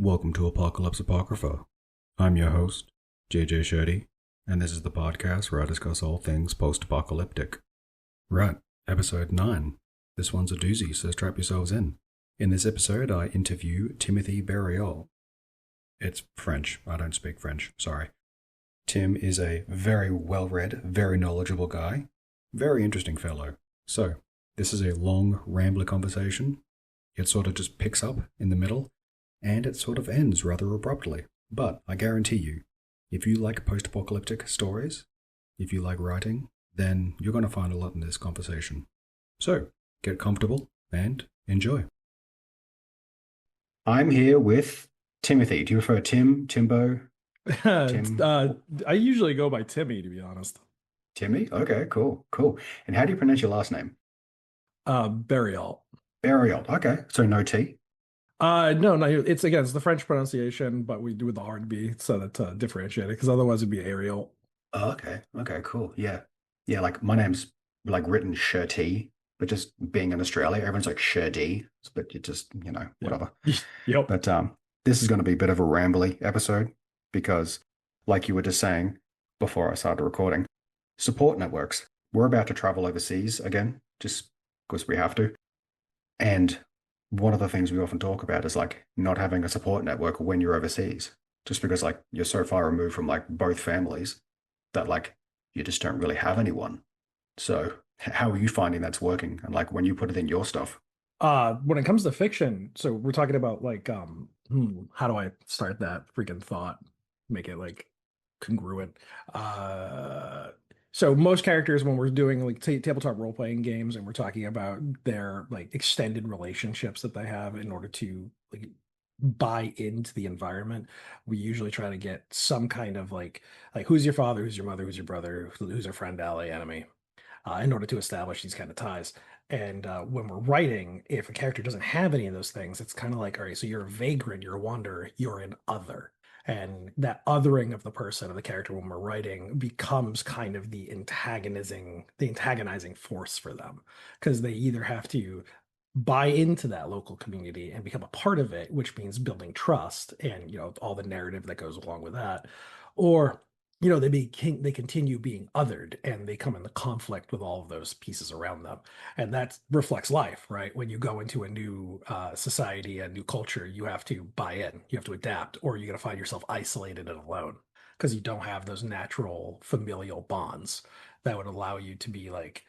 Welcome to Apocalypse Apocrypha. I'm your host, JJ Shetty, and this is the podcast where I discuss all things post-apocalyptic. Right, episode 9. This one's a doozy, so strap yourselves in. In this episode, I interview Timothy Berriault. It's French. I don't speak French, sorry. Tim is a very well-read, very knowledgeable guy. Very interesting fellow. So, this is a long, rambly conversation. It sort of just picks up in the middle, and it sort of ends rather abruptly. But I guarantee you, if you like post-apocalyptic stories, if you like writing, then you're going to find a lot in this conversation. So, get comfortable and enjoy. I'm here with Timothy. Do you prefer Tim, Timbo, Tim? I usually go by Timmy, to be honest. Timmy? Okay, cool. And how do you pronounce your last name? Berriault. Berriault. Okay, so no T? No, it's the French pronunciation, but we do with the hard B so that to differentiate it, because otherwise it'd be Ariel. Oh, okay, cool. Yeah. Like my name's like written Shirty, but just being in Australia, everyone's like Shirty, but it just, whatever. Yep. But this is going to be a bit of a rambly episode because, like you were just saying before I started recording, support networks. We're about to travel overseas again, just because we have to. And one of the things we often talk about is like not having a support network when you're overseas, just because like you're so far removed from like both families that like you just don't really have anyone. So how are you finding that's working? And like when you put it in your stuff? When it comes to fiction, so we're talking about like how do I start that freaking thought? Make it like congruent. So most characters, when we're doing like tabletop role-playing games and we're talking about their like extended relationships that they have in order to like buy into the environment, we usually try to get some kind of like who's your father, who's your mother, who's your brother, who's your friend, ally, enemy, in order to establish these kind of ties. And when we're writing, if a character doesn't have any of those things, it's kind of like, all right, so you're a vagrant, you're a wanderer, you're an other. And that othering of the person of the character when we're writing becomes kind of the antagonizing force for them, because they either have to buy into that local community and become a part of it, which means building trust and all the narrative that goes along with that, or they continue being othered and they come into conflict with all of those pieces around them. And that reflects life, right? When you go into a new society, a new culture, you have to buy in, you have to adapt, or you're going to find yourself isolated and alone because you don't have those natural familial bonds that would allow you to be like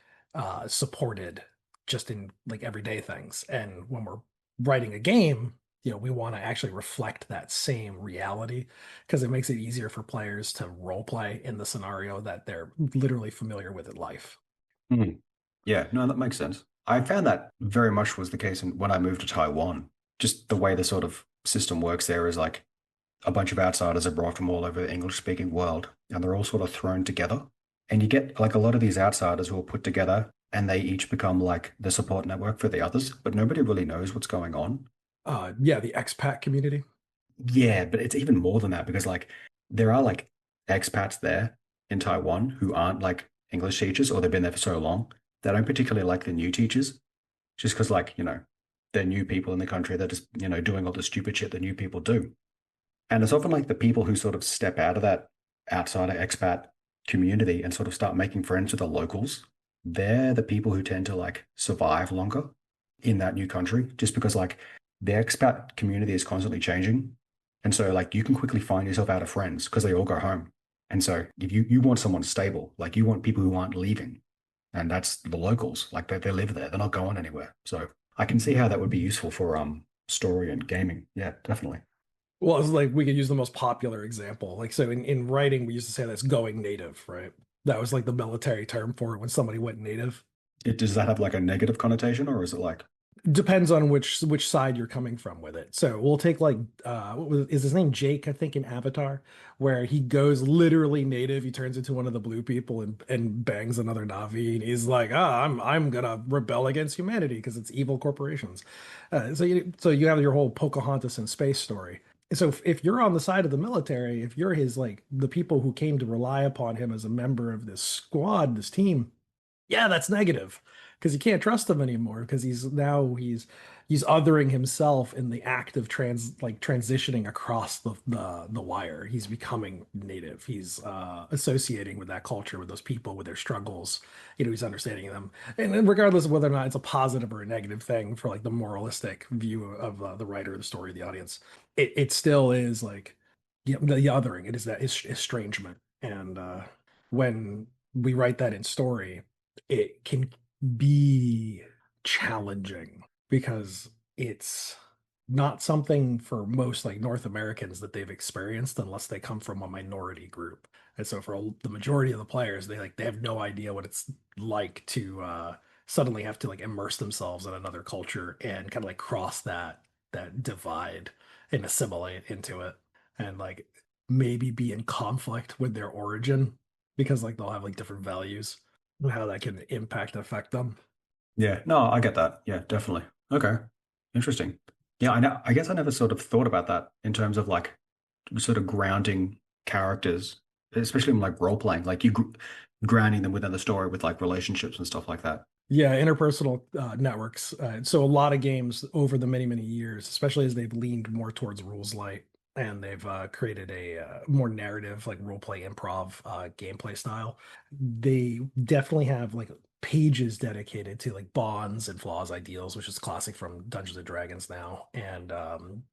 supported just in like everyday things. And when we're writing a game, we want to actually reflect that same reality, because it makes it easier for players to role play in the scenario that they're literally familiar with in life. Mhm. Yeah, no, that makes sense. I found that very much was the case when I moved to Taiwan. Just the way the sort of system works there is like a bunch of outsiders are brought from all over the English-speaking world, and they're all sort of thrown together. And you get like a lot of these outsiders who are put together, and they each become like the support network for the others, but nobody really knows what's going on. Yeah, the expat community. Yeah, but it's even more than that because like there are like expats there in Taiwan who aren't like English teachers or they've been there for so long. They don't particularly like the new teachers just because like, they're new people in the country. They're just, doing all the stupid shit that new people do. And it's often like the people who sort of step out of that outsider expat community and sort of start making friends with the locals. They're the people who tend to like survive longer in that new country just because like the expat community is constantly changing. And so like you can quickly find yourself out of friends because they all go home. And so if you want someone stable, like you want people who aren't leaving. And that's the locals, like they live there. They're not going anywhere. So I can see how that would be useful for story and gaming. Yeah, definitely. Well, it's like we could use the most popular example. Like, so in writing, we used to say that's going native, right? That was like the military term for it when somebody went native. Does that have like a negative connotation or is it like Depends on which side you're coming from with it. So we'll take like is his name Jake, I think, in Avatar, where he goes literally native, he turns into one of the blue people and bangs another Navi, and he's like, I'm gonna rebel against humanity because it's evil corporations. So you have your whole Pocahontas in space story. So if you're on the side of the military, if you're his like the people who came to rely upon him as a member of this squad, this team, Yeah, that's negative because you can't trust him anymore because he's othering himself in the act of transitioning across the wire. He's becoming native. He's associating with that culture, with those people, with their struggles. He's understanding them, and regardless of whether or not it's a positive or a negative thing for like the moralistic view of the writer, the story, the audience, it still is like the othering. It is that estrangement, and when we write that in story it can be challenging because it's not something for most like North Americans that they've experienced unless they come from a minority group. And so for the majority of the players, they have no idea what it's like to suddenly have to like immerse themselves in another culture and kind of like cross that divide and assimilate into it and like maybe be in conflict with their origin because like they'll have like different values and how that can impact and affect them. Yeah, no, I get that. Yeah, definitely. Okay, interesting. Yeah, I know. I guess I never sort of thought about that in terms of like sort of grounding characters, especially in like role playing, like grounding them within the story with like relationships and stuff like that. Yeah, interpersonal networks. So a lot of games over the many, many years, especially as they've leaned more towards rules light and they've created a more narrative, like role play improv gameplay style, they definitely have like pages dedicated to like bonds and flaws ideals, which is classic from Dungeons and Dragons now, and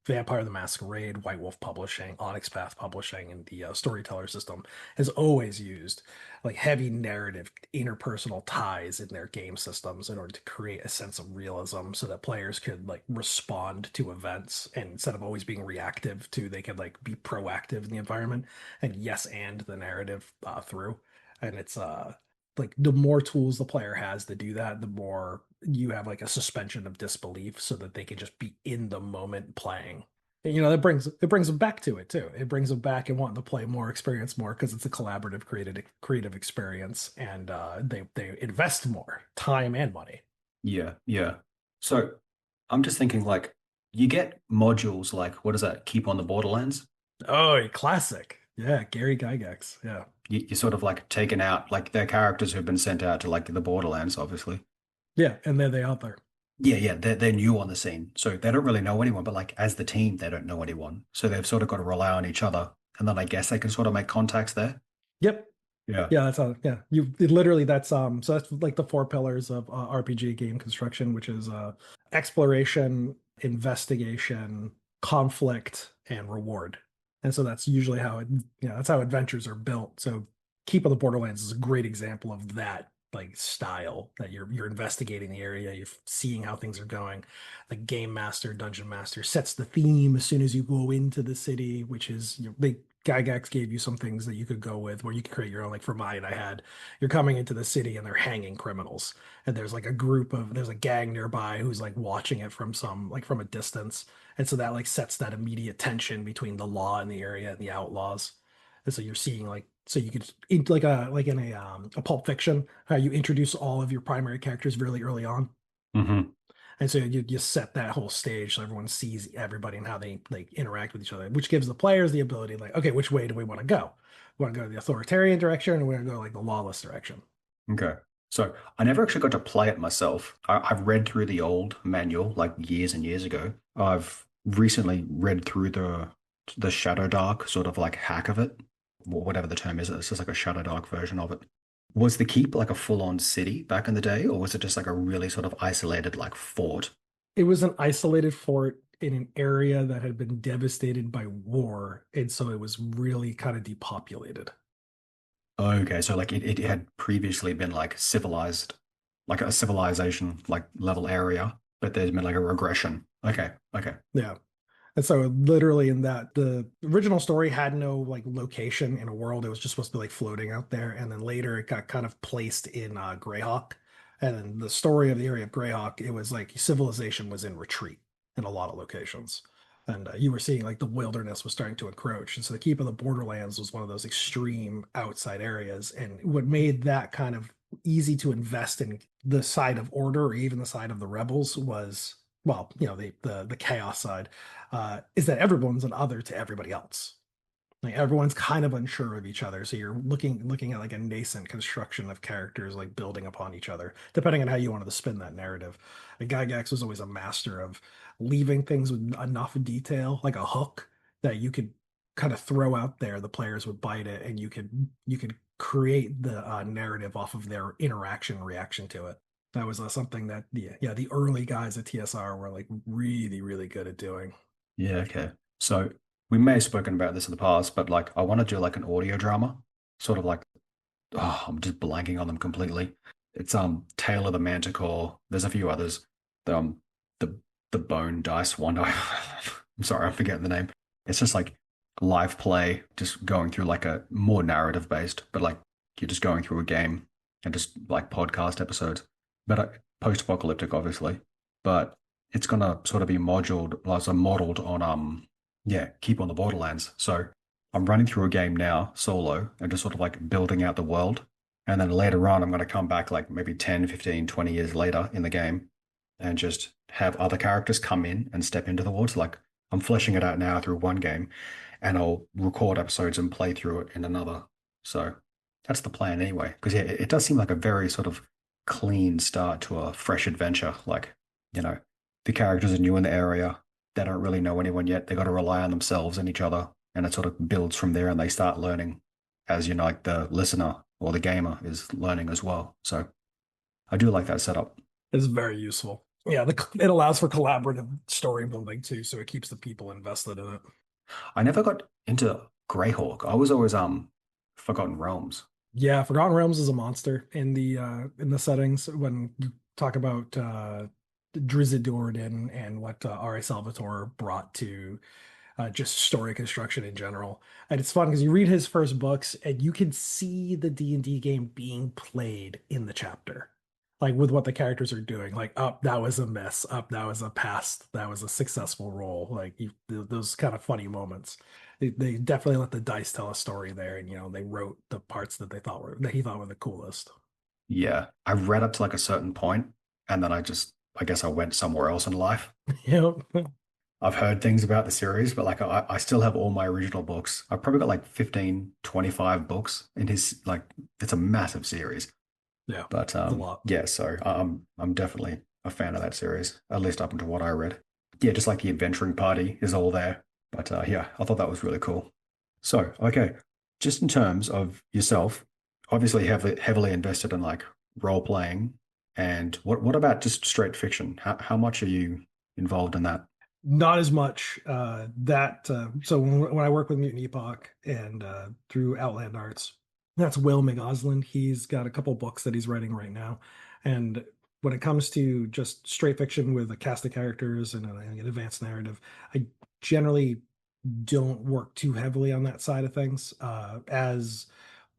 Vampire the Masquerade, White Wolf Publishing, Onyx Path Publishing, and the Storyteller system has always used like heavy narrative interpersonal ties in their game systems in order to create a sense of realism so that players could like respond to events and instead of always being reactive to they could like be proactive in the environment and yes and the narrative through and it's like the more tools the player has to do that the more you have like a suspension of disbelief so that they can just be in the moment playing. And, that brings them back to it too. It brings them back and wanting to play more, experience more because it's a collaborative, creative experience, and they invest more time and money. Yeah, yeah. So I'm just thinking like you get modules like what is that? Keep on the Borderlands. Oh, classic. Yeah, Gary Gygax. Yeah. You sort of like taken out like their characters who've been sent out to like the Borderlands, obviously. Yeah, and they're they out there. Yeah, yeah, they're new on the scene, so they don't really know anyone. But like as the team, they don't know anyone, so they've sort of got to rely on each other, and then I guess they can sort of make contacts there. Yep. Yeah. Yeah, that's how. Yeah, you it literally that's so that's like the four pillars of RPG game construction, which is exploration, investigation, conflict, and reward. And so that's usually how that's how adventures are built. So Keep of the Borderlands is a great example of that like style that you're investigating the area, you're seeing how things are going. The game master, dungeon master sets the theme as soon as you go into the city, which is they Gygax gave you some things that you could go with where you could create your own. Like for mine, I had you're coming into the city and they're hanging criminals. And there's a gang nearby who's like watching it from from a distance. And so that like sets that immediate tension between the law in the area and the outlaws. And so you're seeing like so you could like in a Pulp Fiction, how you introduce all of your primary characters really early on. Hmm. And so you set that whole stage so everyone sees everybody and how they like interact with each other, which gives the players the ability, like, okay, which way do we want to go? We want to go the authoritarian direction, or we want to go like the lawless direction? Okay. So I never actually got to play it myself. I've read through the old manual like years and years ago. I've recently read through the Shadow Dark sort of like hack of it, whatever the term is. It's just like a Shadow Dark version of it. Was the keep like a full-on city back in the day, or was it just like a really sort of isolated like fort? It was an isolated fort in an area that had been devastated by war, and so it was really kind of depopulated. Okay, so like it had previously been like civilized, like a civilization like level area, but there's been like a regression. Okay, okay. Yeah. And so literally in that the original story had no like location in a world. It was just supposed to be like floating out there. And then later it got kind of placed in Greyhawk. And then the story of the area of Greyhawk, it was like civilization was in retreat in a lot of locations. And you were seeing like the wilderness was starting to encroach. And so the Keep of the Borderlands was one of those extreme outside areas. And what made that kind of easy to invest in the side of order or even the side of the rebels was, well, the chaos side is that everyone's an other to everybody else. Like everyone's kind of unsure of each other, so you're looking at like a nascent construction of characters like building upon each other, depending on how you wanted to spin that narrative. And Gygax was always a master of leaving things with enough detail, like a hook, that you could kind of throw out there. The players would bite it, and you could create the narrative off of their interaction reaction to it. That was something that the early guys at TSR were like really really good at doing. Yeah, okay. So we may have spoken about this in the past, but like I want to do like an audio drama, sort of like I'm just blanking on them completely. It's Tale of the Manticore. There's a few others. The the the Bone Dice one. I'm sorry, I'm forgetting the name. It's just like live play, just going through like a more narrative based, but like you're just going through a game and just like podcast episodes. But post-apocalyptic, obviously. But it's gonna sort of be modeled on yeah, Keep on the Borderlands. So I'm running through a game now, solo, and just sort of like building out the world. And then later on, I'm going to come back like maybe 10, 15, 20 years later in the game and just have other characters come in and step into the world. So like I'm fleshing it out now through one game and I'll record episodes and play through it in another. So that's the plan anyway. Because yeah, it does seem like a very sort of clean start to a fresh adventure. Like, you know, the characters are new in the area. They don't really know anyone yet. They got to rely on themselves and each other, and it sort of builds from there and they start learning as you know like the listener or the gamer is learning as well. So I do like that setup. Is very useful. Yeah, it allows for collaborative story building too, so it keeps the people invested in it. I never got into Greyhawk. I was always Forgotten Realms. Yeah, Forgotten Realms is a monster in the settings when you talk about Drizzt Do'Urden and what R.A. Salvatore brought to just story construction in general. And it's fun because you read his first books and you can see the D&D game being played in the chapter. Like with what the characters are doing, like up that was a miss, up that was a pass, that was a successful roll. Like those kind of funny moments. They definitely let the dice tell a story there, and they wrote the parts that he thought were the coolest. Yeah, I read up to like a certain point, and then I guess I went somewhere else in life. Yep. I've heard things about the series, but like I still have all my original books. I've probably got like 15, 25 books in his like it's a massive series. Yeah, But it's a lot. yeah, so I'm definitely a fan of that series, at least up until what I read. Yeah, just like the adventuring party is all there. But yeah, I thought that was really cool. So, okay, just in terms of yourself, obviously heavily invested in like role playing, and what about just straight fiction? How much are you involved in that? Not as much that so when I work with Mutant Epoch and through Outland Arts, that's Will McGoslin. He's got a couple books that he's writing right now, and when it comes to just straight fiction with a cast of characters and an advanced narrative, I generally don't work too heavily on that side of things. As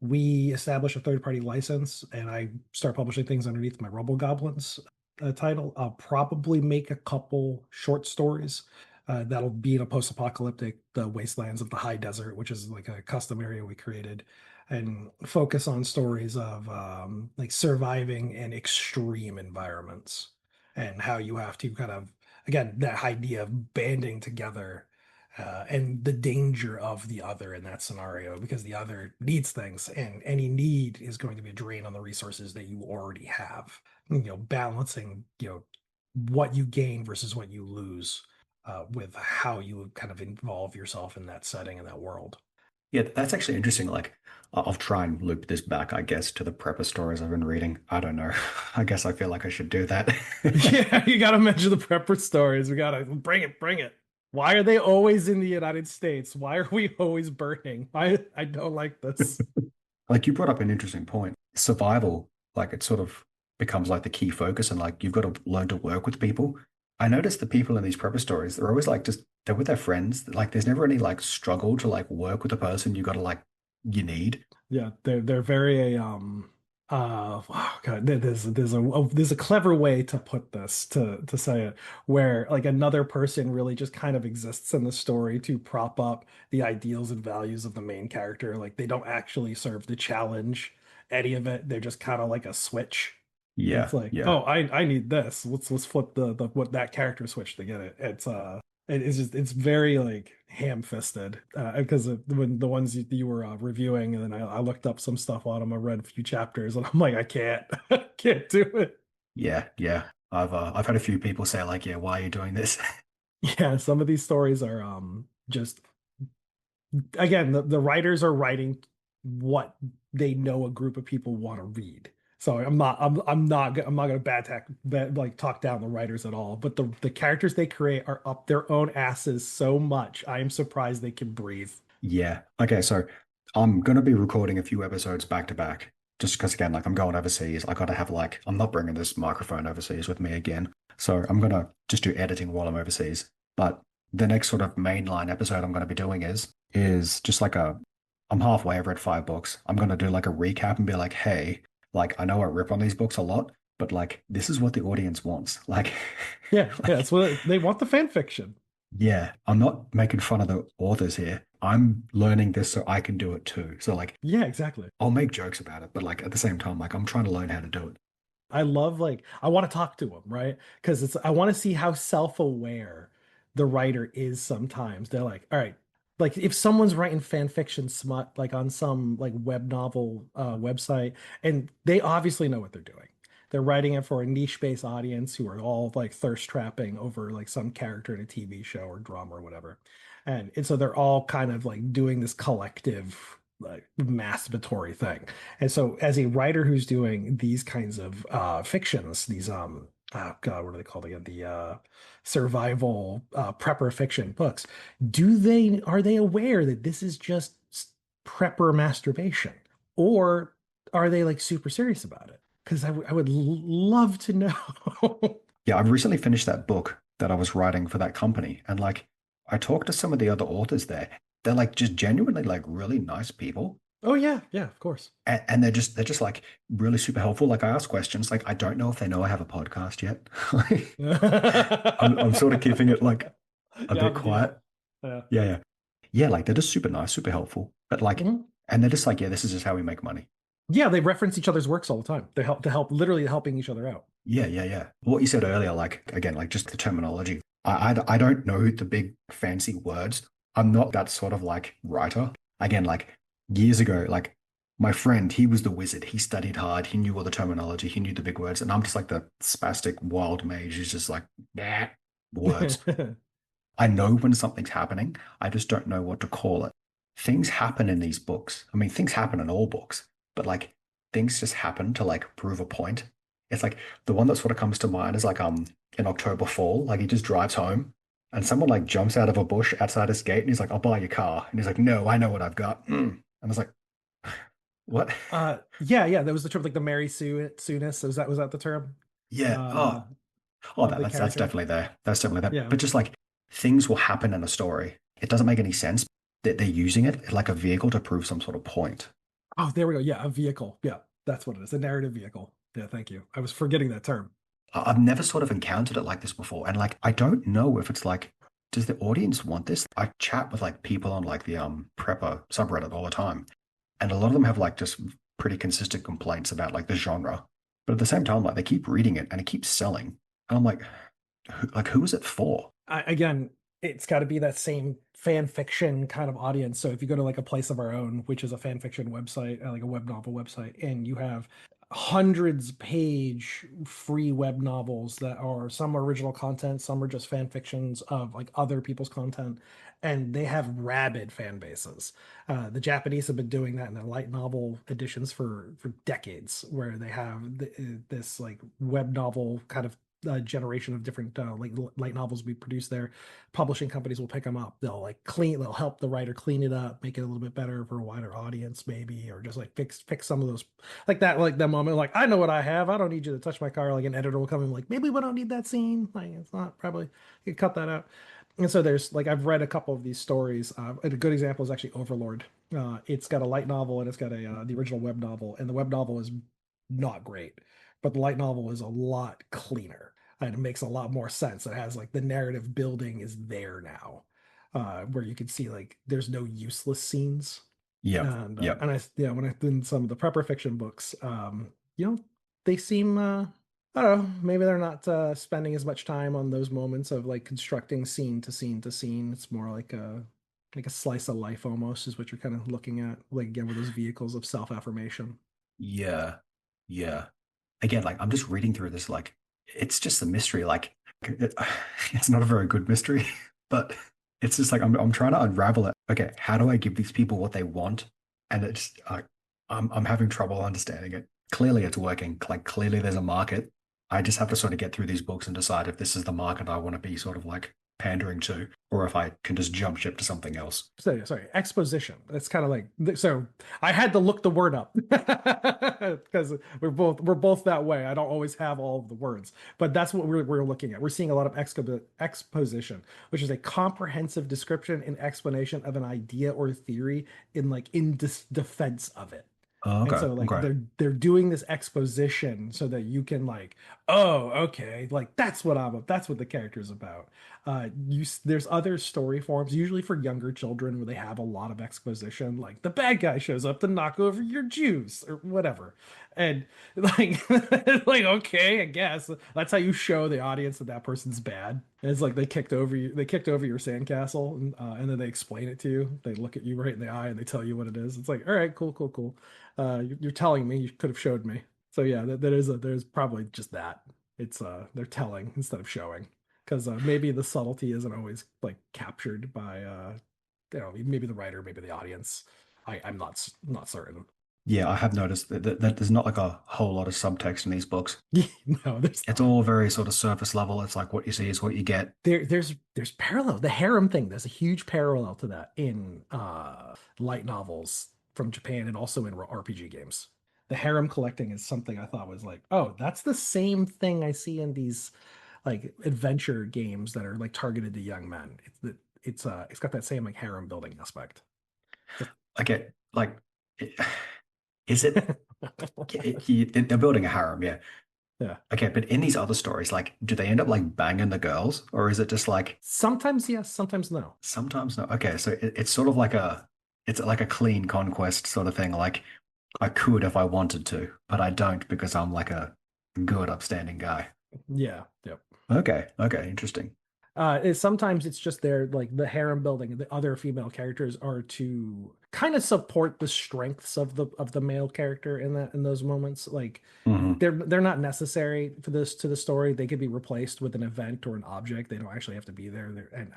we establish a third party license and I start publishing things underneath my Robo Goblins title, I'll probably make a couple short stories. That'll be in a post apocalyptic, the wastelands of the high desert, which is like a custom area we created, and focus on stories of like surviving in extreme environments and how you have to kind of, again, that idea of banding together and the danger of the other in that scenario, because the other needs things, and any need is going to be a drain on the resources that you already have. Balancing, what you gain versus what you lose with how you kind of involve yourself in that setting and that world. Yeah, that's actually interesting. Like, I'll try and loop this back, I guess, to the prepper stories I've been reading. I don't know. I guess I feel like I should do that. Yeah, you got to mention the prepper stories. We got to bring it, bring it. Why are they always in the United States? Why are we always burning? I don't like this. Like you brought up an interesting point. Survival, like it sort of becomes like the key focus, and like you've got to learn to work with people. I noticed the people in these prepper stories, they're always like just they're with their friends. Like there's never any like struggle to like work with the person you got to like you need. Yeah, they're very oh God, there's a clever way to put this to say it, where like another person really just kind of exists in the story to prop up the ideals and values of the main character. Like they don't actually serve to challenge any of it. They're just kind of like a switch. It's Yeah, like, yeah. oh, I need this. Let's flip the what that character switch to get it. It's just it's very like ham-fisted because when the ones you were reviewing, and then I looked up some stuff on them. I read a few chapters, and I'm like, I can't, I can't do it. Yeah, yeah. I've had a few people say like, yeah, why are you doing this? Yeah, some of these stories are just again, the writers are writing what they know a group of people want to read. So I'm not gonna like talk down the writers at all. But the characters they create are up their own asses so much. I am surprised they can breathe. Yeah. Okay, so I'm gonna be recording a few episodes back to back, just because again, like I'm going overseas. I gotta have like I'm not bringing this microphone overseas with me again. So I'm gonna just do editing while I'm overseas. But the next sort of mainline episode I'm gonna be doing is just like a I'm halfway. I've read 5 books. I'm gonna do like a recap and be like, hey, like I know I rip on these books a lot, but like this is what the audience wants. Like, Yeah, yeah, like that's what they want, the fan fiction. yeah, I'm not making fun of the authors here. I'm learning this so I can do it too. So like Yeah, exactly. I'll make jokes about it, but like at the same time, like I'm trying to learn how to do it. I love like I want to talk to him, right? Because it's I want to see how self-aware the writer is sometimes. They're like, all right, like if someone's writing fan fiction smut like on some like web novel website, and they obviously know what they're doing. They're writing it for a niche-based audience who are all like thirst trapping over like some character in a TV show or drama or whatever. And so they're all kind of like doing this collective like masturbatory thing. And so, as a writer who's doing these kinds of fictions, these oh God, what are they called again? The survival prepper fiction books. Are they aware that this is just prepper masturbation, or are they like super serious about it? Because I would love to know. Yeah, I've recently finished that book that I was writing for that company, and like I talked to some of the other authors there. They're like just genuinely like really nice people. Oh yeah, yeah, of course. And they're just like really super helpful. Like I ask questions, like I don't know if they know I have a podcast yet. Like I'm sort of keeping it like a Yeah, bit but yeah, quiet. yeah. Yeah, yeah. Yeah, like they're just super nice, super helpful. But like Mhm. and they're just like, yeah, this is just how we make money. Yeah, they reference each other's works all the time. They help literally helping each other out. Yeah, yeah, yeah. What you said earlier, like again, like just the terminology. I don't know the big fancy words. I'm not that sort of like writer. Again, like years ago, like my friend, he was the wizard. He studied hard. He knew all the terminology. He knew the big words. And I'm just like the spastic wild mage who's just like, nah, words. I know when something's happening. I just don't know what to call it. Things happen in these books. I mean, things happen in all books, but like things just happen to like prove a point. It's like the one that sort of comes to mind is like in October Fall, like he just drives home and someone like jumps out of a bush outside his gate and he's like, I'll buy your car. And he's like, no, I know what I've got. And I was like, what? Yeah, yeah, that was the term, like the Mary Sue Sooness. Was that the term? Yeah. Uh, Oh, of the that's character. definitely there. That's definitely there. Yeah. But just like things will happen in a story. It doesn't make any sense that they're using it like a vehicle to prove some sort of point. Oh, there we go. Yeah, a vehicle. Yeah, that's what it is. A narrative vehicle. Yeah, thank you. I was forgetting that term. I've never sort of encountered it like this before. And like, I don't know if it's like, does the audience want this? I chat with like people on like the prepper subreddit all the time. And a lot of them have like just pretty consistent complaints about like the genre. But at the same time, like they keep reading it and it keeps selling. And I'm like, who is it for? Again, it's got to be that same fan fiction kind of audience. So if you go to like a Place of Our Own, which is a fan fiction website, like a web novel website, and you have hundreds page free web novels that are some are original content, some are just fan fictions of like other people's content, and they have rabid fan bases. The Japanese have been doing that in their light novel editions for decades, where they have this like web novel kind of generation of different like light novels we produce there. Publishing companies will pick them up. They'll help the writer clean it up, make it a little bit better for a wider audience, maybe, or just like fix some of those like that, like that moment, like I know what I have. I don't need you to touch my car. Like an editor will come in, like maybe we don't need that scene. Like it's not probably you can cut that out. And so there's like I've read a couple of these stories. And a good example is actually Overlord. It's got a light novel and it's got a the original web novel, and the web novel is not great, but the light novel is a lot cleaner and it makes a lot more sense. It has like the narrative building is there now, where you can see like there's no useless scenes. Yep. And Yep. I yeah, when I've done some of the prepper fiction books, you know, they seem I don't know, maybe they're not spending as much time on those moments of like constructing scene to scene to scene. It's more like Like a slice of life almost is what you're kind of looking at. Like again with those vehicles of self-affirmation. Yeah. Yeah. Again, like I'm just reading through this, like it's just a mystery. Like it's not a very good mystery, but it's just like I'm trying to unravel it. Okay, how do I give these people what they want? And it's I'm having trouble understanding it. Clearly it's working. Like clearly there's a market. I just have to sort of get through these books and decide if this is the market I want to be sort of like pandering to, or if I can just jump ship to something else. So sorry, exposition. That's kind of like so. I had to look the word up because we're both that way. I don't always have all of the words, but that's what we're looking at. We're seeing a lot of exposition, which is a comprehensive description and explanation of an idea or theory in defense of it. Oh, And okay. so like Okay. they're doing this exposition so that you can like, oh, okay, like that's what the character's about. There's other story forms, usually for younger children, where they have a lot of exposition, like the bad guy shows up to knock over your juice or whatever. And like like okay, I guess that's how you show the audience that that person's bad. And it's like they kicked over your sandcastle, and then they explain it to you. They look at you right in the eye and they tell you what it is. It's like, all right, cool, cool, cool. You're telling me. You could have showed me. So yeah, there's probably just that. It's they're telling instead of showing because maybe the subtlety isn't always like captured by maybe the writer, maybe the audience. I'm not certain. Yeah, I have noticed that there's not like a whole lot of subtext in these books. No, there's It's not. all very sort of surface level. It's like what you see is what you get. There's parallel. The harem thing, there's a huge parallel to that in light novels from Japan and also in RPG games. The harem collecting is something I thought was like, oh, that's the same thing I see in these like adventure games that are like targeted to young men. It's got that same like harem building aspect. Just Okay, like, is it? They're building a harem, yeah. yeah. Okay, but in these other stories, like, do they end up like banging the girls, or is it just like Sometimes yes, sometimes no. sometimes no? Okay, so it's sort of like it's like a clean conquest sort of thing. Like, I could if I wanted to, but I don't because I'm like a good, upstanding guy. Yeah, yep. Okay, okay, interesting. Sometimes it's just there, like the harem building, and the other female characters are to kind of support the strengths of the male character in those moments. Like Hmm. they're not necessary for this to the story. They could be replaced with an event or an object. They don't actually have to be there. And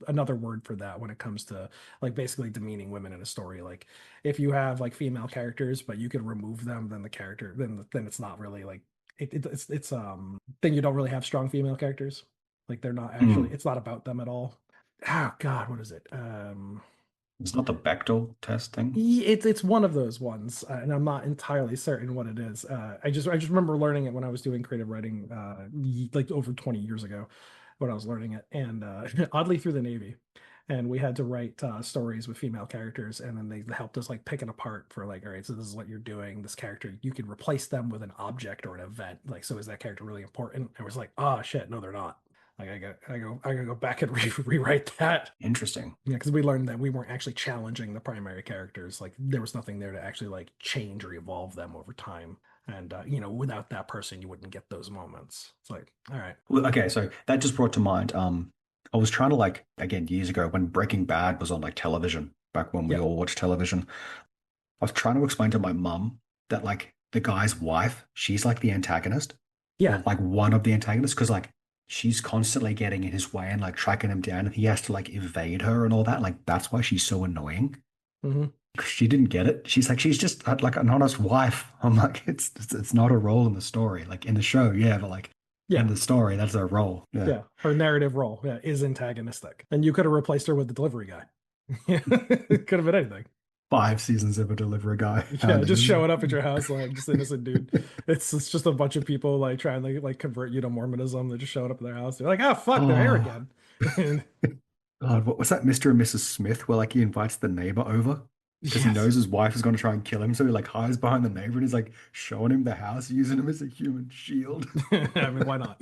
another word for that when it comes to like basically demeaning women in a story. Like if you have like female characters, but you can remove them, then the character then it's not really like it's then you don't really have strong female characters. Like they're not actually, Mm. it's not about them at all. Oh God, what is it? It's not the Bechdel test thing. It's one of those ones, and I'm not entirely certain what it is. I just remember learning it when I was doing creative writing, like over 20 years ago, when I was learning it, and oddly through the Navy, and we had to write stories with female characters, and then they helped us like pick it apart for like, all right, so this is what you're doing. This character, you can replace them with an object or an event. Like, so is that character really important? And it was like, oh shit, no, they're not. Like I gotta go back and rewrite that. Interesting. Yeah, because we learned that we weren't actually challenging the primary characters. Like there was nothing there to actually like change or evolve them over time. And without that person, you wouldn't get those moments. It's like, all right, Well, okay, so that just brought to mind. I was trying to like again years ago when Breaking Bad was on like television, back when we yeah, all watched television. I was trying to explain to my mum that like the guy's wife, she's like the antagonist, or yeah, like one of the antagonists, because like she's constantly getting in his way and like tracking him down, and he has to like evade her and all that. Like that's why she's so annoying. hmm, She didn't get it. She's like she's just like an honest wife. I'm like it's not a role in the story. Like in the show, yeah, but like in yeah, the story, that's her role. Yeah. yeah. Her narrative role, yeah, is antagonistic, and you could have replaced her with the delivery guy. Yeah, it could have been anything. 5 seasons of a delivery guy. How Yeah, just do showing up at your house like just innocent dude. It's just a bunch of people like trying to like convert you to Mormonism. They're just showing up at their house. They're like, oh fuck, they're here Oh again. And God, what was that, Mr. and Mrs. Smith, where like he invites the neighbor over because he yes, knows his wife is going to try and kill him, so he like hides behind the neighbor and he's like showing him the house, using him as a human shield. I mean, why not?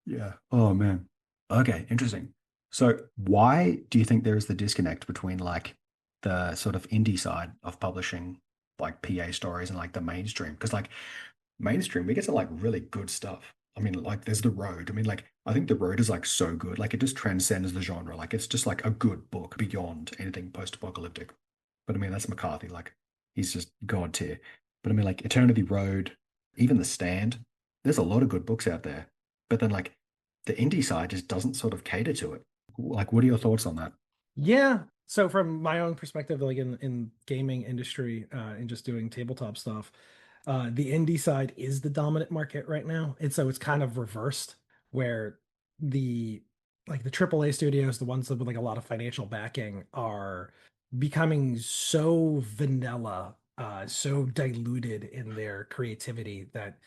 Yeah. Oh man. Okay, interesting. So why do you think there is the disconnect between like the sort of indie side of publishing like PA stories and like the mainstream? Because like mainstream, we get to like really good stuff. I mean, like there's The Road. I mean, like I think The Road is like so good. Like it just transcends the genre. Like it's just like a good book beyond anything post-apocalyptic. But I mean, that's McCarthy. Like he's just god tier. But I mean, like Eternity Road, even The Stand. There's a lot of good books out there. But then like the indie side just doesn't sort of cater to it. Like, what are your thoughts on that? Yeah. So from my own perspective, like in gaming industry, and just doing tabletop stuff, the indie side is the dominant market right now. And so it's kind of reversed where the like the AAA studios, the ones with like a lot of financial backing, are becoming so vanilla, so diluted in their creativity that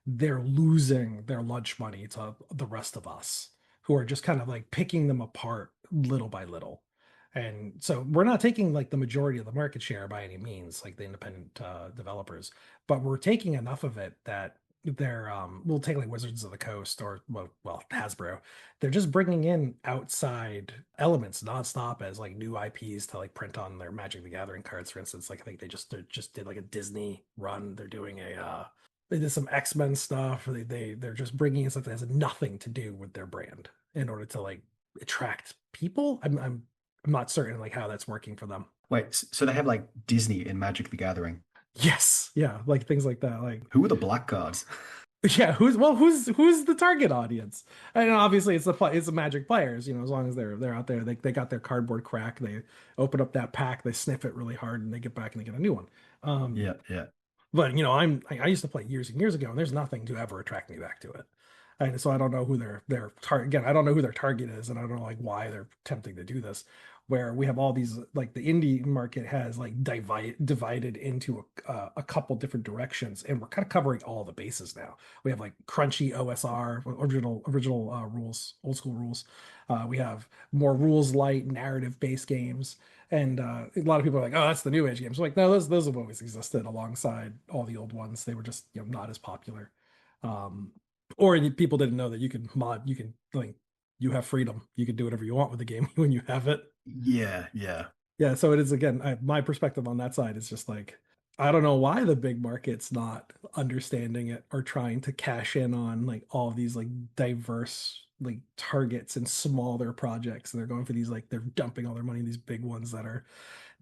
they're losing their lunch money to the rest of us, who are just kind of like picking them apart little by little. And so we're not taking like the majority of the market share by any means, like the independent developers, but we're taking enough of it that they're we'll take like Wizards of the Coast or well Hasbro. They're just bringing in outside elements nonstop as like new IPs to like print on their Magic the Gathering cards, for instance. Like I think they just did like a Disney run. They're doing a they did some X-Men stuff. They're just bringing in stuff that has nothing to do with their brand in order to like attract people. I'm not certain like how that's working for them. Wait, so they have like Disney in Magic the Gathering. Yes, yeah, like things like that. Like Who are the black cards? yeah, who's the target audience? And obviously it's the Magic players, as long as they're out there, they got their cardboard crack, they open up that pack, they sniff it really hard, and they get back and they get a new one. Um, Yeah, yeah. but I used to play years and years ago, and there's nothing to ever attract me back to it. And so I don't know who their target again. I don't know who their target is, and I don't know like why they're attempting to do this. Where we have all these like the indie market has like divided into a couple different directions, and we're kind of covering all the bases now. We have like crunchy OSR, original rules, old school rules. We have more rules light narrative based games, and a lot of people are like, "Oh, that's the new age games." I'm like, no, those have always existed alongside all the old ones. They were just not as popular. Um, or people didn't know that you can like you have freedom. You can do whatever you want with the game when you have it. Yeah, yeah. Yeah, so it is again, my perspective on that side is just like I don't know why the big market's not understanding it or trying to cash in on like all of these like diverse like targets and smaller projects. And they're going for these like they're dumping all their money in these big ones that are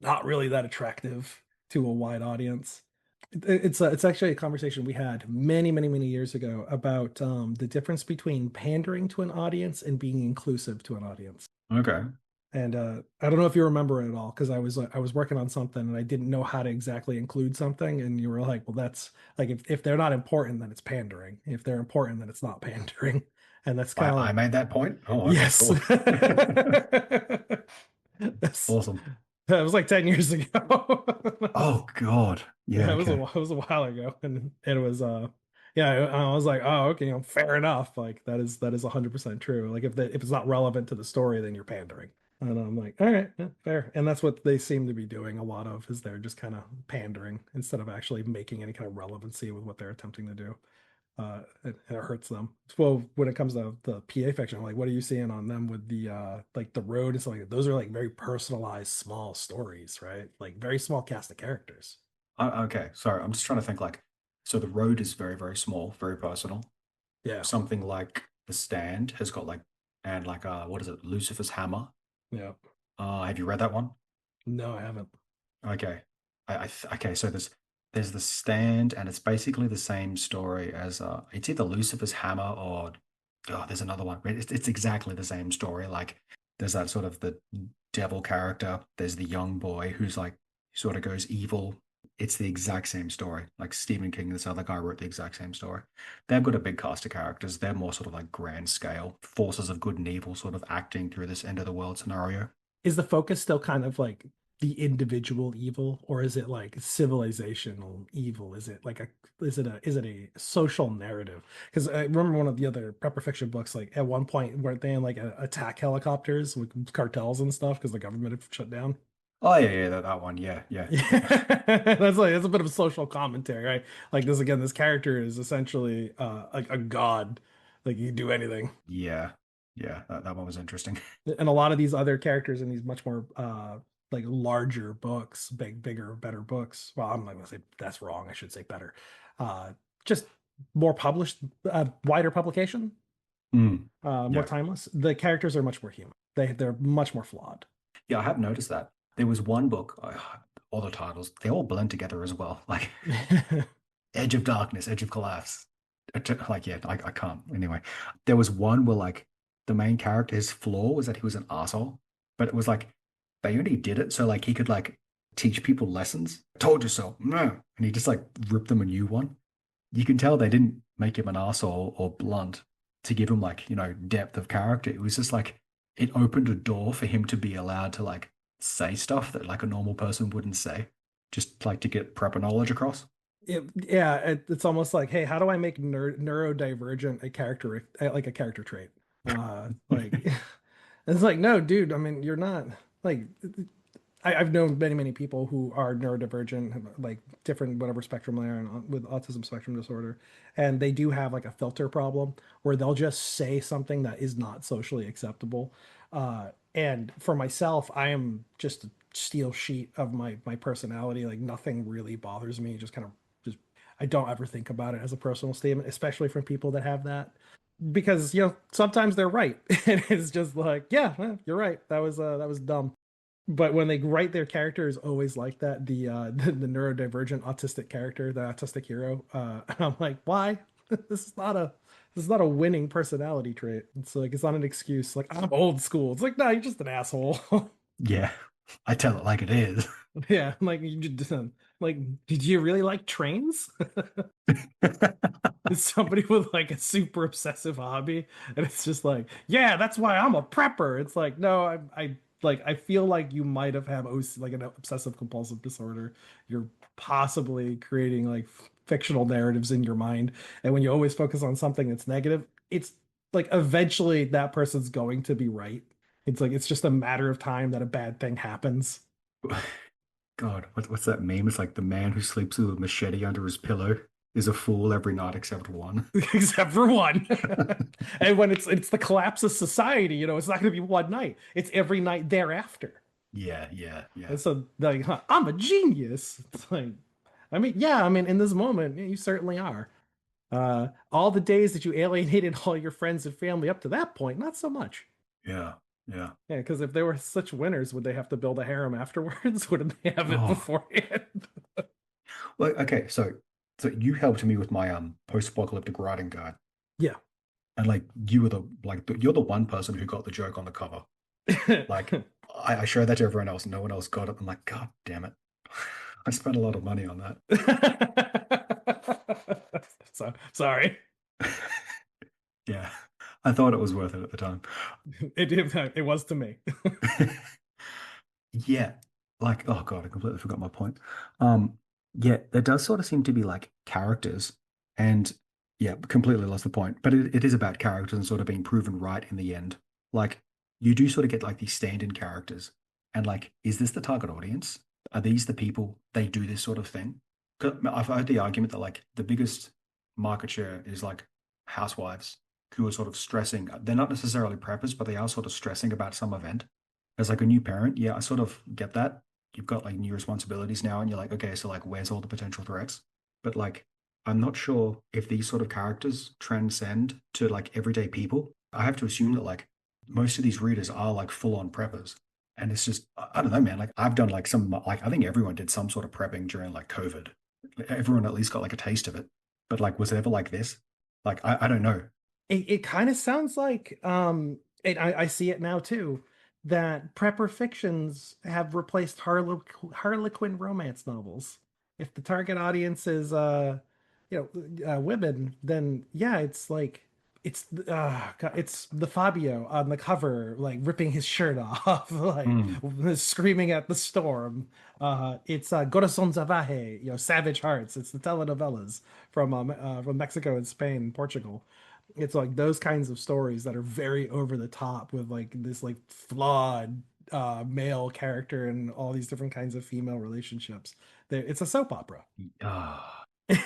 not really that attractive to a wide audience. It's actually a conversation we had many years ago about the difference between pandering to an audience and being inclusive to an audience. Okay. And I don't know if you remember it at all because I was working on something and I didn't know how to exactly include something, and you were like, "Well, that's like if they're not important, then it's pandering. If they're important, then it's not pandering." And that's kind of I like, made that point. Oh, okay, yes, cool. that's Awesome. that was like 10 years ago. Oh God. Yeah, Yeah, okay. it was a while ago, and it was yeah, I was like, oh, okay, fair enough. Like that is 100% true. Like if it's not relevant to the story, then you're pandering. And I'm like, all right, yeah, fair. And that's what they seem to be doing a lot of, is they're just kind of pandering instead of actually making any kind of relevancy with what they're attempting to do. And it hurts them. Well, when it comes to the PA fiction, like what are you seeing on them with the like the road and stuff like that? Those are like very personalized small stories, right? Like very small cast of characters. Okay, sorry. I'm just trying to think like, so the road is very, very small, very personal. Yeah. Something like The Stand has got like, and like, what is it? Lucifer's Hammer. Yeah. Have you read that one? No, I haven't. Okay. Okay, so there's The Stand, and it's basically the same story as it's either Lucifer's Hammer or there's another one. It's exactly the same story. Like there's that sort of the devil character. There's the young boy who's like sort of goes evil. It's the exact same story. Like Stephen King, this other guy wrote the exact same story. They've got a big cast of characters. They're more sort of like grand scale forces of good and evil, sort of acting through this end of the world scenario. Is the focus still kind of like the individual evil, or is it like civilizational evil? Is it a social narrative? Because I remember one of the other prepper fiction books, like at one point weren't they in like attack helicopters with cartels and stuff because the government had shut down? Oh yeah, yeah, that one. Yeah, yeah, Yeah, that's a bit of a social commentary, right? Like this character is essentially like a god, like you can do anything. yeah, yeah. That one was interesting. And a lot of these other characters in these much more like larger books, bigger, better books. Well, I'm not gonna say that's wrong. I should say better. Uh, just more published, wider publication, Mm, more yeah. timeless. The characters are much more human. They're much more flawed. Yeah, I have noticed that. There was one book, all the titles, they all blend together as well. Like Edge of Darkness, Edge of Collapse. Like, yeah, I can't. Anyway, there was one where like the main character, his flaw was that he was an asshole, but it was like they only did it so like he could like teach people lessons. Told you so. No. And he just like ripped them a new one. You can tell they didn't make him an asshole or blunt to give him like, depth of character. It was just like it opened a door for him to be allowed to like say stuff that like a normal person wouldn't say, just like to get proper knowledge across. Yeah, it's almost like, hey, how do I make neurodivergent like a character trait? Like it's like, no, dude. I mean, you're not like I've known many people who are neurodivergent, like different whatever spectrum they're on with autism spectrum disorder, and they do have like a filter problem where they'll just say something that is not socially acceptable. And for myself, I am just a steel sheet of my personality. Like nothing really bothers me. Just kind of just I don't ever think about it as a personal statement, especially from people that have that, because sometimes they're right, and it's just like, yeah, well, you're right. That was dumb. But when they write their characters always like that, the neurodivergent autistic character, the autistic hero, I'm like, why? This is not a this is not a winning personality trait. It's like it's not an excuse. Like I'm old school. It's like, no, you're just an asshole. Yeah, I tell it like it is. Yeah, like you just like, did you really like trains? Is somebody with like a super obsessive hobby, and it's just like, yeah, that's why I'm a prepper. It's like, no, I like I feel like you might have like an obsessive compulsive disorder. You're possibly creating like fictional narratives in your mind, and when you always focus on something that's negative, it's like eventually that person's going to be right. It's like it's just a matter of time that a bad thing happens. God, what's that meme? It's like the man who sleeps with a machete under his pillow is a fool every night except one. Except for one. And when it's the collapse of society, it's not going to be one night. It's every night thereafter. Yeah, yeah, And yeah. so, like, huh, I'm a genius. It's like, I mean, yeah, I mean, in this moment, yeah, you certainly are. All the days that you alienated all your friends and family up to that point, not so much. Yeah, yeah. Yeah, because if they were such winners, would they have to build a harem afterwards? Wouldn't they have it Oh, beforehand? well, okay. So you helped me with my post-apocalyptic writing guide, Yeah. and like you were you're the one person who got the joke on the cover. Like I showed that to everyone else, and no one else got it. I'm like, God damn it! I spent a lot of money on that. So sorry. Yeah, I thought it was worth it at the time. It was to me. Yeah, like oh God, I completely forgot my point. Um, yeah, there does sort of seem to be like characters, and yeah, completely lost the point. But it is about characters and sort of being proven right in the end. Like you do sort of get like these stand-in characters, and like, is this the target audience? Are these the people they do this sort of thing? 'Cause I've heard the argument that like the biggest market share is like housewives who are sort of stressing. They're not necessarily preppers, but they are sort of stressing about some event as like a new parent, yeah, I sort of get that. You've got like new responsibilities now, and you're like, okay, so like, where's all the potential threats? But like, I'm not sure if these sort of characters transcend to like everyday people. I have to assume that like most of these readers are like full on preppers. And it's just, I don't know, man. Like, I've done like I think everyone did some sort of prepping during like COVID. Everyone at least got like a taste of it. But like, was it ever like this? Like, I don't know. It kind of sounds like and I see it now too, that prepper fictions have replaced Harlequin romance novels. If the target audience is women, then yeah, it's like it's the Fabio on the cover, like ripping his shirt off, like Hmm. screaming at the storm. It's Corazon Salvaje, Savage Hearts. It's the telenovelas from Mexico and Spain and Portugal. It's like those kinds of stories that are very over the top with like this like flawed male character and all these different kinds of female relationships. It's a soap opera. Ah, You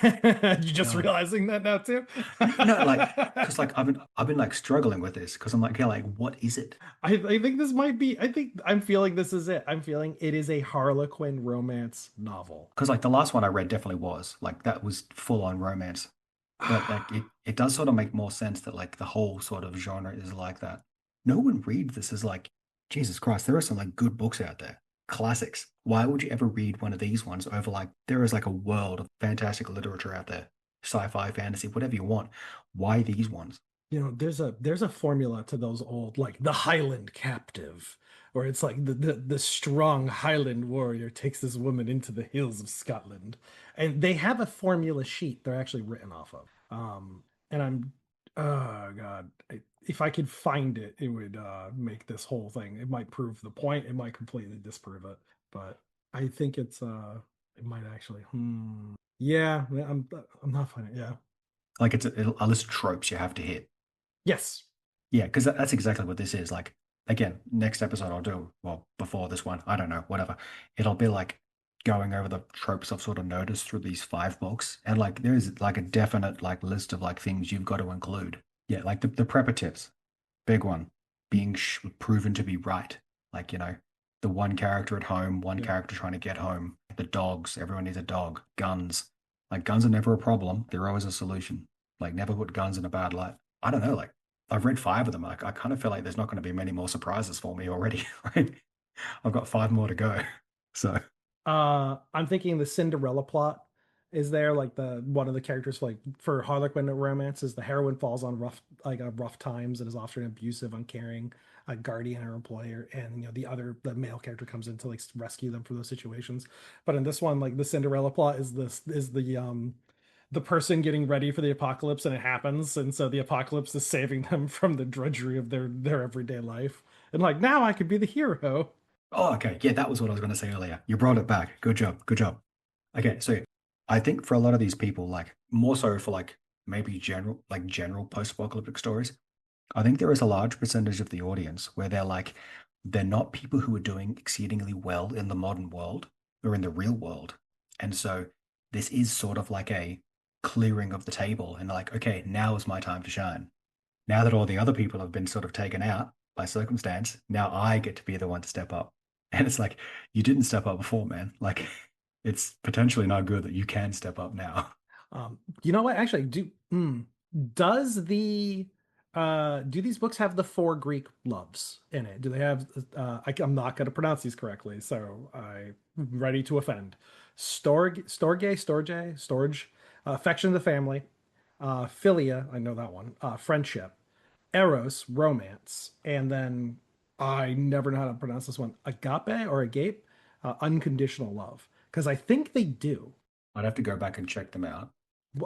just God. realizing that now too? No, like, because like I've been like struggling with this because I'm like, yeah, like, what is it? I think this might be. I think I'm feeling this is it. I'm feeling it is a Harlequin romance novel. Because like the last one I read definitely was like that was full on romance. But like it does sort of make more sense that like the whole sort of genre is like that. No one reads this as like, Jesus Christ, there are some like good books out there. Classics. Why would you ever read one of these ones over like there is like a world of fantastic literature out there, sci-fi, fantasy, whatever you want. Why these ones? There's a formula to those old, like the Highland captive, where it's like the strong Highland warrior takes this woman into the hills of Scotland, and they have a formula sheet they're actually written off of. And I'm, oh God, if I could find it, it would make this whole thing. It might prove the point. It might completely disprove it, but I think it might actually. Yeah, I'm not finding it. Yeah. Like it's a list of tropes you have to hit. Yes. Yeah, because that's exactly what this is. Like, again, next episode I'll do, well, before this one, I don't know, whatever. It'll be like going over the tropes I've sort of noticed through these five books. And like, there is like a definite like list of like things you've got to include. Yeah, like the prepper tips, big one, being proven to be right. Like, the one character at home, one Yeah. character trying to get home, the dogs, everyone needs a dog, guns. Like, guns are never a problem. They're always a solution. Like, never put guns in a bad light. I don't know, like, I've read five of them. I kind of feel like there's not going to be many more surprises for me already. Right? I've got five more to go. So, I'm thinking the Cinderella plot is there, like the one of the characters like for Harlequin romances, the heroine falls on rough times and is often abusive, uncaring, a guardian or employer, and the male character comes in to like rescue them from those situations. But in this one, like the Cinderella plot is the person getting ready for the apocalypse and it happens, and so the apocalypse is saving them from the drudgery of their everyday life. And like now I could be the hero. oh, okay. Yeah, that was what I was going to say earlier. You brought it back. Good job. Good job. Okay, so I think for a lot of these people, like more so for like maybe general post-apocalyptic stories, I think there is a large percentage of the audience where they're not people who are doing exceedingly well in the modern world or in the real world. And so this is sort of like a clearing of the table and like, okay, now is my time to shine. Now that all the other people have been sort of taken out by circumstance, now I get to be the one to step up. And it's like, you didn't step up before, man. Like, it's potentially not good that you can step up now. You know what? Actually, does do these books have the four Greek loves in it? Do they have I'm not going to pronounce these correctly, so I'm ready to offend. Storge, affection of the family, philia, I know that one, friendship, eros, romance, and then I never know how to pronounce this one, agape or agape, unconditional love. Because I think they do. I'd have to go back and check them out.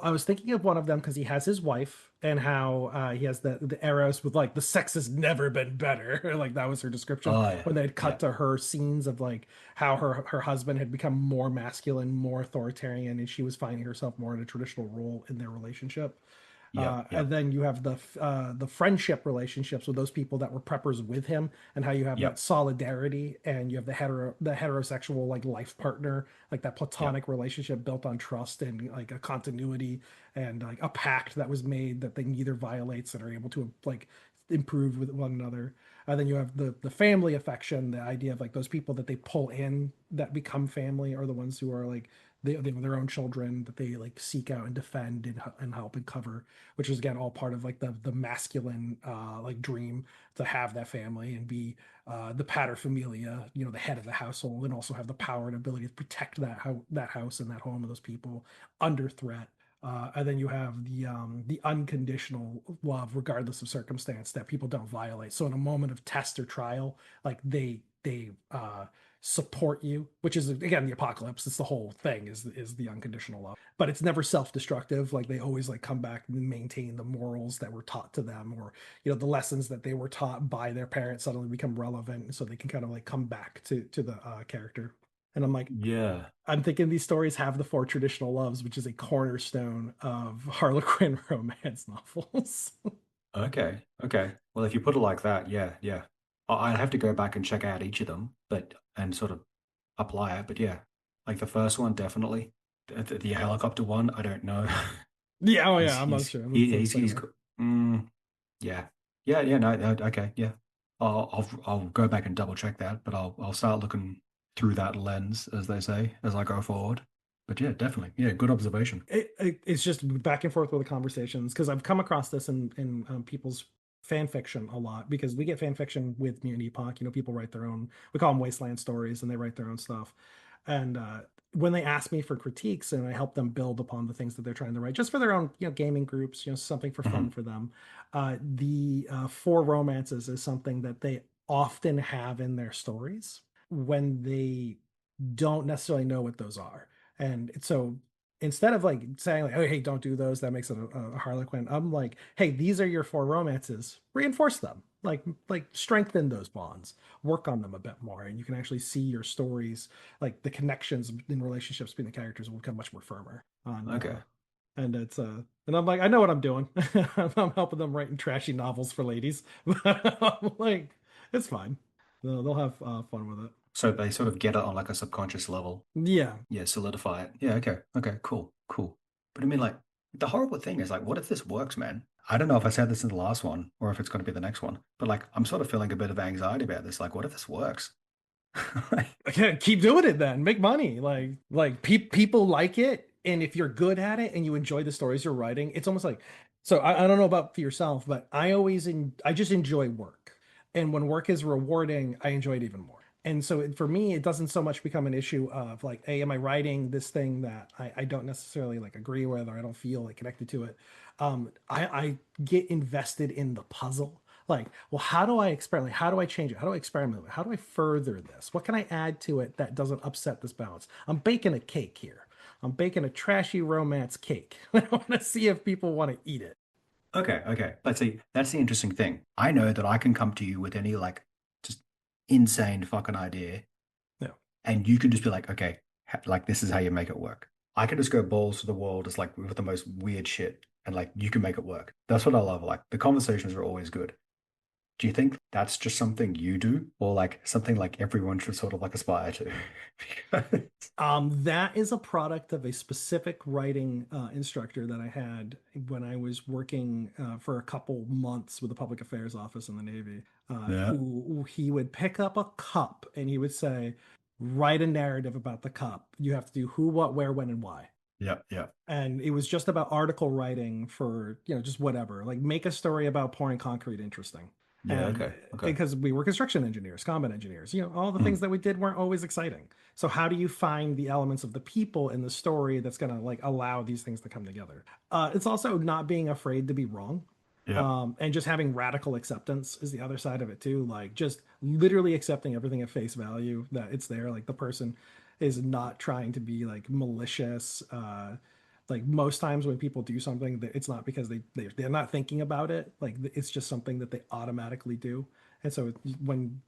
I was thinking of one of them because he has his wife and how he has the Eros with like the sex has never been better. Like that was her description Oh, yeah. when they'd cut Yeah. to her scenes of like how her husband had become more masculine, more authoritarian, and she was finding herself more in a traditional role in their relationship. Yep. And Yep. then you have the friendship relationships with those people that were preppers with him, and how you have that Yep. solidarity, and you have the heterosexual like life partner, like that Yep. platonic relationship built on trust and like a continuity and like a pact that was made that they neither violates and are able to like improve with one another. And then you have the family affection, the idea of like those people that they pull in that become family are the ones who are like they have their own children that they like seek out and defend and help and cover, which is again all part of like the masculine like dream to have that family and be the paterfamilia, the head of the household, and also have the power and ability to protect that house and that home of those people under threat. And then you have the unconditional love, regardless of circumstance, that people don't violate. So in a moment of test or trial, like they support you, which is again the apocalypse. It's the whole thing is the unconditional love, but it's never self-destructive. Like they always like come back and maintain the morals that were taught to them, or the lessons that they were taught by their parents suddenly become relevant, so they can kind of like come back to the character. And I'm like, Yeah. I'm thinking these stories have the four traditional loves, which is a cornerstone of Harlequin romance novels. Okay. Okay. Well, if you put it like that, yeah, yeah. I'd have to go back and check out each of them, but and sort of apply it. But yeah, like the first one, definitely. The helicopter one, I don't know. Yeah, oh He's yeah, I'm not he's sure. he, That's the second he's one. yeah, yeah, yeah. No, okay, yeah. I'll go back and double check that, but I'll start looking through that lens, as they say, as I go forward. But yeah, definitely. Yeah, good observation. It's just back and forth with the conversations because I've come across this in people's fan fiction a lot because we get fan fiction with Mutant Epoch. People write their own. We call them wasteland stories, and they write their own stuff. And when they ask me for critiques, and I help them build upon the things that they're trying to write, just for their own, gaming groups, something for fun Hmm. for them. The four romances is something that they often have in their stories when they don't necessarily know what those are. And so instead of like saying like, oh, hey, don't do those, that makes it a Harlequin. I'm like, hey, these are your four romances. Reinforce them. Like strengthen those bonds, work on them a bit more, and you can actually see your stories, like the connections in relationships between the characters will become much more firmer. Okay. And it's and I'm like, I know what I'm doing. I'm helping them writing trashy novels for ladies. I'm like, it's fine. They'll have fun with it. So they sort of get it on like a subconscious level. Yeah. Yeah, solidify it. Yeah, okay. Okay, cool. Cool. But I mean, like, the horrible thing is, like, what if this works, man? I don't know if I said this in the last one or if it's going to be the next one, but like, I'm sort of feeling a bit of anxiety about this. Like, what if this works? Again, keep doing it then. Make money. People like it, and if you're good at it and you enjoy the stories you're writing, it's almost like so I don't know about for yourself, but I just enjoy work. And when work is rewarding, I enjoy it even more. And so for me, it doesn't so much become an issue of like, hey, am I writing this thing that I don't necessarily like agree with or I don't feel like connected to it. I get invested in the puzzle. Like, well, how do I experiment? How do I change it? How do I experiment with it? How do I further this? What can I add to it that doesn't upset this balance? I'm baking a cake here. I'm baking a trashy romance cake. I want to see if people want to eat it. Okay, okay. But see, that's the interesting thing. I know that I can come to you with any like just insane fucking idea, No. and you can just be like, okay, like this is how you make it work. I can just go balls to the wall, just like with the most weird shit, and like you can make it work. That's what I love. Like the conversations are always good. Do you think that's just something you do, or like something like everyone should sort of like aspire to? Because, That is a product of a specific writing instructor that I had when I was working for a couple months with the public affairs office in the Navy, yeah, who he would pick up a cup and he would say, write a narrative about the cup. You have to do who, what, where, when, and why. yeah, yeah, And it was just about article writing for just whatever, like make a story about pouring concrete interesting. yeah. And Okay, okay. because we were construction engineers, combat engineers, all the things Mm, that we did weren't always exciting. So how do you find the elements of the people in the story that's going to like allow these things to come together? It's also not being afraid to be wrong. yeah. And just having radical acceptance is the other side of it too. Like just literally accepting everything at face value that it's there. Like the person is not trying to be like malicious. Like most times when people do something, it's not because they're not thinking about it. Like it's just something that they automatically do. And so when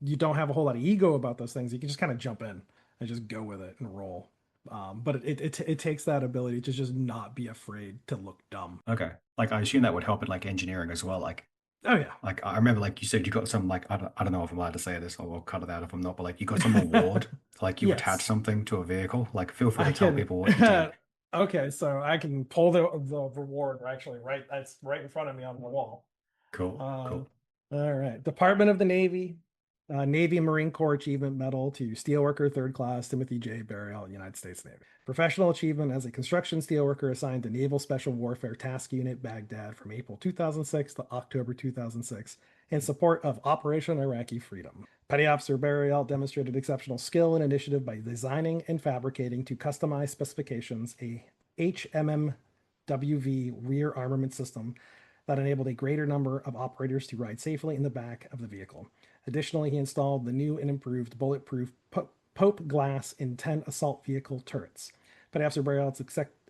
you don't have a whole lot of ego about those things, you can just kind of jump in and just go with it and roll. But it takes that ability to just not be afraid to look dumb. Okay. Like I assume that would help in like engineering as well. Oh yeah. Like I remember, like you said, you got some like I don't know if I'm allowed to say this, or I'll cut it out if I'm not. But like you got some award, like you attach Yes, something to a vehicle. Like feel free I to tell can. people what you did. Okay, so I can pull the reward actually right. That's right in front of me on the wall. Cool, Uh, cool. all right. Department of the Navy, Navy and Marine Corps Achievement Medal to Steelworker Third Class Timothy J. Berriault, United States Navy. Professional achievement as a construction steelworker assigned to Naval Special Warfare Task Unit Baghdad from April 2006 to October 2006 in support of Operation Iraqi Freedom. Petty Officer Berriault demonstrated exceptional skill and initiative by designing and fabricating to customized specifications a HMMWV rear armament system that enabled a greater number of operators to ride safely in the back of the vehicle. Additionally, he installed the new and improved bulletproof Pope glass in 10 assault vehicle turrets. But after Berriault's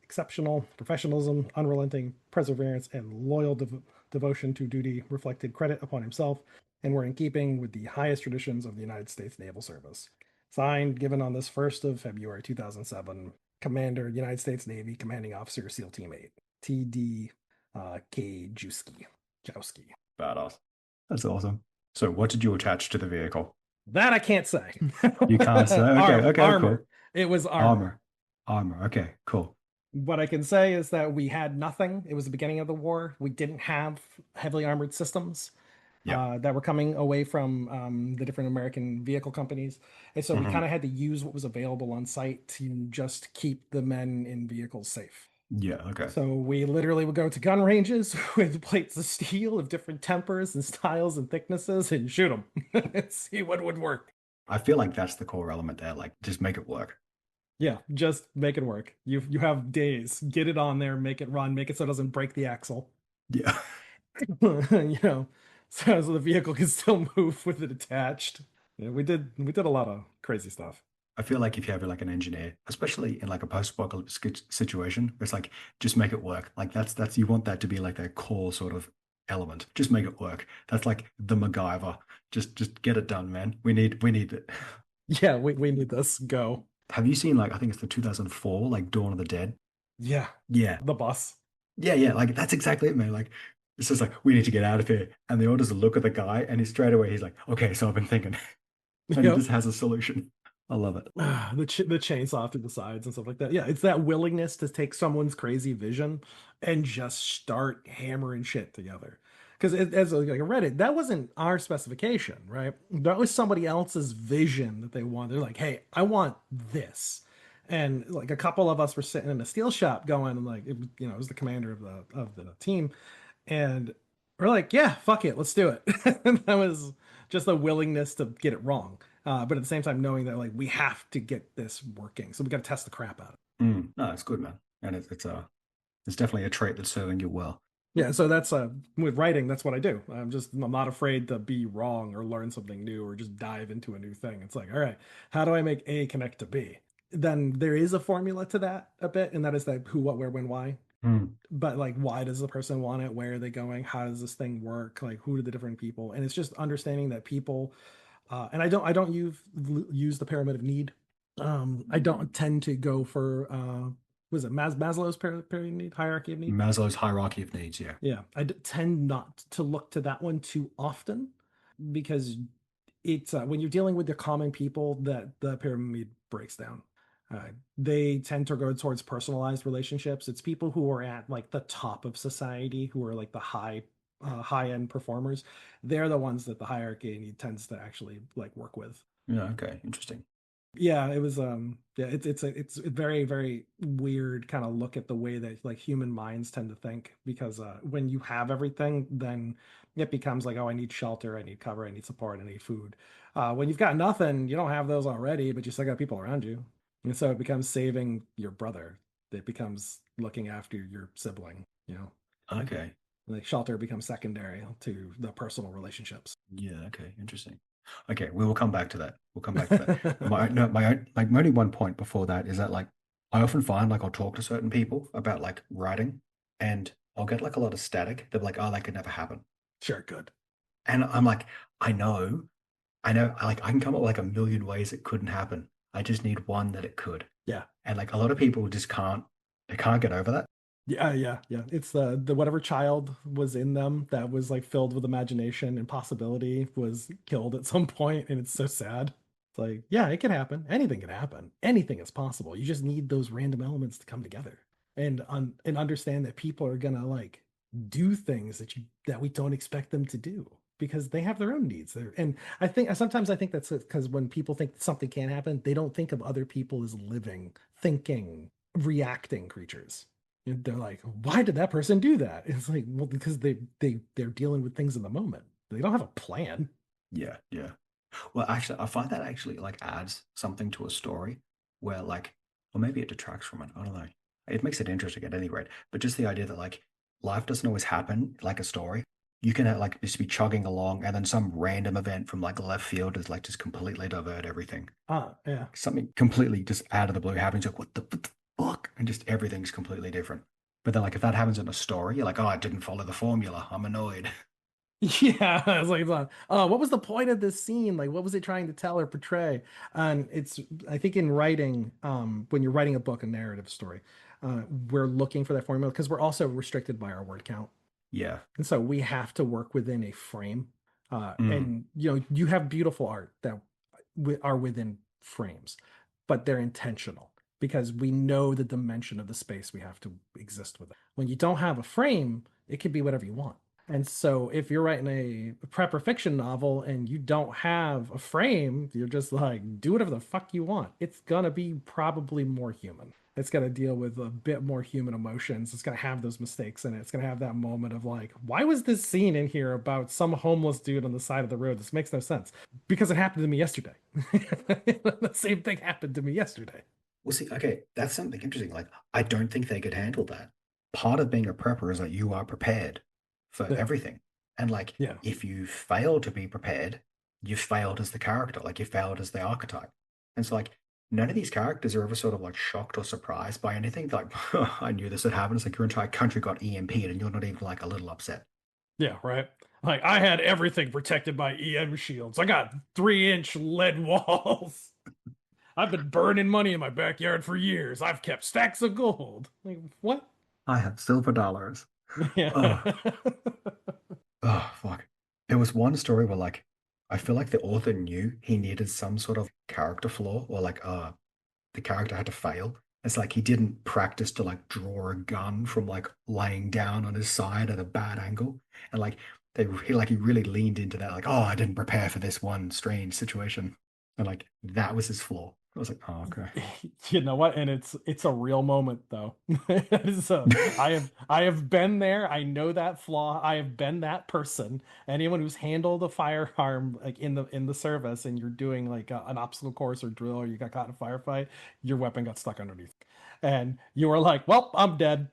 exceptional professionalism, unrelenting perseverance, and loyal devotion to duty reflected credit upon himself and were in keeping with the highest traditions of the United States Naval Service. Signed, given on this 1st of February 2007, Commander, United States Navy, Commanding Officer, SEAL Team 8, TD K. Jowski. Badass. That's awesome. So what did you attach to the vehicle? That I can't say. You can't say. Okay, okay, Armor. cool. It was armor. Armor, armor. Okay, cool. What I can say is that we had nothing. It was the beginning of the war. We didn't have heavily armored systems. Yep. that were coming away from the different American vehicle companies. And so we kind Hmm. of had to use what was available on site to just keep the men in vehicles safe. Yeah. Okay. So we literally would go to gun ranges with plates of steel of different tempers and styles and thicknesses and shoot them and see what would work. I feel like that's the core element there. Like, just make it work. Yeah, just make it work. You have days. Get it on there, make it run, make it so it doesn't break the axle. Yeah. You know, so the vehicle can still move with it attached. Yeah, we did a lot of crazy stuff. I feel like if you have like an engineer, especially in like a post-apocalyptic situation, it's like just make it work. Like that's you want that to be like their core sort of element. Just make it work. That's like the MacGyver. Just get it done, man. We need it. Yeah, we need this. Go. Have you seen like I think it's the 2004 like Dawn of the Dead? Yeah, Yeah. the bus. Yeah. Like that's exactly it, man. Like it's just like we need to get out of here. And the orders look at the guy and he's straight away he's like, okay, so I've been thinking. And he Yep. just has a solution. I love it. The chainsaw through the sides and stuff like that. Yeah, it's that willingness to take someone's crazy vision and just start hammering shit together. Because as like I read it, that wasn't our specification, right? That was somebody else's vision that they wanted. They're like, "Hey, I want this," and like a couple of us were sitting in a steel shop going, like, it was the commander of the team, and we're like, "Yeah, fuck it, let's do it." And that was just the willingness to get it wrong. But at the same time, knowing that like we have to get this working, so we got to test the crap out of it. No, it's good, man. And it's definitely a trait that's serving you well. Yeah, so that's with writing, that's what I do. I'm not afraid to be wrong or learn something new or just dive into a new thing. It's like, all right, how do I make A connect to B? Then there is a formula to that a bit, and that is that who, what, where, when, why. Mm. But like, why does the person want it? Where are they going? How does this thing work? Like, who are the different people? And it's just understanding that people and I don't use the pyramid of need. I don't tend to go for was it Maslow's pyramid need hierarchy of need? Maslow's hierarchy of needs, yeah. Yeah, tend not to look to that one too often because it's when you're dealing with the common people that the pyramid breaks down. They tend to go towards personalized relationships. It's people who are at like the top of society, who are like the high end performers. They're the ones that the hierarchy tends to actually like work with. Yeah, okay, interesting. Yeah, it was yeah, it's a very very weird kind of look at the way that like human minds tend to think because when you have everything then it becomes like, oh, I need shelter, I need cover, I need support, I need food. When you've got nothing, you don't have those already, but you still got people around you. And so it becomes saving your brother. It becomes looking after your sibling, you know. Okay. Like shelter becomes secondary to the personal relationships. Yeah, okay, interesting. Okay, we will come back to that. We'll come back to that. My no, my only one point before that is that like I often find like I'll talk to certain people about like writing and I'll get like a lot of static. They're like, oh, that could never happen. Sure, good. And I'm like, I know, like I can come up with like a million ways it couldn't happen. I just need one that it could. Yeah. And like a lot of people just they can't get over that. Yeah. It's the whatever child was in them that was like filled with imagination and possibility was killed at some point, and it's so sad. It's like, yeah, it can happen. Anything can happen. Anything is possible. You just need those random elements to come together and understand that people are gonna like do things that we don't expect them to do because they have their own needs there. And I think that's because when people think something can't happen, they don't think of other people as living, thinking, reacting creatures. They're like, why did that person do that? It's like, well, because they're dealing with things in the moment. They don't have a plan. Yeah. Well, actually, I find that actually like adds something to a story where like, or maybe it detracts from it. I don't know. It makes it interesting at any rate. But just the idea that like life doesn't always happen like a story. You can like just be chugging along and then some random event from like left field is like just completely divert everything. Yeah. Something completely just out of the blue happens. Like, what the fuck? And just everything's completely different. But then like if that happens in a story, you're like, oh, I didn't follow the formula. I'm annoyed. Yeah, it's like, what was the point of this scene? Like, what was it trying to tell or portray? And I think in writing, when you're writing a book, a narrative story, we're looking for that formula because we're also restricted by our word count. Yeah. And so we have to work within a frame. Mm. And you have beautiful art that are within frames, but they're intentional because we know the dimension of the space we have to exist with. When you don't have a frame, it can be whatever you want. And so if you're writing a prep or fiction novel and you don't have a frame, you're just like, do whatever the fuck you want. It's gonna be probably more human. It's gonna deal with a bit more human emotions. It's gonna have those mistakes in it. It's gonna have that moment of like, why was this scene in here about some homeless dude on the side of the road? This makes no sense. Because it happened to me yesterday. The same thing happened to me yesterday. Well, see, okay, that's something interesting. Like, I don't think they could handle that. Part of being a prepper is that you are prepared for Yeah. everything. And like, Yeah. if you fail to be prepared, you failed as the character, like you failed as the archetype. And so like none of these characters are ever sort of like shocked or surprised by anything. Like, I knew this would happen. It's like your entire country got EMP'd and you're not even like a little upset. Yeah, right. Like I had everything protected by EM shields. I got 3-inch lead walls. I've been burning money in my backyard for years. I've kept stacks of gold. Like what? I have silver dollars. Yeah. Oh, oh, fuck. There was one story where like I feel like the author knew he needed some sort of character flaw or like the character had to fail. It's like he didn't practice to like draw a gun from like laying down on his side at a bad angle. And like he really leaned into that, like, oh, I didn't prepare for this one strange situation. And like that was his flaw. I was like, oh, okay. You know what? And it's a real moment though. So I have been there. I know that flaw. I have been that person. Anyone who's handled a firearm like in the service and you're doing like an obstacle course or drill or you got caught in a firefight, your weapon got stuck underneath. And you were like, "Well, I'm dead."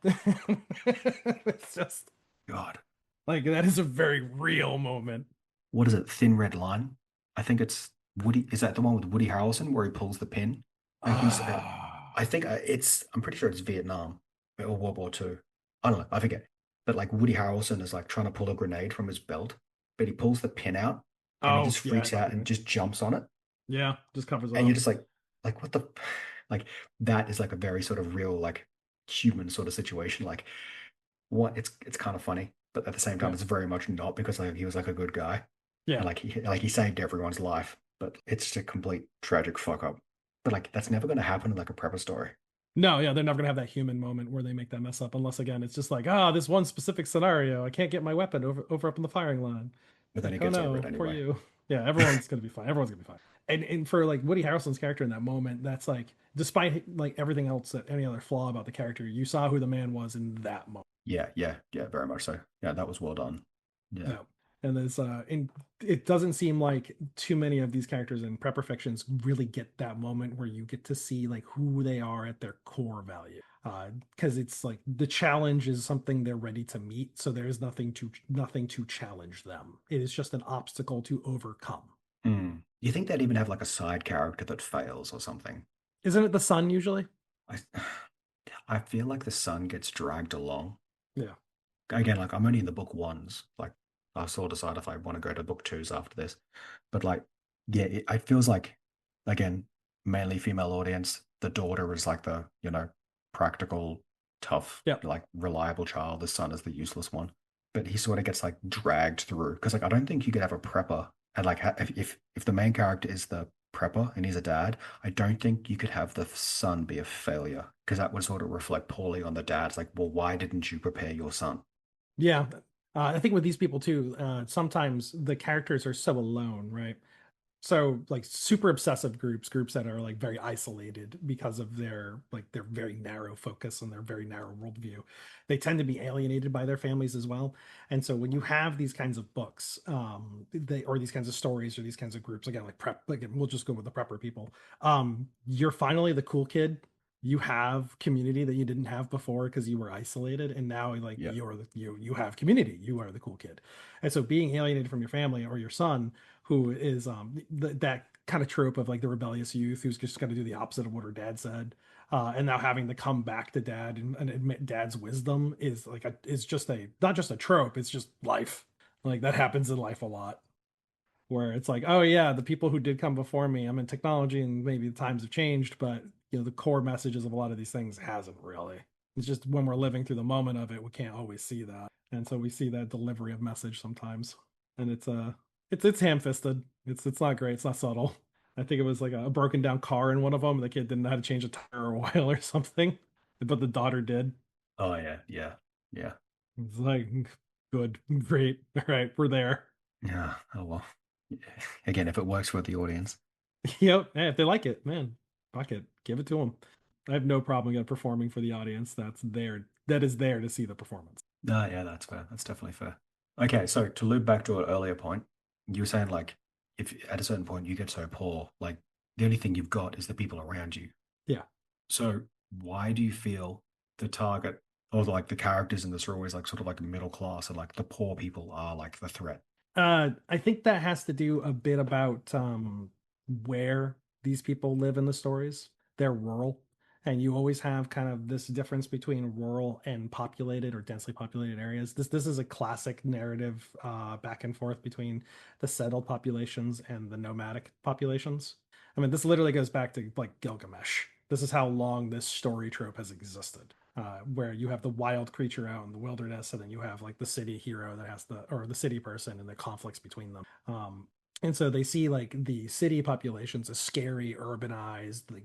It's just God. like that is a very real moment. What is it? Thin Red Line? I think it's Woody. Is that the one with Woody Harrelson where he pulls the pin? And he's Ah. I think I'm pretty sure it's Vietnam or World War II. I don't know, I forget. But like Woody Harrelson is like trying to pull a grenade from his belt, but he pulls the pin out and he Oh, just yeah, I freaks know what out you and mean. just jumps on it. Yeah, just covers it And you're up. just like what the like that is like a very sort of real like human sort of situation. Like what it's kind of funny, but at the same time Yeah. it's very much not because like he was like a good guy and Yeah. like he saved everyone's life, but it's just a complete tragic fuck up. But like that's never going to happen in like a prepper story. No, yeah, they're never gonna have that human moment where they make that mess up, unless again it's just like, this one specific scenario. I can't get my weapon over up in the firing line. But then he Like, oh gets over it no, poor anyway. you. Yeah, everyone's gonna be fine. Everyone's gonna be fine. And for like Woody Harrelson's character in that moment, that's like, despite like everything else that any other flaw about the character, you saw who the man was in that moment. Yeah, very much so. Yeah, that was well done. Yeah. Yeah. And and it doesn't seem like too many of these characters in prep perfections really get that moment where you get to see like who they are at their core value. Because it's like the challenge is something they're ready to meet, so there is nothing to challenge them. It is just an obstacle to overcome. Hmm. You think they'd even have like a side character that fails or something? Isn't it the sun usually? I I feel like the son gets dragged along. Yeah. Again, like I'm only in the book ones. Like I'll still decide if I want to go to book twos after this. But like, yeah, it feels like again, mainly female audience. The daughter is like the, practical, tough, Yeah. like reliable child. The son is the useless one. But he sort of gets like dragged through because like I don't think you could have a prepper and like if the main character is the prepper and he's a dad, I don't think you could have the son be a failure because that would sort of reflect poorly on the dad. It's like, well, why didn't you prepare your son? Yeah. I think with these people too, sometimes the characters are so alone, right? So like super obsessive groups that are like very isolated because of their very narrow focus and their very narrow worldview, they tend to be alienated by their families as well. And so when you have these kinds of books, they or these kinds of stories or these kinds of groups, again like prep, like we'll just go with the prepper people, you're finally the cool kid. You have community that you didn't have before because you were isolated, and now like Yeah. you have community. You are the cool kid. And so being alienated from your family or your son, who is that kind of trope of like the rebellious youth who's just going to do the opposite of what her dad said, and now having to come back to dad and admit dad's wisdom is like is just a not just a trope, it's just life. Like that happens in life a lot, where it's like, oh yeah, the people who did come before me, I'm in technology and maybe the times have changed, but the core messages of a lot of these things hasn't really. It's just when we're living through the moment of it, we can't always see that. And so we see that delivery of message sometimes. And it's ham-fisted. It's not great, it's not subtle. I think it was like a broken down car in one of them. The kid didn't know how to change a tire or oil or something, but the daughter did. Oh yeah, yeah, yeah. It's like, Good. Great. All right. We're there. Yeah. Oh well. Yeah. Again, if it works for the audience. Yep. Hey, if they like it, man, fuck it. Give it to them. I have no problem performing for the audience that is there to see the performance. No, yeah, that's fair. That's definitely fair. Okay, so to loop back to an earlier point, you were saying like if at a certain point you get so poor, like the only thing you've got is the people around you. Yeah. So why do you feel the target or like the characters in this are always like sort of like middle class and like the poor people are like the threat? I think that has to do a bit about where these people live in the stories. They're rural, and you always have kind of this difference between rural and populated or densely populated areas. This is a classic narrative back and forth between the settled populations and the nomadic populations. I mean, this literally goes back to like Gilgamesh. This is how long this story trope has existed, where you have the wild creature out in the wilderness, and then you have like the city hero that has or the city person and the conflicts between them. And so they see like the city populations as scary, urbanized, like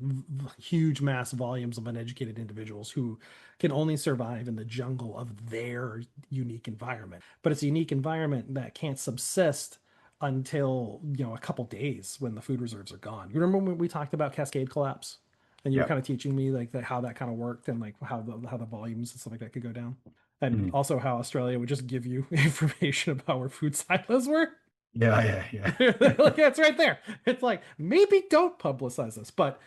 huge mass volumes of uneducated individuals who can only survive in the jungle of their unique environment. But it's a unique environment that can't subsist until, a couple days when the food reserves are gone. You remember when we talked about cascade collapse? And you were Yeah. kind of teaching me like how that kind of worked and like how the volumes and stuff like that could go down. And Mm. also how Australia would just give you information about where food silos were. Yeah, yeah, yeah. Like, it's right there. It's like maybe don't publicize this, but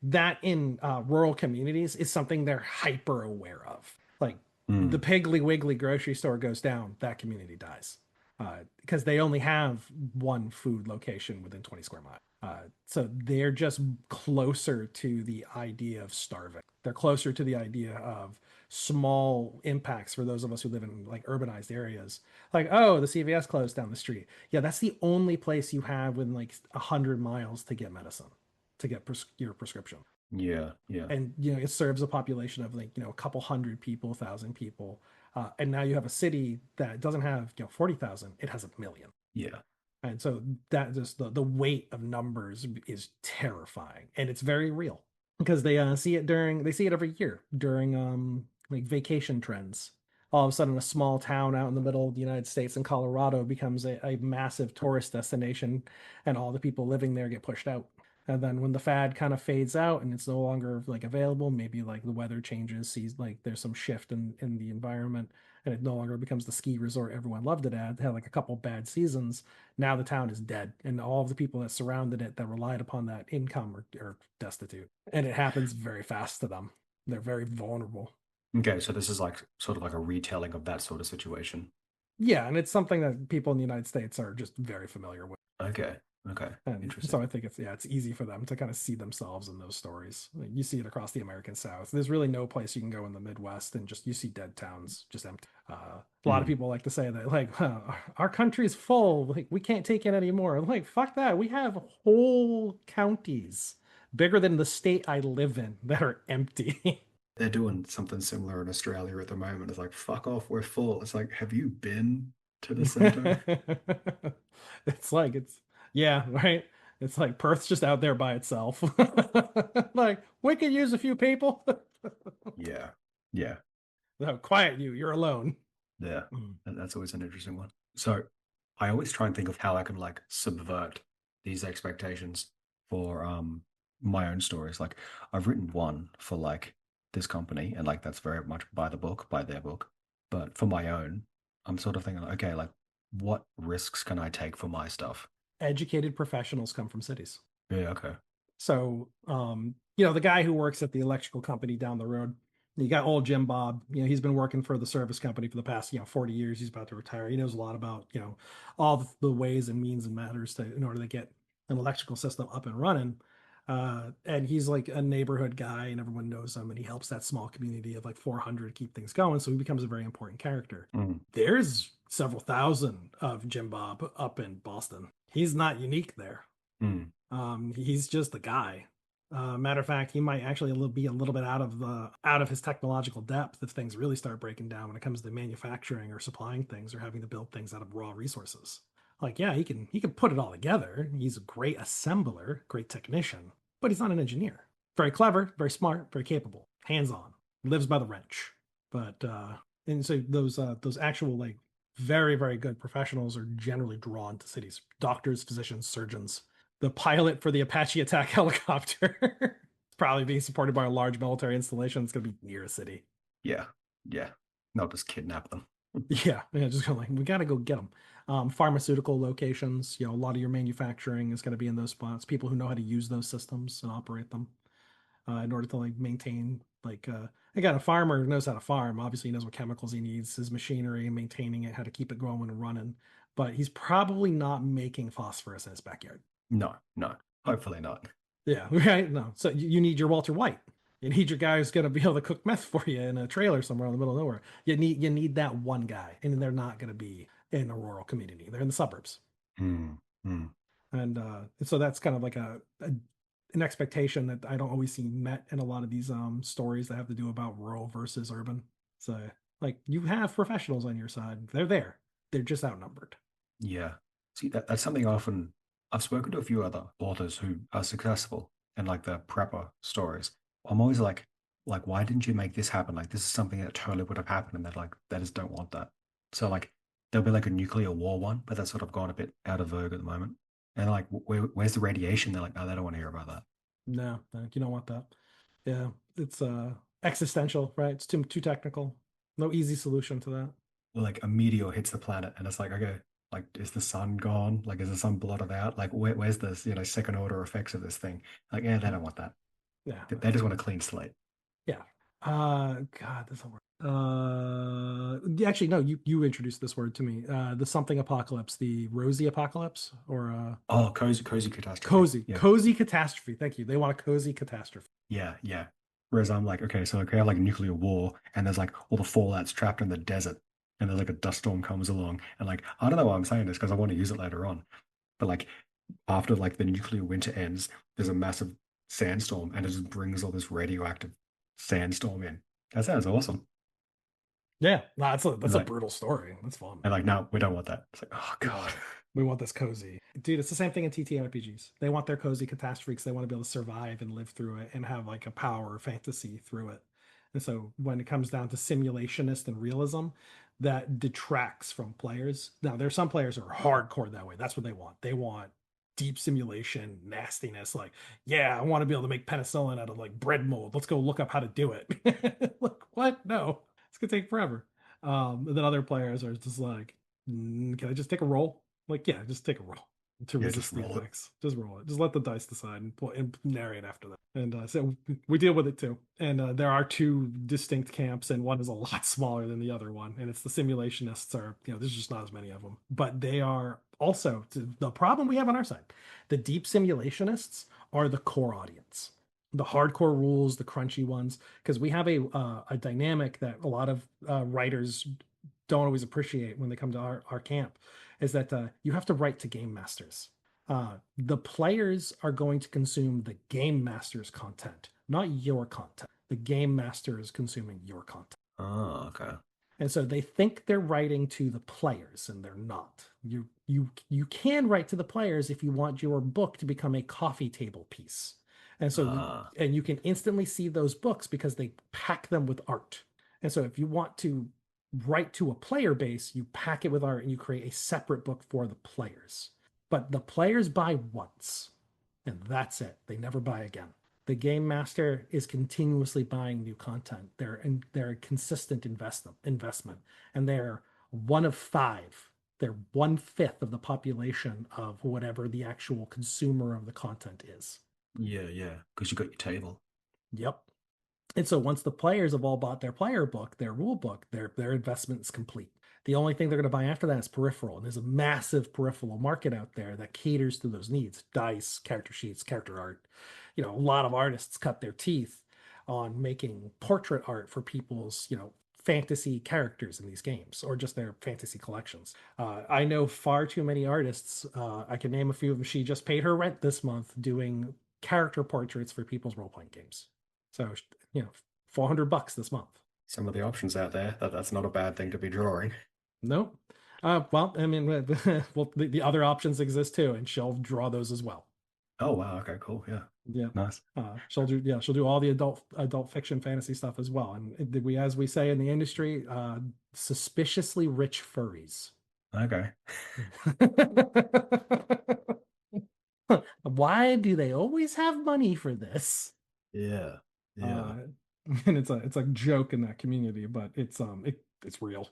that in rural communities is something they're hyper aware of. Like the Mm. Piggly Wiggly grocery store goes down, that community dies because they only have one food location within 20 square miles. So they're just closer to the idea of starving. They're closer to the idea of small impacts for those of us who live in like urbanized areas. Like, oh, the CVS closed down the street. Yeah, that's the only place you have within like 100 miles to get medicine, to get your prescription. Yeah, yeah, And it serves a population of like a couple hundred people, 1,000 people, and now you have a city that doesn't have 40,000; it has 1 million. yeah. And so that just the weight of numbers is terrifying, and it's very real because they see it every year during like vacation trends. All of a sudden, a small town out in the middle of the United States in Colorado becomes a massive tourist destination, and all the people living there get pushed out. And then when the fad kind of fades out and it's no longer like available, maybe like the weather changes, sees like there's some shift in the environment, and it no longer becomes the ski resort everyone loved it at. It had like a couple bad seasons. Now the town is dead, and all of the people that surrounded it that relied upon that income are destitute. And it happens very fast to them. They're very vulnerable. Okay, so this is like sort of like a retelling of that sort of situation. Yeah, and it's something that people in the United States are just very familiar with. Okay, okay. And so Interesting. I think it's easy for them to kind of see themselves in those stories. Like, you see it across the American South. There's really no place you can go in the Midwest and just you see dead towns just empty. A lot of Mm. people like to say that like our country's full, like we can't take it anymore. I'm like, fuck that. We have whole counties bigger than the state I live in that are empty. They're doing something similar in Australia at the moment. It's like, fuck off, we're full. It's like, have you been to the center? It's like yeah, right. It's like Perth's just out there by itself. Like we could use a few people. Yeah, yeah, No, quiet you. You're alone. yeah. Mm. That's always an interesting one. So I always try and think of how I can like subvert these expectations for my own stories. Like I've written one for like this company, and like that's very much by the book, by their book. But for my own, I'm sort of thinking, okay, like what risks can I take for my stuff? Educated professionals come from cities. Yeah, okay. So, the guy who works at the electrical company down the road, you got old Jim Bob. He's been working for the service company for the past, 40 years. He's about to retire. He knows a lot about, all the ways and means and matters in order to get an electrical system up and running. And he's like a neighborhood guy, and everyone knows him, and he helps that small community of like 400 keep things going. So he becomes a very important character. Mm, There's several thousand of Jim Bob up in Boston. He's not unique there. mm, He's just a guy. Matter of fact, he might actually be a little bit out of his technological depth if things really start breaking down when it comes to manufacturing or supplying things or having to build things out of raw resources. Like, yeah, he can put it all together. He's a great assembler, great technician, but he's not an engineer. Very clever, very smart, very capable, hands on, lives by the wrench. But And so those actual like very, very good professionals are generally drawn to cities. Doctors, physicians, surgeons. The pilot for the Apache attack helicopter is probably being supported by a large military installation. It's going to be near a city. Yeah, yeah. No, just kidnap them. Yeah, yeah, just go like we got to go get them. Pharmaceutical locations, a lot of your manufacturing is going to be in those spots. People who know how to use those systems and operate them in order to like maintain again, a farmer knows how to farm. Obviously, he knows what chemicals he needs, his machinery, maintaining it, how to keep it going and running. But he's probably not making phosphorus in his backyard. No, no, hopefully not. Yeah, right. No, so you need your Walter White. You need your guy who's going to be able to cook meth for you in a trailer somewhere in the middle of nowhere. You need that one guy, and they're not going to be in a rural community. They're in the suburbs, Mm, mm. and so that's kind of like an expectation that I don't always see met in a lot of these stories that have to do about rural versus urban. So like you have professionals on your side. They're there. They're just outnumbered. Yeah. See, that's something often I've spoken to a few other authors who are successful in like the prepper stories. I'm always like, why didn't you make this happen? Like, this is something that totally would have happened, and they're like, they just don't want that. So like, there'll be like a nuclear war one, but that's sort of gone a bit out of vogue at the moment. And like, where's the radiation? They're like, no, they don't want to hear about that. No, no, you don't want that. Yeah, it's existential, right? It's too technical. No easy solution to that. Like a meteor hits the planet, and it's like, okay, like, is the sun gone? Like, is the sun blotted out? Like, where's this, second order effects of this thing? Like, yeah, they don't want that. Yeah, They just want a clean slate. yeah. God, that's a word. Actually, no, you introduced this word to me. The something apocalypse, the rosy apocalypse, or Oh, cozy catastrophe. Yeah, cozy catastrophe. Thank you. They want a cozy catastrophe. yeah, yeah. Whereas I'm like, okay, so like we have like nuclear war, and there's like all the fallout's trapped in the desert, and there's like a dust storm comes along, and like I don't know why I'm saying this because I want to use it later on, but like after like the nuclear winter ends, there's a massive sandstorm, and it just brings all this radioactive sandstorm in. That sounds awesome. Yeah, no, And that's a like, brutal story. That's fun. and like, no, we don't want that. It's like, oh No, God. we want this cozy. Dude, it's the same thing in TTRPGs. They want their cozy catastrophe because they want to be able to survive and live through it and have like a power or fantasy through it. And so when it comes down to simulationist and realism, that detracts from players. Now, there's some players who are hardcore that way. That's what they want. They want deep simulation, nastiness. Like, yeah, I want to be able to make penicillin out of like bread mold. Let's go look up how to do it. Like, what? No, it's gonna take forever. And then other players are just like, can I just take a roll? Like, yeah, just take a roll to Yeah, just resist the roll it. effects. Just roll it. Just let the dice decide and narrate after that. And so we deal with it too. And there are two distinct camps, and one is a lot smaller than the other one. And it's the simulationists are, there's just not as many of them. But they are also the problem we have on our side. The deep simulationists are the core audience. The hardcore rules, the crunchy ones, because we have a dynamic that a lot of writers don't always appreciate when they come to our camp is that you have to write to game masters. The players are going to consume the game master's content, not your content. The game master is consuming your content. Oh, okay. And so they think they're writing to the players, and they're not. You can write to the players if you want your book to become a coffee table piece. And so Ah, and you can instantly see those books because they pack them with art. And so if you want to write to a player base, you pack it with art and you create a separate book for the players. But the players buy once, and that's it. They never buy again. The game master is continuously buying new content. They're a consistent investment, and they're one of five. They're 1/5 of the population of whatever the actual consumer of the content is. yeah, yeah. Because you got your table. Yep. And so once the players have all bought their player book, their rule book, their investment is complete. The only thing they're going to buy after that is peripheral. And there's a massive peripheral market out there that caters to those needs. Dice, character sheets, character art. A lot of artists cut their teeth on making portrait art for people's, fantasy characters in these games or just their fantasy collections. I know far too many artists. I can name a few of them. She just paid her rent this month doing character portraits for people's role-playing games. So, 400 bucks this month. Some of the options out there, that's not a bad thing to be drawing. No. Well, I mean, well, the other options exist too, and she'll draw those as well. Oh wow. Okay. Cool. Yeah. Yeah. Nice. She'll do all the adult fiction fantasy stuff as well. And we, as we say in the industry, suspiciously rich furries. Okay. Why do they always have money for this? Yeah. Yeah. Uh, and it's a joke in that community, but it's real.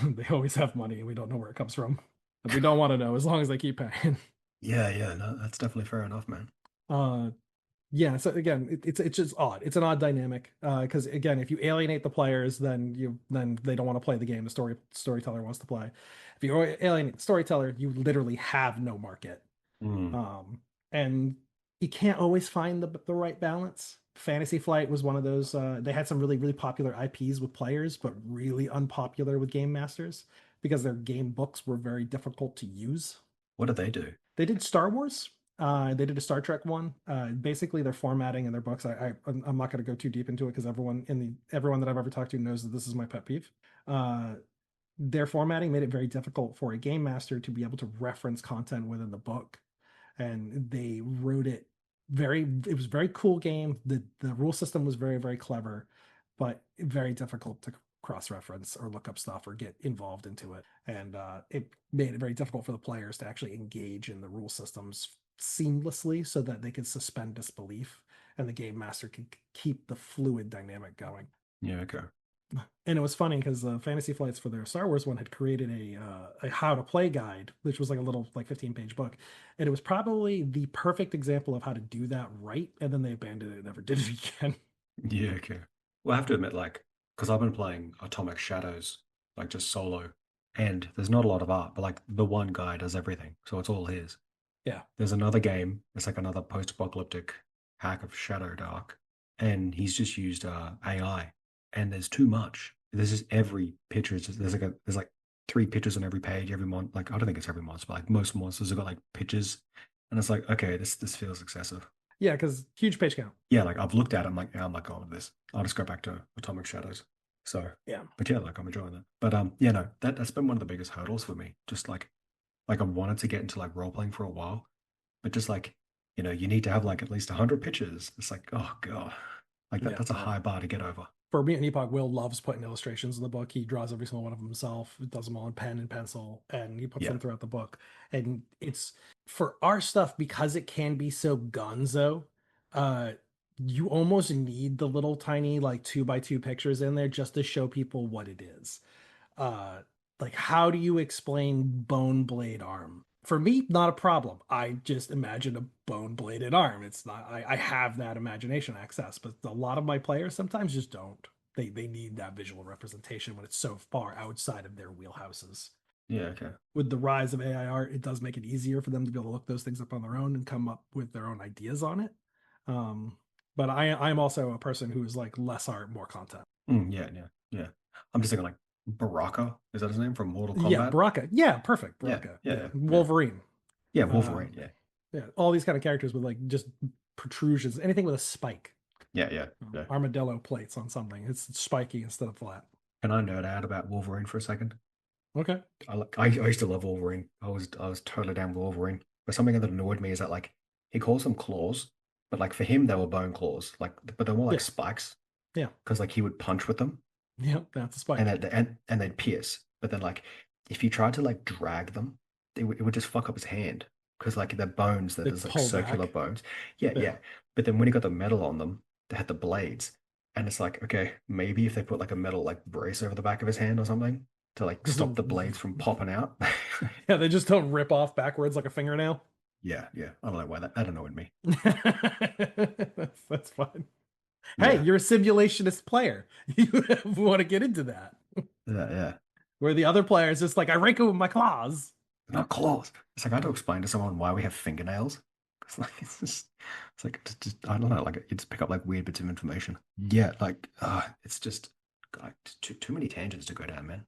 They always have money, and we don't know where it comes from. And we don't want to know as long as they keep paying. Yeah. Yeah. No, that's definitely fair enough, man. Uh, yeah. So again, it's just odd. It's an odd dynamic. Because again, if you alienate the players, then they don't want to play the game the storyteller wants to play. If you alienate the storyteller, you literally have no market. Mm. And you can't always find the right balance. Fantasy Flight was one of those. They had some really, really popular IPs with players, but really unpopular with game masters because their game books were very difficult to use. What do they do? They did Star Wars. They did a Star Trek one. Basically, their formatting and their books. I'm not going to go too deep into it because everyone that I've ever talked to knows that this is my pet peeve. Uh, their formatting made it very difficult for a game master to be able to reference content within the book, and they wrote it it was a very cool game. The rule system was very, very clever, but very difficult to cross reference or look up stuff or get involved into it. And it made it very difficult for the players to actually engage in the rule systems seamlessly so that they could suspend disbelief and the game master could keep the fluid dynamic going. Yeah. Okay. And it was funny because Fantasy Flights for their Star Wars one had created a how to play guide, which was like a little like 15-page book, and it was probably the perfect example of how to do that right. And then they abandoned it and never did it again. Yeah. Okay. Well, I have to admit, like, because I've been playing Atomic Shadows, like just solo, and there's not a lot of art, but like the one guy does everything, so it's all his. Yeah, There's another game. It's like another post-apocalyptic hack of Shadow Dark, and he's just used AI. And there's too much. There's just every picture. There's like three pictures on every page. Every month, like I don't think it's every monster, but like most monsters have got like pictures, and it's like okay, this feels excessive. yeah, because huge page count. Yeah, like I've looked at it, I'm like, yeah, I'm not going with this. I'll just go back to Atomic Shadows. So, Yeah, but yeah, like I'm enjoying that. But yeah, no, that's been one of the biggest hurdles for me. Just like I wanted to get into like role playing for a while, but just like, you need to have like at least 100 pictures. It's like, oh God. Like yeah. that's a high bar to get over. For me and Epoch, Will loves putting illustrations in the book. He draws every single one of them himself, does them all in pen and pencil, and he puts them Yeah. throughout the book. And it's for our stuff because it can be so gonzo. Uh, you almost need the little tiny like 2x2 pictures in there just to show people what it is. uh like how do you explain bone blade arm? For me, not a problem. I just imagine a bone bladed arm. It's not, I have that imagination access, but a lot of my players sometimes just don't. They need that visual representation when it's so far outside of their wheelhouses. Yeah. Okay. With the rise of AI art, it does make it easier for them to be able to look those things up on their own and come up with their own ideas on it. um but I'm also a person who is like less art, more content. Yeah. Yeah. Yeah. I'm just thinking like Baraka. Is that his name from Mortal Yeah, Kombat? Baraka. Yeah, perfect. Yeah. Baraka. Yeah. Yeah, Yeah. Yeah. Wolverine. Yeah. Uh, Wolverine. Yeah. yeah, all these kind of characters with like just protrusions, anything with a spike. Yeah. Yeah. Yeah. Armadillo plates on something. It's spiky instead of flat. Can I nerd out about Wolverine for a second? Okay. I used to love Wolverine. I was totally down with Wolverine. But something that annoyed me is that like he calls them claws, but like for him they were bone claws. Like but they're more like Yeah. spikes Yeah. because like he would punch with them Yeah. That's a and spike. they'd pierce. But then like if you tried to like drag them, it would just fuck up his hand because like they're bones that They there's like pull circular back. bones. Yeah, Yeah. yeah. But then when he got the metal on them, they had the blades. And it's like, okay, maybe if they put like a metal like brace over the back of his hand or something to like stop the blades from popping out. Yeah, they just don't rip off backwards like a fingernail. Yeah, yeah. I don't know why that annoyed me. That's fine. Hey, Yeah, you're a simulationist player. You want to get into that. yeah, yeah. Where the other player is just like, I rake it with my claws. They're not claws. It's like I had to explain to someone why we have fingernails. It's like it's like I don't know. Like you just pick up like weird bits of information. Yeah, like it's just like too many tangents to go down, man.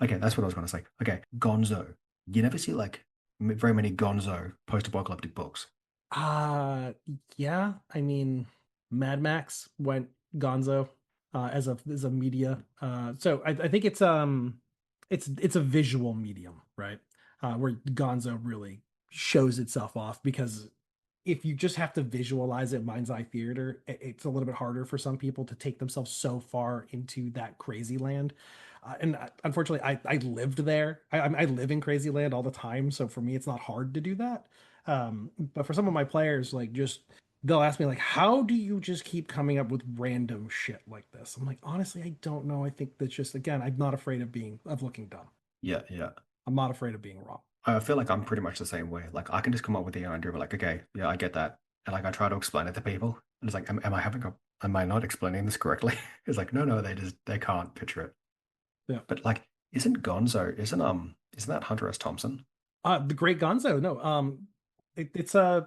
Okay, that's what I was going to say. Okay, Gonzo. You never see like very many Gonzo post-apocalyptic books. Uh yeah, I mean Mad Max went gonzo as a media. So I think it's a visual medium, right? Where gonzo really shows itself off because if you just have to visualize it mind's eye theater, it's a little bit harder for some people to take themselves so far into that crazy land. Unfortunately, I lived there. I live in crazy land all the time, so for me, it's not hard to do that. But for some of my players, like just they'll ask me like, "How do you just keep coming up with random shit like this?" I'm like, honestly, I don't know. I think that's just again, I'm not afraid of looking dumb. Yeah, yeah. I'm not afraid of being wrong. I feel like I'm pretty much the same way. Like I can just come up with the idea of like, okay, yeah, I get that. And like I try to explain it to people. And it's like, am I not explaining this correctly? It's like, no, no, they can't picture it. Yeah. But like, isn't that Hunter S. Thompson? The Great Gonzo. No, it's the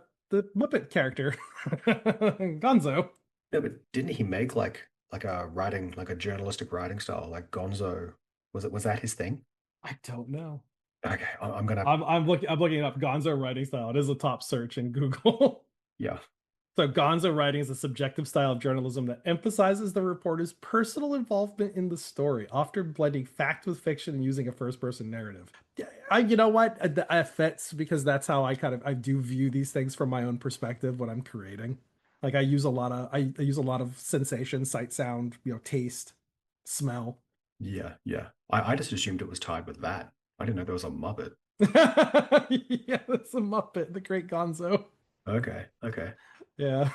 Muppet character, Gonzo. Yeah, but didn't he make like a writing, like a journalistic writing style, like Gonzo? Was that his thing? I don't know. Okay, I'm gonna I'm looking it up. Gonzo writing style. It is a top search in Google. yeah. So Gonzo writing is a subjective style of journalism that emphasizes the reporter's personal involvement in the story, often blending fact with fiction and using a first-person narrative. Yeah, you know what? I fits because that's how I do view these things from my own perspective when I'm creating. Like I use a lot of sensation, sight, sound, taste, smell. Yeah, yeah. I just assumed it was tied with that. I didn't know there was a Muppet. Yeah, that's a Muppet, the Great Gonzo. Okay, okay, Yeah.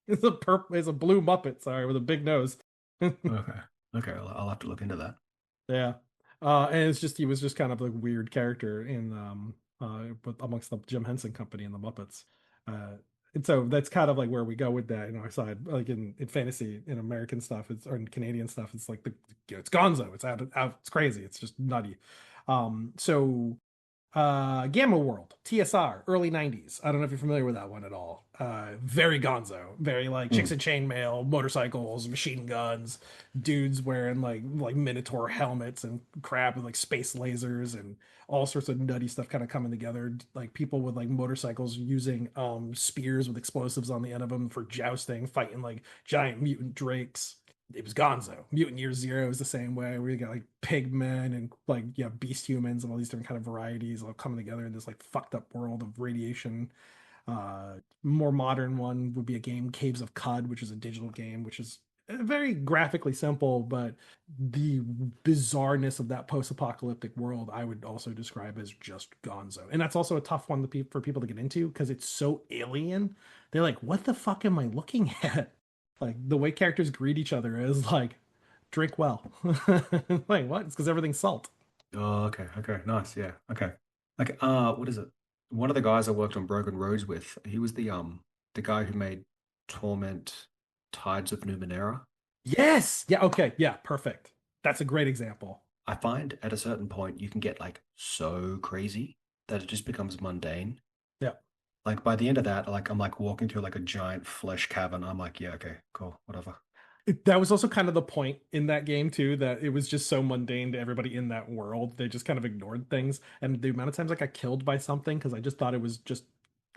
It's a blue Muppet, sorry, with a big nose. okay, okay. I'll have to look into that. Yeah. And he was just kind of a weird character in but amongst the Jim Henson Company and the Muppets. And so that's kind of like where we go with that in our side. Like in fantasy, in American stuff, or in Canadian stuff, it's like it's Gonzo. It's out, it's crazy. It's just nutty. So Gamma World, TSR, early 90s. I don't know if you're familiar with that one at all. Very gonzo, very like chicks Hmm. in chainmail, motorcycles, machine guns, dudes wearing like Minotaur helmets and crap with like space lasers and all sorts of nutty stuff kind of coming together. Like people with like motorcycles using spears with explosives on the end of them for jousting, fighting like giant mutant drakes. It was Gonzo. Mutant Year Zero is the same way, where you got like pigmen and like beast humans and all these different kind of varieties all coming together in this like fucked up world of radiation. More modern one would be a game, Caves of Cud, which is a digital game, which is very graphically simple, but the bizarreness of that post-apocalyptic world I would also describe as just Gonzo. And that's also a tough one for people to get into because it's so alien. They're like, what the fuck am I looking at? Like the way characters greet each other is like, drink well. Like what? It's because everything's salt. Oh, okay, okay, nice, yeah, okay. Like, what is it? One of the guys I worked on Broken Roads with, he was the guy who made Torment Tides of Numenera. Yes. Yeah. Okay. Yeah. Perfect. That's a great example. I find at a certain point you can get like so crazy that it just becomes mundane. Yeah. Like by the end of that, like I'm like walking through like a giant flesh cavern. I'm like, yeah, okay, cool, whatever. That was also kind of the point in that game too, that it was just so mundane to everybody in that world. They just kind of ignored things. And the amount of times I got killed by something because I just thought it was just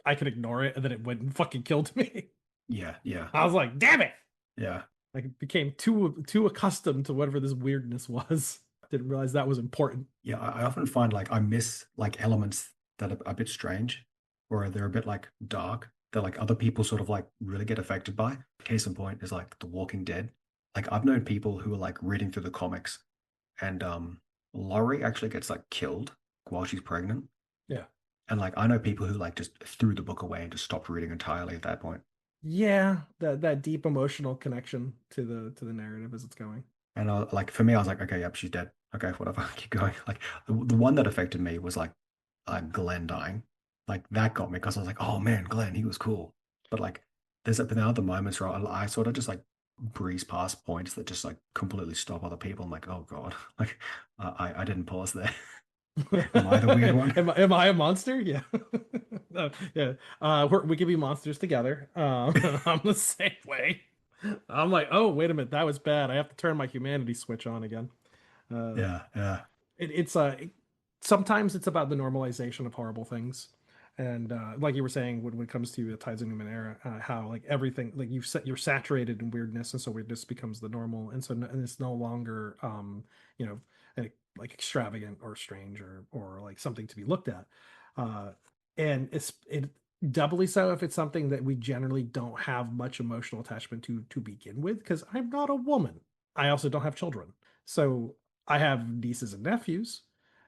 I could ignore it and then it went and fucking killed me. Yeah, yeah, I was like, damn it. yeah. I became too accustomed to whatever this weirdness was. Didn't realize that was important. Yeah, I often find like I miss like elements that are a bit strange or they're a bit like dark that like other people sort of like really get affected by. Case in point is like The Walking Dead. Like I've known people who are like reading through the comics and Laurie actually gets like killed while she's pregnant. Yeah. And like I know people who like just threw the book away and just stopped reading entirely at that point. Yeah, that deep emotional connection to the narrative as it's going. And like for me, I was like, okay, yep, she's dead. Okay, whatever, keep going. Like the one that affected me was like Glenn dying. Like that got me because I was like, oh man, Glenn, he was cool. But like there's been other moments where I sort of just like breeze past points that just like completely stop other people. I'm like, oh God, like I didn't pause there. Am I the weird one? Am I a monster? Yeah. Yeah. We could be monsters together. I'm the same way. I'm like, oh, wait a minute, that was bad. I have to turn my humanity switch on again. Uh, Yeah, yeah. sometimes it's about the normalization of horrible things. And like you were saying, when it comes to the Tides of Numenera, how like everything, like you're saturated in weirdness, and so weirdness becomes the normal, and and it's no longer, you know, like extravagant or strange or like something to be looked at. And it doubly so if it's something that we generally don't have much emotional attachment to begin with, because I'm not a woman. I also don't have children. So I have nieces and nephews.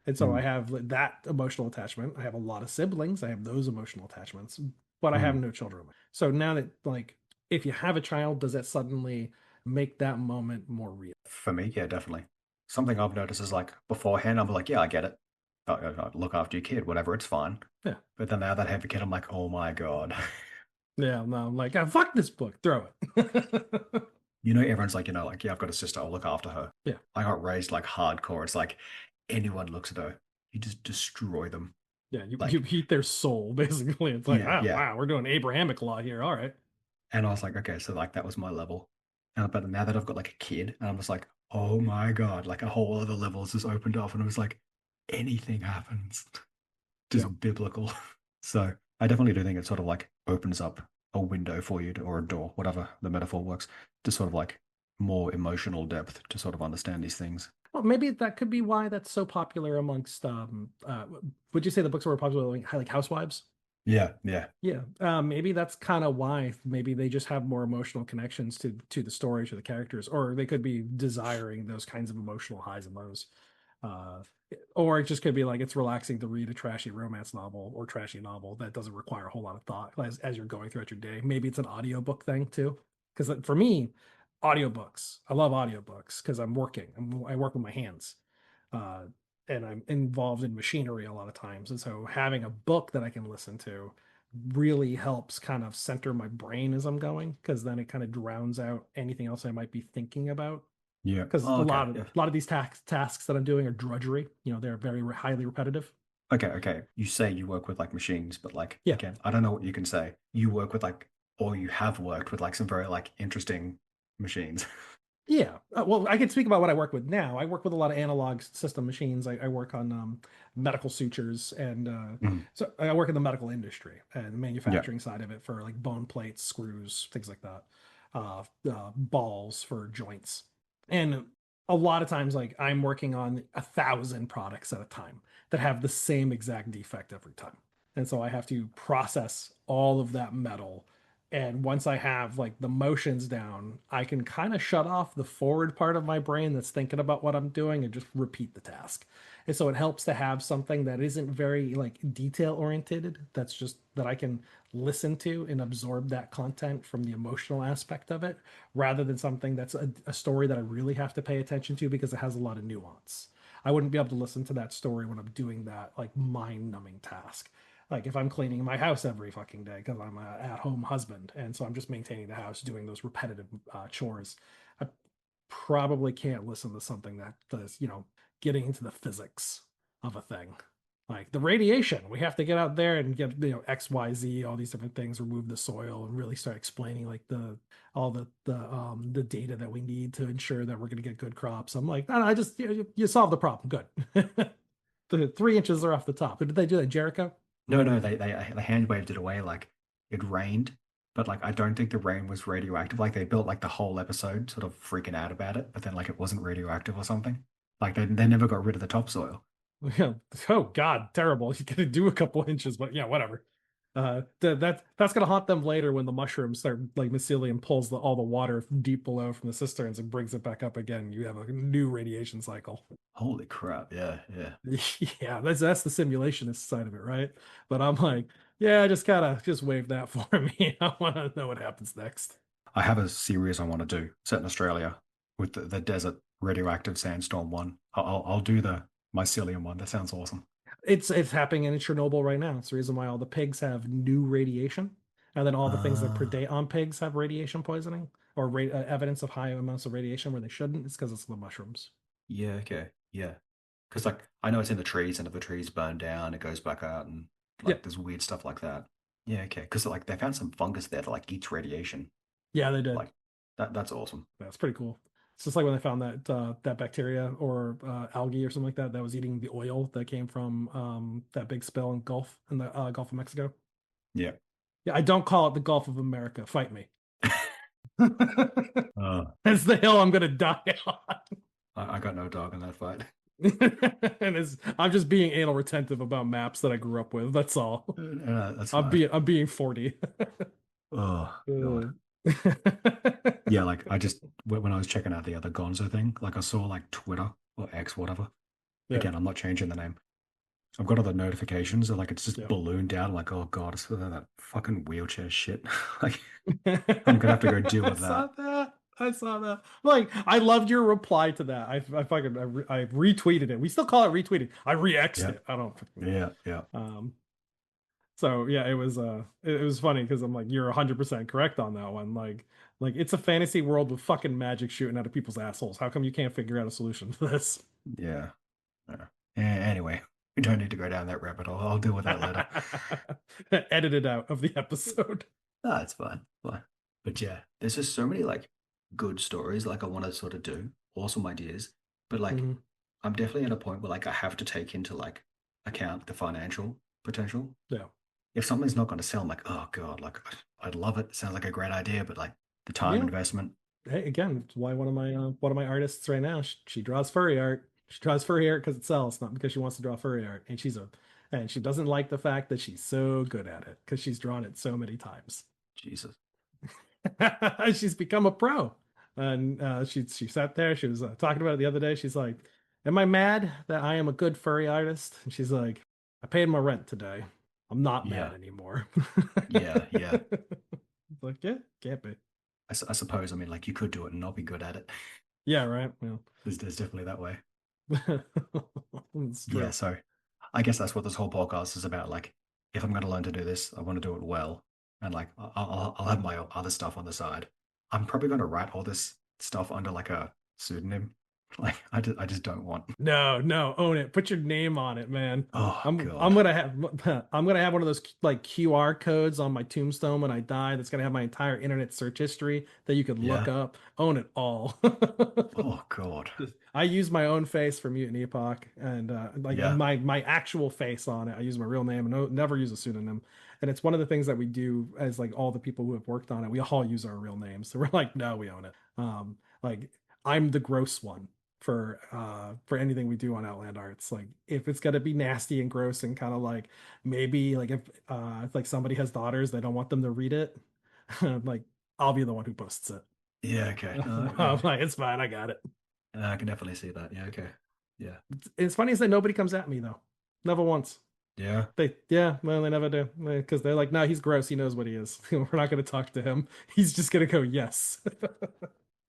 And so I Mm, have that emotional attachment. I have a lot of siblings. I have those emotional attachments, but I have mm. no children. So now that, like, if you have a child, does that suddenly make that moment more real? For me, yeah, definitely. Something I've noticed is like beforehand, I'm like, yeah, I get it. Look after your kid, whatever, it's fine. Yeah. But then now that I have a kid, I'm like, oh my God. Yeah. No, I'm like, ah, fuck this book. Throw it. Everyone's like, like, yeah, I've got a sister, I'll look after her. Yeah. I got raised like hardcore. It's like anyone looks at her, you just destroy them. Yeah, you Like, eat their soul, basically. It's like, yeah, oh yeah. wow, we're doing Abrahamic law here. All right. And I was like, okay, so like that was my level. But now that I've got like a kid, and I'm just like, oh my God, like a whole other level has just opened up, and it was like anything happens, Yeah. just biblical. So I definitely do think it sort of like opens up a window for you to, or a door, whatever the metaphor works, to sort of like more emotional depth to sort of understand these things. Well, maybe that could be why that's so popular amongst would you say the books were popular like housewives? Yeah, yeah, Yeah. Maybe that's kind of why. Maybe they just have more emotional connections to the story, to the characters, or they could be desiring those kinds of emotional highs and lows. Uh, or it just could be like it's relaxing to read a trashy romance novel or trashy novel that doesn't require a whole lot of thought as you're going throughout your day. Maybe it's an audiobook thing too. Because for me, audiobooks, I love audiobooks because I work with my hands. Uh, and I'm involved in machinery a lot of times. And so having a book that I can listen to really helps kind of center my brain as I'm going, because then it kind of drowns out anything else I might be thinking about, yeah. because Oh, a okay, lot of yeah. these tasks that I'm doing are drudgery. They're very highly repetitive. Okay, okay. You say you work with like machines, but like Yeah. again, I don't know what you can say. You work with like, or you have worked with like some very like interesting machines. Yeah. Well, I can speak about what I work with now. I work with a lot of analog system machines. I work on medical sutures, and Mm, so I work in the medical industry and the yeah, manufacturing side of it for like bone plates, screws, things like that, balls for joints. And a lot of times, like I'm working on 1,000 products at a time that have the same exact defect every time. And so I have to process all of that metal, and once I have like the motions down, I can kind of shut off the forward part of my brain that's thinking about what I'm doing and just repeat the task. And so it helps to have something that isn't very like detail oriented, that's just that I can listen to and absorb that content from the emotional aspect of it, rather than something that's a story that I really have to pay attention to because it has a lot of nuance. I wouldn't be able to listen to that story when I'm doing that like mind numbing task. Like if I'm cleaning my house every fucking day because I'm a at-home husband, and so I'm just maintaining the house, doing those repetitive chores, I probably can't listen to something that does, getting into the physics of a thing. Like the radiation, we have to get out there and get, X, Y, Z, all these different things, remove the soil, and really start explaining like all the data that we need to ensure that we're going to get good crops. I'm like, no, no, I just you solve the problem, good. The 3 inches are off the top. Did they do that, Jericho? no, no, they hand waved it away like it rained, but like I don't think the rain was radioactive. Like they built like the whole episode sort of freaking out about it, but then like it wasn't radioactive or something. Like they never got rid of the topsoil. Yeah. Oh God, terrible. You gotta do a couple inches, but yeah, whatever. That's gonna haunt them later when the mushrooms start, like mycelium pulls all the water deep below from the cisterns and brings it back up again. You have a new radiation cycle. Holy crap! Yeah, yeah. Yeah, that's the simulationist side of it, right? But I'm like, yeah, just wave that for me. I want to know what happens next. I have a series I want to do set in Australia with the desert radioactive sandstorm one. I'll do the mycelium one. That sounds awesome. It's happening in Chernobyl right now. It's the reason why all the pigs have new radiation, and then all the things that Uh, predate on pigs have radiation poisoning or evidence of high amounts of radiation where they shouldn't. It's because it's the mushrooms. yeah, okay, yeah. Because like I know it's in the trees, and if the trees burn down, it goes back out, and Yeah, like there's weird stuff like that. Yeah, okay. Because like they found some fungus there that like eats radiation. yeah, they did. Like that's awesome. That's pretty cool. It's just like when they found that bacteria or algae or something like that was eating the oil that came from that big spill in the Gulf of Mexico. Yeah. Yeah, I don't call it the Gulf of America. Fight me. Uh, It's the hill I'm gonna die on. I got no dog in that fight. I'm just being anal retentive about maps that I grew up with. That's all. That's fine. I'm being 40. Oh God. Uh, Yeah, like I just when I was checking out the other Gonzo thing, like I saw like Twitter or X, whatever. yeah, Again, I'm not changing the name. I've got all the notifications, and like it's just yeah. ballooned out. I'm like, oh God, it's that fucking wheelchair shit. Like I'm gonna have to go deal I with saw that. that. I saw that. Like, I loved your reply to that. I retweeted it. We still call it retweeted. I re-X'd Yeah, it. I don't fucking yeah, yeah, um so yeah, it was funny because I'm like, you're 100% correct on that one. Like it's a fantasy world with fucking magic shooting out of people's assholes. How come you can't figure out a solution to this? yeah. Yeah. Anyway, we don't need to go down that rabbit hole. I'll deal with that later. Edit it out of the episode. Ah, it's fine. Fine. But yeah, there's just so many like good stories like I want to sort of do, awesome ideas. But like Mhm. I'm definitely at a point where like I have to take into like account the financial potential. Yeah. If something's not going to sell, I'm like, oh God, like I'd love it. Sounds like a great idea, but like the time Yeah. investment. Hey, again, it's why one of my artists right now, she draws furry art. She draws furry art because it sells, not because she wants to draw furry art. And she doesn't like the fact that she's so good at it because she's drawn it so many times. Jesus. She's become a pro. And she sat there. She was talking about it the other day. She's like, "Am I mad that I am a good furry artist?" And she's like, "I paid my rent today. I'm not mad Yeah. anymore." Yeah. Yeah. It's like, yeah, can't be. I suppose, I mean, like you could do it and not be good at it. Yeah, right. Well, There's definitely that way. it's Yeah. true. So I guess that's what this whole podcast is about. Like, if I'm going to learn to do this, I want to do it well. And like, I'll have my other stuff on the side. I'm probably going to write all this stuff under like a pseudonym. Like, I just don't want. No, no, own it. Put your name on it, man. Oh, I'm God. gonna have I'm gonna have one of those like QR codes on my tombstone when I die. That's gonna have my entire internet search history that you could look Yeah. up. Own it all. Oh, God. I use my own face for Mutiny Epoch and Yeah. my actual face on it. I use my real name and never use a pseudonym. And it's one of the things that we do as like all the people who have worked on it. We all use our real names. So we're like, no, we own it. Like I'm the gross one for anything we do on Outland Arts. Like if it's gonna be nasty and gross and kind of like maybe like if like somebody has daughters, they don't want them to read it. Like I'll be the one who posts it. Yeah. Okay. I'm like, it's fine, I got it. I can definitely see that. Yeah. Okay. Yeah. It's funny is that nobody comes at me though. Never once. Yeah. Yeah, well, they never do because they're like, no, he's gross. He knows what he is. We're not going to talk to him. He's just going to go, yes.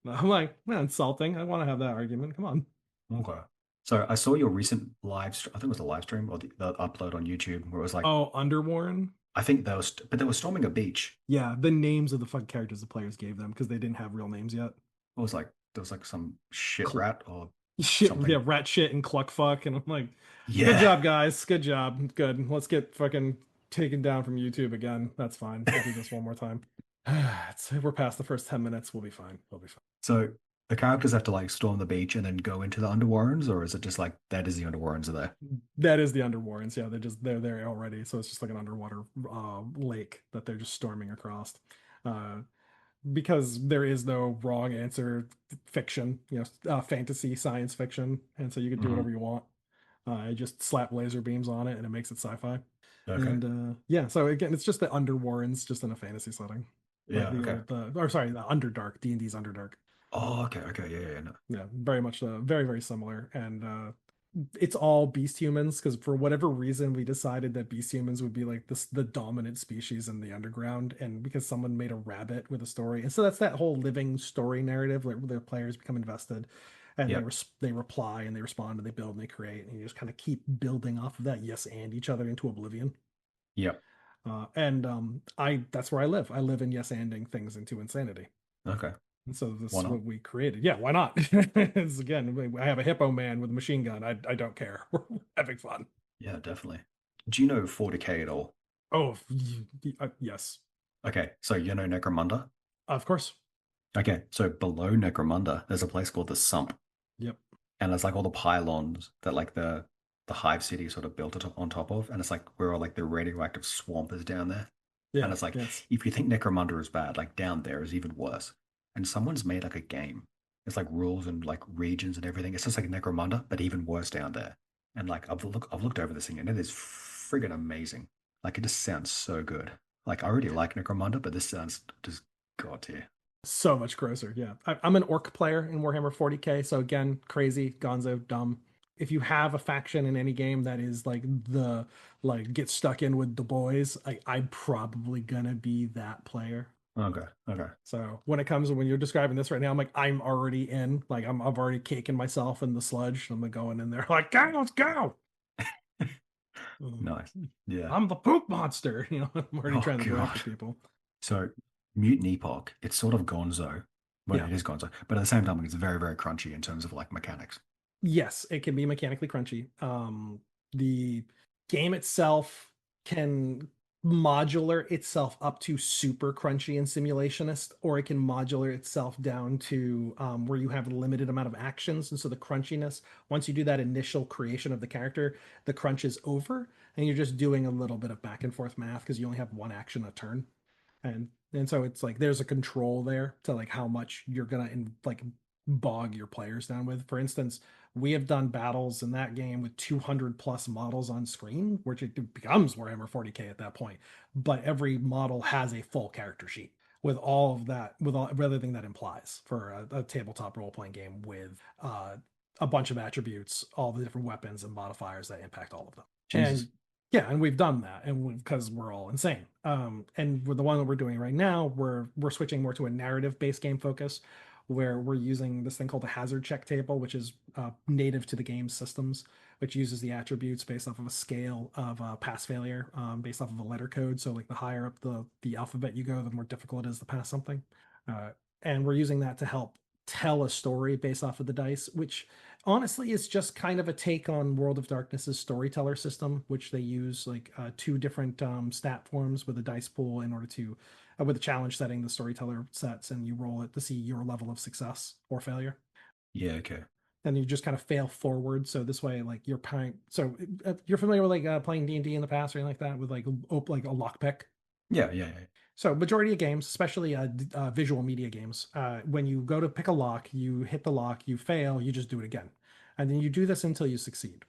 I'm like, man, insulting. I want to have that argument. Come on. Okay. So I saw your recent I think it was a live stream or the upload on YouTube where it was like, Oh, Underworn. I think but they were storming a beach. Yeah, the names of the fucking characters the players gave them because they didn't have real names yet. It was like there was like some shit Cl- rat or Shit, yeah, something. rat shit and cluck fuck, and I'm like, good Yeah. job, guys. Good job. Good. Let's get fucking taken down from YouTube again. That's fine. We'll do this one more time. We're past the first 10 minutes. We'll be fine. We'll be fine. So the characters have to like storm the beach and then go into the Underwarrens, or is it just like that is the Underwarrens are there? That is the Underwarrens. Yeah, they're there already. So it's just like an underwater lake that they're just storming across. Uh, because there is no wrong answer fiction, fantasy, science fiction, and so you can do whatever Hmm. you want. Just slap laser beams on it, and it makes it sci-fi. Okay. And yeah, so again, it's just the Underwarrens, just in a fantasy setting, like Yeah. the Okay. old, or sorry, the Underdark, D&D's Underdark. Oh, okay. Okay. Yeah. Yeah. No. Yeah, very much, very very similar, and it's all beast humans because for whatever reason we decided that beast humans would be like the dominant species in the underground, and because someone made a rabbit with a story, and so that's that whole living story narrative where the players become invested, and Yep. they reply and they respond and they build and they create, and you just kind of keep building off of that, yes, and each other into oblivion. Yep. And I that's where I live. I live in yes anding things into insanity. Okay. And so this Why is not? what we created. Yeah, why not? It's, again, I have a hippo man with a machine gun. I don't care. We're having fun. Yeah. Definitely. Do you know 40K at all? Oh, yes, Okay. So you know Necromunda? of course. Okay. So below Necromunda, there's a place called the Sump. Yep. And it's like all the pylons that like the hive city sort of built it on top of, and it's like where all like the radioactive swamp is down there. And Yeah. it's like Yes. if you think Necromunda is bad, like down there is even worse. And someone's made like a game. It's like rules and like regions and everything. It's just like Necromunda, but even worse down there. And like I've looked over this thing and it is friggin' amazing. Like it just sounds so good. Like I already like Necromunda, but this sounds just god tier. So much grosser. Yeah. I'm an orc player in Warhammer 40K. So again, crazy, gonzo, dumb. If you have a faction in any game that is like the like get stuck in with the boys, I'm probably gonna be that player. Okay, okay. So when it comes when you're describing this right now, I'm like, I'm already in. Like I've already caking myself in the sludge. I'm like going in there like, go, let's go. Nice. Yeah. I'm the poop monster. I'm already Oh trying to go after god. people. So Mutant Epoch, it's sort of gonzo. Well, Yeah. it is gonzo, but at the same time, it's very, very crunchy in terms of like mechanics. Yes, it can be mechanically crunchy. The game itself can modular itself up to super crunchy and simulationist, or it can modular itself down to where you have a limited amount of actions. And so the crunchiness, once you do that initial creation of the character, the crunch is over, and you're just doing a little bit of back and forth math because you only have one action a turn. And so it's like there's a control there to like how much you're gonna like bog your players down with. For instance, we have done battles in that game with 200 plus models on screen, which it becomes Warhammer 40K at that point. But every model has a full character sheet with all of that, with all everything that implies for a tabletop role playing game with a bunch of attributes, all the different weapons and modifiers that impact all of them. And Jesus. yeah, and we've done that, and because we're all insane. And with the one that we're doing right now, we're switching more to a narrative based game focus, where we're using this thing called the hazard check table, which is native to the game systems, which uses the attributes based off of a scale of pass failure, based off of a letter code. So like the higher up the alphabet you go, the more difficult it is to pass something. Uh, and we're using that to help tell a story based off of the dice, which honestly is just kind of a take on World of Darkness's storyteller system, which they use like two different stat forms with a dice pool in order to with a challenge setting the storyteller sets, and you roll it to see your level of success or failure, Yeah, okay. and you just kind of fail forward. So this way like you're playing, so you're familiar with like playing D&D in the past or anything like that with like a lockpick. Yeah, yeah, yeah. So majority of games, especially visual media games, when you go to pick a lock, you hit the lock, you fail, you just do it again, and then you do this until you succeed.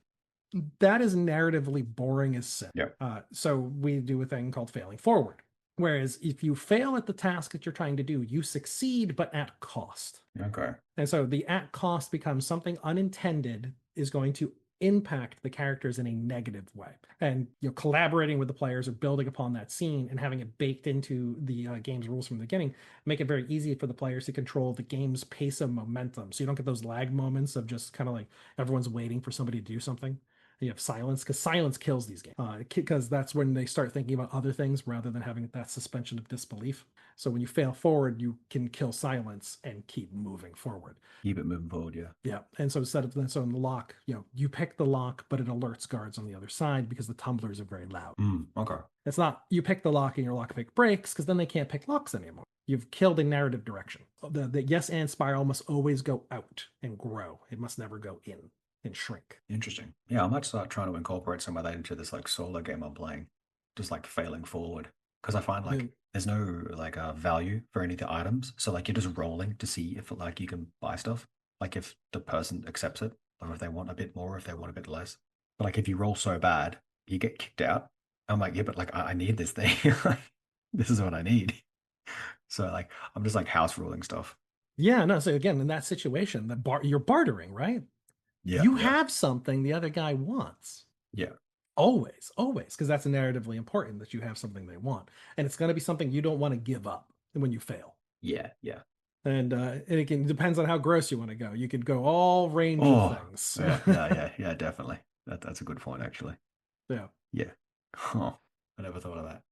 That is narratively boring as sin. Yeah. So we do a thing called failing forward. Whereas if you fail at the task that you're trying to do, you succeed, but at cost. Okay. And so the at cost becomes something unintended is going to impact the characters in a negative way. And collaborating with the players or building upon that scene and having it baked into the game's rules from the beginning make it very easy for the players to control the game's pace of momentum. So you don't get those lag moments of just kind of like everyone's waiting for somebody to do something. You have silence because silence kills these games because that's when they start thinking about other things rather than having that suspension of disbelief. So when you fail forward, you can kill silence and keep moving forward. Keep it moving forward, yeah. Yeah. And so instead of so in the lock, you pick the lock, but it alerts guards on the other side because the tumblers are very loud. Okay. It's not you pick the lock and your lockpick breaks because then they can't pick locks anymore. You've killed a narrative direction. The yes and spiral must always go out and grow. It must never go in and shrink. Interesting. Yeah, I might start trying to incorporate some of that into this like solo game I'm playing. Just like failing forward. Because I find like there's no like value for any of the items. So like you're just rolling to see if like you can buy stuff. Like if the person accepts it, or if they want a bit more, if they want a bit less. But like if you roll so bad, you get kicked out. I'm like, yeah, but like I need this thing. This is what I need. So like I'm just like house ruling stuff. Yeah, no. So again, in that situation, you're bartering, right? Yeah, You yeah, have something the other guy wants. yeah, Always, always, because that's narratively important that you have something they want, and it's going to be something you don't want to give up when you fail. yeah, yeah. And it depends on how gross you want to go. You could go all range of Oh, things. yeah, yeah, yeah, yeah, definitely. That's a good point, actually. Yeah. Yeah. Huh. I never thought of that.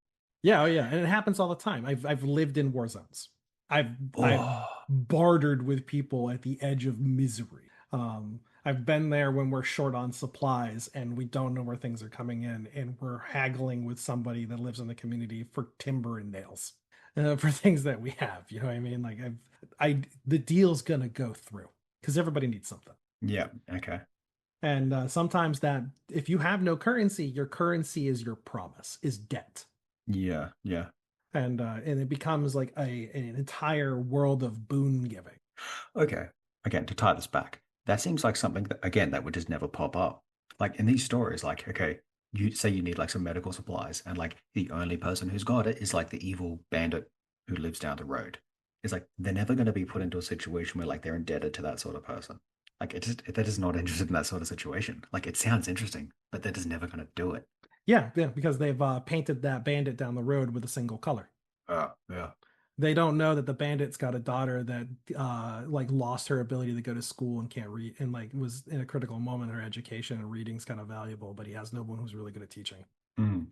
Yeah, oh yeah, and it happens all the time. I've lived in war zones. I've Oh, bartered with people at the edge of misery. I've been there when we're short on supplies and we don't know where things are coming in, and we're haggling with somebody that lives in the community for timber and nails, for things that we have. You know what I mean? Like the deal's gonna go through because everybody needs something. yeah. Okay. And sometimes that if you have no currency, your currency is your promise, is debt. Yeah, yeah. And it becomes like an entire world of boon giving. Okay. again, to tie this back, that seems like something that, again, that would just never pop up. Like in these stories, like, okay, you say you need like some medical supplies, and like the only person who's got it is like the evil bandit who lives down the road. It's like they're never going to be put into a situation where like they're indebted to that sort of person. Like they're just not interested in that sort of situation. Like it sounds interesting, but they're just never going to do it. Yeah, yeah, because they've painted that bandit down the road with a single color. Yeah. They don't know that the bandit's got a daughter that like lost her ability to go to school and can't read and like was in a critical moment in her education and reading's kind of valuable, but he has no one who's really good at teaching. Mm,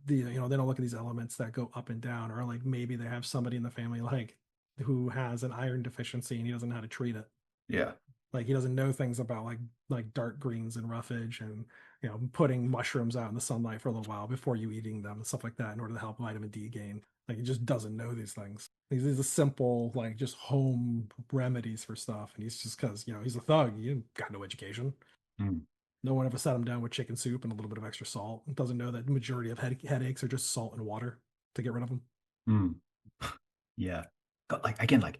They don't look at these elements that go up and down, or like maybe they have somebody in the family like who has an iron deficiency and he doesn't know how to treat it. yeah. Like he doesn't know things about like dark greens and roughage and putting mushrooms out in the sunlight for a little while before you eating them and stuff like that in order to help vitamin D gain. Like he just doesn't know these things. These are simple like just home remedies for stuff, and he's just because he's a thug. He got no education. Mm, No one ever sat him down with chicken soup and a little bit of extra salt. Doesn't know that the majority of headaches are just salt and water to get rid of them. mm. Yeah. But like again, like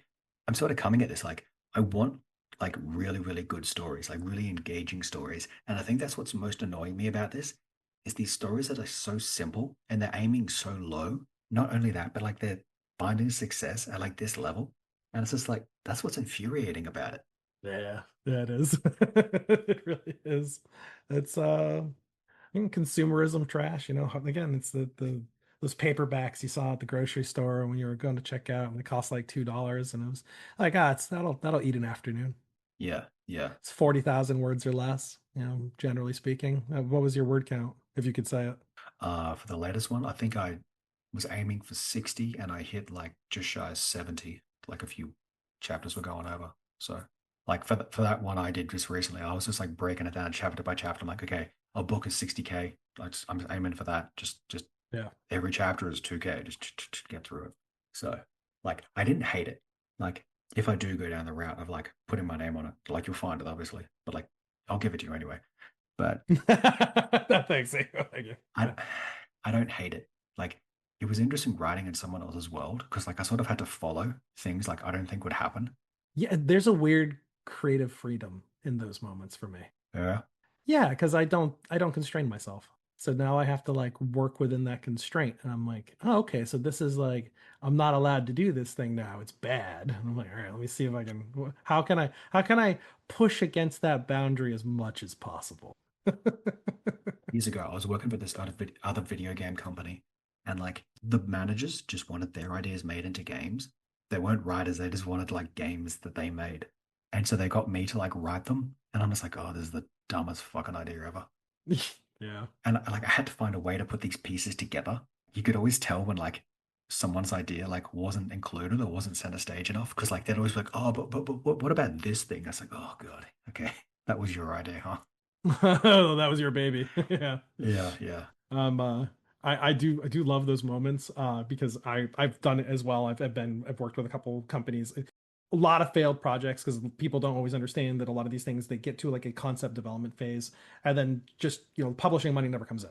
I'm sort of coming at this like I want like really, really good stories, like really engaging stories. And I think that's what's most annoying me about this is these stories that are so simple and they're aiming so low. Not only that, but like they're finding success at like this level. And it's just like that's what's infuriating about it. Yeah, that is. It really is. It's consumerism trash, again, it's the those paperbacks you saw at the grocery store when you were going to check out and it cost like $2 and it was like, that'll eat an afternoon. Yeah, yeah. It's 40,000 words or less, generally speaking. What was your word count, if you could say it? For the latest one, I think I was aiming for 60 and I hit like just shy of 70, like a few chapters were going over. So, like for that one I did just recently, I was just like breaking it down chapter by chapter. I'm like, okay, a book is 60K. I'm aiming for that. Just Yeah. every chapter is 2K. Just get through it. So, like, I didn't hate it. Like, if I do go down the route of like putting my name on it, like you'll find it obviously, but like I'll give it to you anyway. But Thanks. Thank you. I I don't hate it. Like it was interesting writing in someone else's world because like I sort of had to follow things like I don't think would happen. Yeah, there's a weird creative freedom in those moments for me. Yeah. Yeah, because I don't constrain myself. So now I have to like work within that constraint. And I'm like, oh, okay, so this is like I'm not allowed to do this thing now. It's bad. And I'm like, all right, let me see if I can how can I push against that boundary as much as possible? Years ago, I was working for this other video game company, and like the managers just wanted their ideas made into games. They weren't writers; they just wanted like games that they made, and so they got me to like write them. And I'm just like, oh, this is the dumbest fucking idea ever. Yeah. And like I had to find a way to put these pieces together. You could always tell when like someone's idea like wasn't included or wasn't center stage enough because like they'd always be like, oh, but what about this thing? I was like, oh god, okay, that was your idea, huh? Oh, that was your baby. Yeah. Yeah, yeah. Um, uh, I do love those moments because I've done it as well. I've worked with a couple companies, a lot of failed projects because people don't always understand that a lot of these things they get to like a concept development phase and then just publishing money never comes in.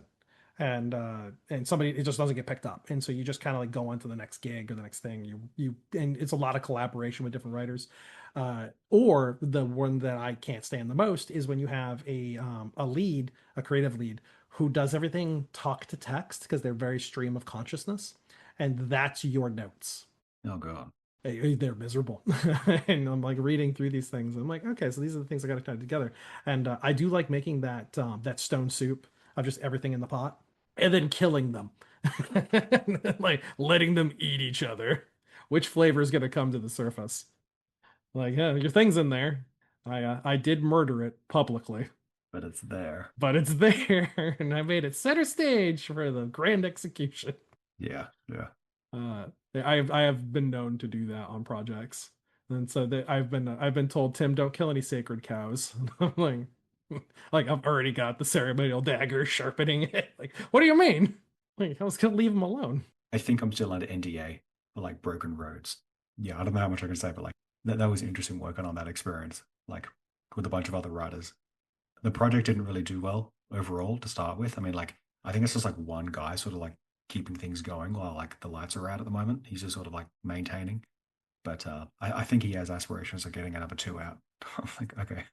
And somebody it just doesn't get picked up. And so you just kind of like go on to the next gig or the next thing. You and it's a lot of collaboration with different writers. Or the one that I can't stand the most is when you have a lead, a creative lead who does everything talk to text because they're very stream of consciousness, and that's your notes. Oh god. They're miserable. And I'm like reading through these things. I'm like, okay, so these are the things I got to tie together. And I do like making that stone soup of just everything in the pot and then killing them, like letting them eat each other. Which flavor is going to come to the surface? Like, yeah, your thing's in there. I did murder it publicly, But it's there. but it's there, and I made it center stage for the grand execution. Yeah, yeah. I have been known to do that on projects, and so I've been told, Tim, don't kill any sacred cows. And I'm like I've already got the ceremonial dagger sharpening it. Like, what do you mean? Like, I was gonna leave him alone. I think I'm still under NDA for like Broken Roads. Yeah, I don't know how much I can say, but like that was interesting working on that experience, like with a bunch of other writers. The project didn't really do well overall to start with. I mean, like I think it's just like one guy sort of like keeping things going while like the lights are out at the moment. He's just sort of like maintaining. But I think he has aspirations of getting another two out. I'm like, okay,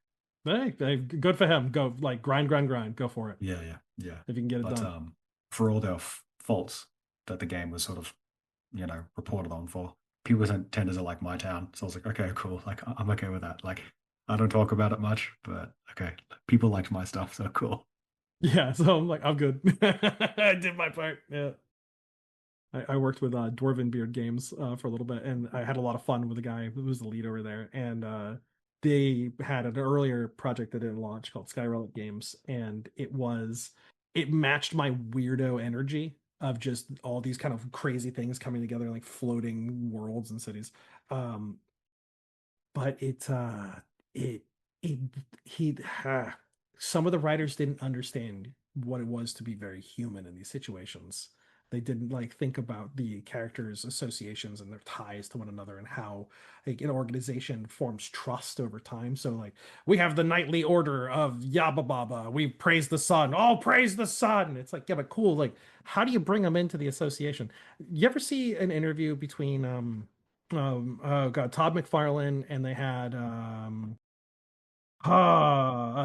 Hey, good for him. Go like grind, grind, grind. Go for it yeah, yeah, yeah. if you can get it But done. for all their faults that the game was sort of, reported on for, people tend to like my town. So I was like, okay, cool. Like I'm okay with that. Like I don't talk about it much, but okay, people liked my stuff, so cool. Yeah, so I'm like, I'm good. I did my part. Yeah. I worked with Dwarven Beard Games for a little bit, and I had a lot of fun with the guy who was the lead over there. And they had an earlier project that didn't launch called Skyrelic Games, and it matched my weirdo energy of just all these kind of crazy things coming together, like floating worlds and cities. Um, but it it he some of the writers didn't understand what it was to be very human in these situations. They didn't like think about the characters' associations and their ties to one another and how like an organization forms trust over time. So like we have the knightly order of Yabba Baba. We praise the sun. All praise the sun. It's like, yeah, but cool. Like, how do you bring them into the association? You ever see an interview between oh god, Todd McFarlane, and they had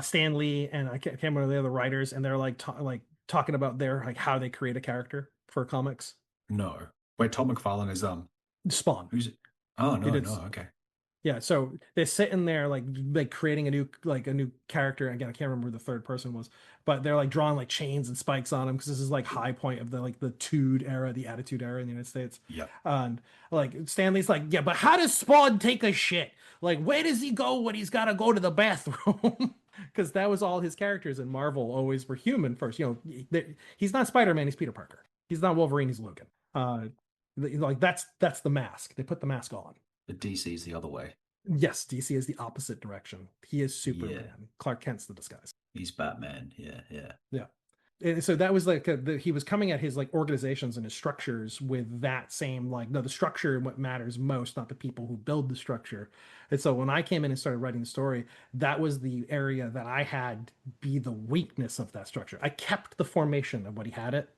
Stan Lee, and can't remember the other writers, and they're like talking about their like how they create a character for comics. No, wait, Todd McFarlane is Spawn. who's it? Oh They no, did. no, okay, Yeah, so they're sitting there like creating a new character. Again, I can't remember who the third person was, but they're like drawing like chains and spikes on him because this is like high point of the like the Tude era, the Attitude era in the United States. yep. And like Stanley's like, yeah, but how does Spawn take a shit? Like, where does he go when he's got to go to the bathroom? Because that was all his characters in Marvel always were human first. He's not Spider-Man, he's Peter Parker. He's not Wolverine, he's Logan. Like that's the mask. They put the mask on. The DC's the other way. Yes, DC is the opposite direction. He is Yeah, Superman. Clark Kent's the disguise. he's Batman. Yeah, yeah. Yeah. And so that was like he was coming at his like organizations and his structures with that same like no, the structure and what matters most, not the people who build the structure. And so when I came in and started writing the story, that was the area that I had be the weakness of that structure. I kept the formation of what he had it.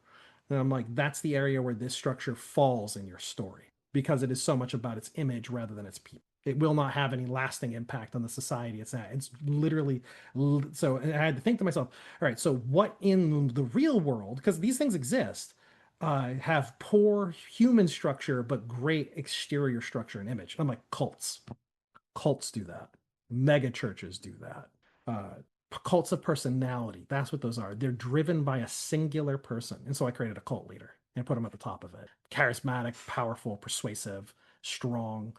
And I'm like, that's the area where this structure falls in your story because it is so much about its image rather than its people. It will not have any lasting impact on the society it's at. It's literally so. And I had to think to myself, all right, so what in the real world, because these things exist, have poor human structure but great exterior structure and image. I'm like cults. Cults do that. Mega churches do that. Cults of personality. That's what those are. They're driven by a singular person. And so I created a cult leader and put him at the top of it. Charismatic, powerful, persuasive, strong,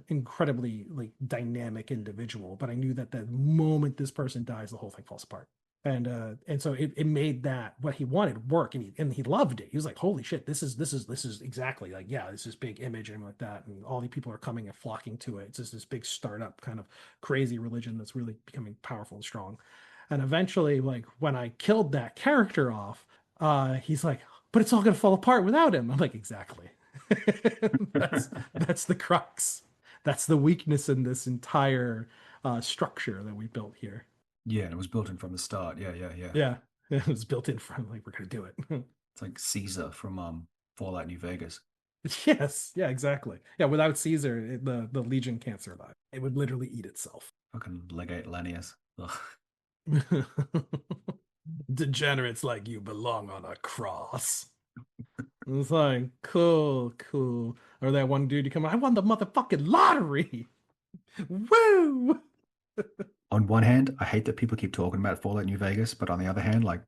incredibly like dynamic individual. But I knew that the moment this person dies, the whole thing falls apart. And so it made that what he wanted work, and he loved it. He was like, "Holy shit, this is exactly like yeah, this is big image and like that, and all the people are coming and flocking to it. It's just this big startup kind of crazy religion that's really becoming powerful and strong." And eventually, like when I killed that character off, he's like, "But it's all gonna fall apart without him." I'm like, "Exactly." That's the crux. That's the weakness in this entire structure that we built here. Yeah, and it was built in from the start. Yeah, yeah, yeah. Yeah, it was built in from like we're gonna do it. It's like Caesar from Fallout New Vegas. Yes, yeah, exactly. Yeah, without Caesar, the Legion can't survive. It would literally eat itself. Fucking Legate Lanius. Ugh. Degenerates like you belong on a cross. It's like cool, cool. Or that one dude you come, I won the motherfucking lottery. Woo! On one hand, I hate that people keep talking about Fallout New Vegas, but on the other hand, like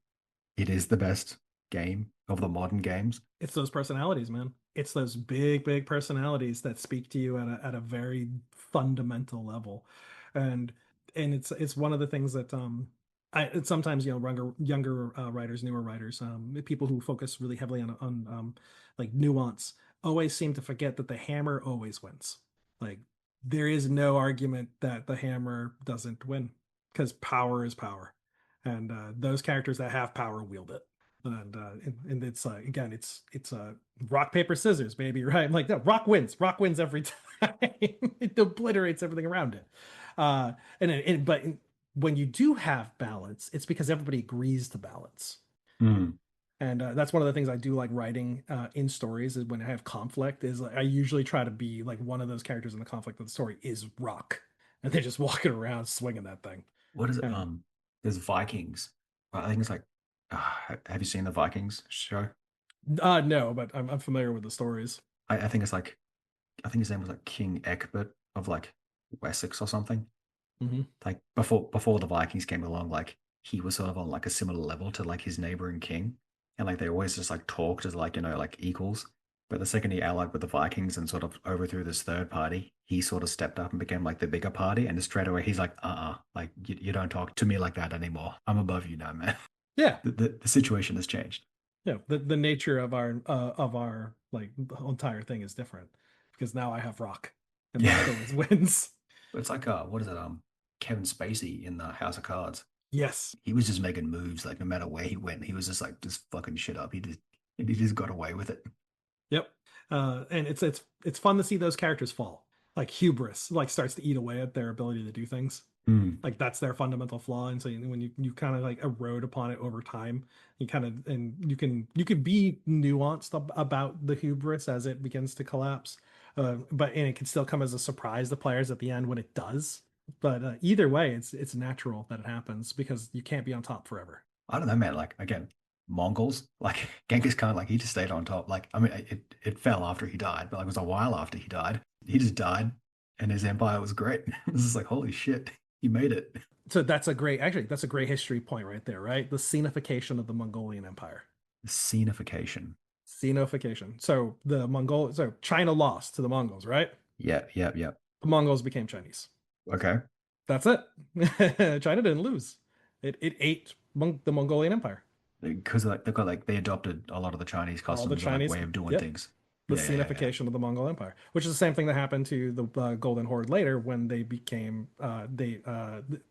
it is the best game of the modern games. It's those personalities, man. It's those big, big personalities that speak to you at a very fundamental level, and it's one of the things that I sometimes younger writers, newer writers, people who focus really heavily on like nuance always seem to forget that the hammer always wins. Like there is no argument that the hammer doesn't win because power is power, and those characters that have power wield it. And it's again it's rock paper scissors baby, right? Like no, rock wins every time. It obliterates everything around it. But when you do have balance, it's because everybody agrees to balance. Mm. And that's one of the things I do like writing in stories is when I have conflict is like, I usually try to be like one of those characters in the conflict of the story is Rock, and they're just walking around swinging that thing. What is it? And There's Vikings. I think it's like, have you seen the Vikings show? no, but I'm familiar with the stories. I think it's like, I think his name was like King Egbert of like Wessex or something. Hmm. Like before the Vikings came along, like he was sort of on like a similar level to like his neighboring king, and like they always just like talked as like like equals. But the second he allied with the Vikings and sort of overthrew this third party, he sort of stepped up and became like the bigger party. And straight away he's like, like you don't talk to me like that anymore. I'm above you now, man. Yeah, The situation has changed. yeah. The nature of our like the whole entire thing is different because now I have Rock, and Yeah, Rock always wins. it's like what is it? Kevin Spacey in the House of Cards. Yes. He was just making moves like no matter where he went, he was just like just fucking shit up. He just got away with it. Yep. And it's fun to see those characters fall. Like hubris, like starts to eat away at their ability to do things. Hmm. Like that's their fundamental flaw. And so when you kind of like erode upon it over time, you kind of and you can be nuanced about the hubris as it begins to collapse. But and it can still come as a surprise to players at the end when it does. But either way, it's natural that it happens because you can't be on top forever. I don't know, man. Like again, Mongols, like Genghis Khan, like he just stayed on top. Like I mean, it fell after he died, but like it was a while after he died. He just died, and his empire was great. It was just like holy shit, he made it. So that's a great history point right there, right? The scenification of the Mongolian Empire. Scenification. Scenification. So China lost to the Mongols, right? Yeah, yeah, yeah. The Mongols became Chinese. Okay. That's it. China didn't lose. It ate the Mongolian Empire. Because like they've got like they adopted a lot of the Chinese All the customs and like Chinese, way of doing yep, things. the Yeah, yeah, yeah, yeah. scenification of the Mongol Empire, which is the same thing that happened to the Golden Horde later when they became the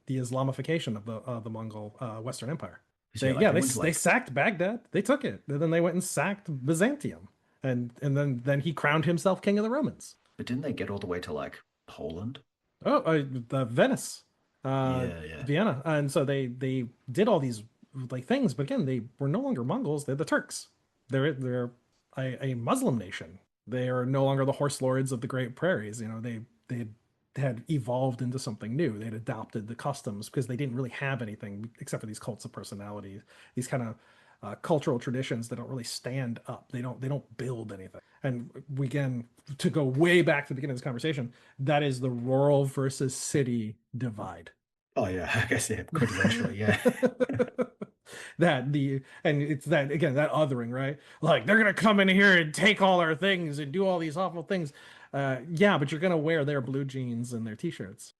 Islamification of the Mongol Western Empire. So They yeah, like yeah they went to they like, sacked Baghdad. They took it. And then they went and sacked Byzantium, and then he crowned himself king of the Romans. but didn't they get all the way to like Poland? Oh, the Venice, Yeah, yeah. Vienna, and so they did all these like things, but again, they were no longer Mongols. They're the Turks. They're a Muslim nation. They are no longer the horse lords of the Great Prairies. They had evolved into something new. They'd adopted the customs because they didn't really have anything except for these cults of personality, these kind of cultural traditions that don't really stand up. They don't build anything. And we again to go way back to the beginning of this conversation, that is the rural versus city divide. Oh yeah, I guess yeah, quintessentially, yeah. That the and it's that again that othering, right? Like they're gonna come in here and take all our things and do all these awful things. Yeah, but you're gonna wear their blue jeans and their t-shirts.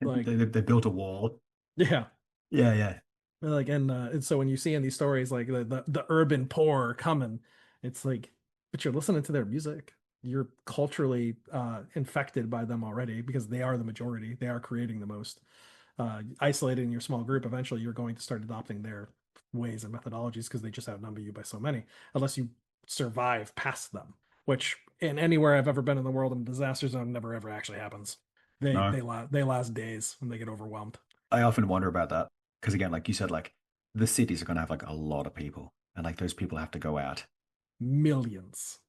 Like, They built a wall. yeah. Yeah, yeah. Like and so when you see in these stories like the urban poor are coming, it's like, but you're listening to their music. You're culturally infected by them already because they are the majority. They are creating the most. Isolated in your small group, eventually you're going to start adopting their ways and methodologies because they just outnumber you by so many, unless you survive past them, which in anywhere I've ever been in the world in a disaster zone never ever actually happens. They No, they they last days when they get overwhelmed. I often wonder about that because again, like you said, like the cities are going to have like a lot of people, and like those people have to go out. Millions.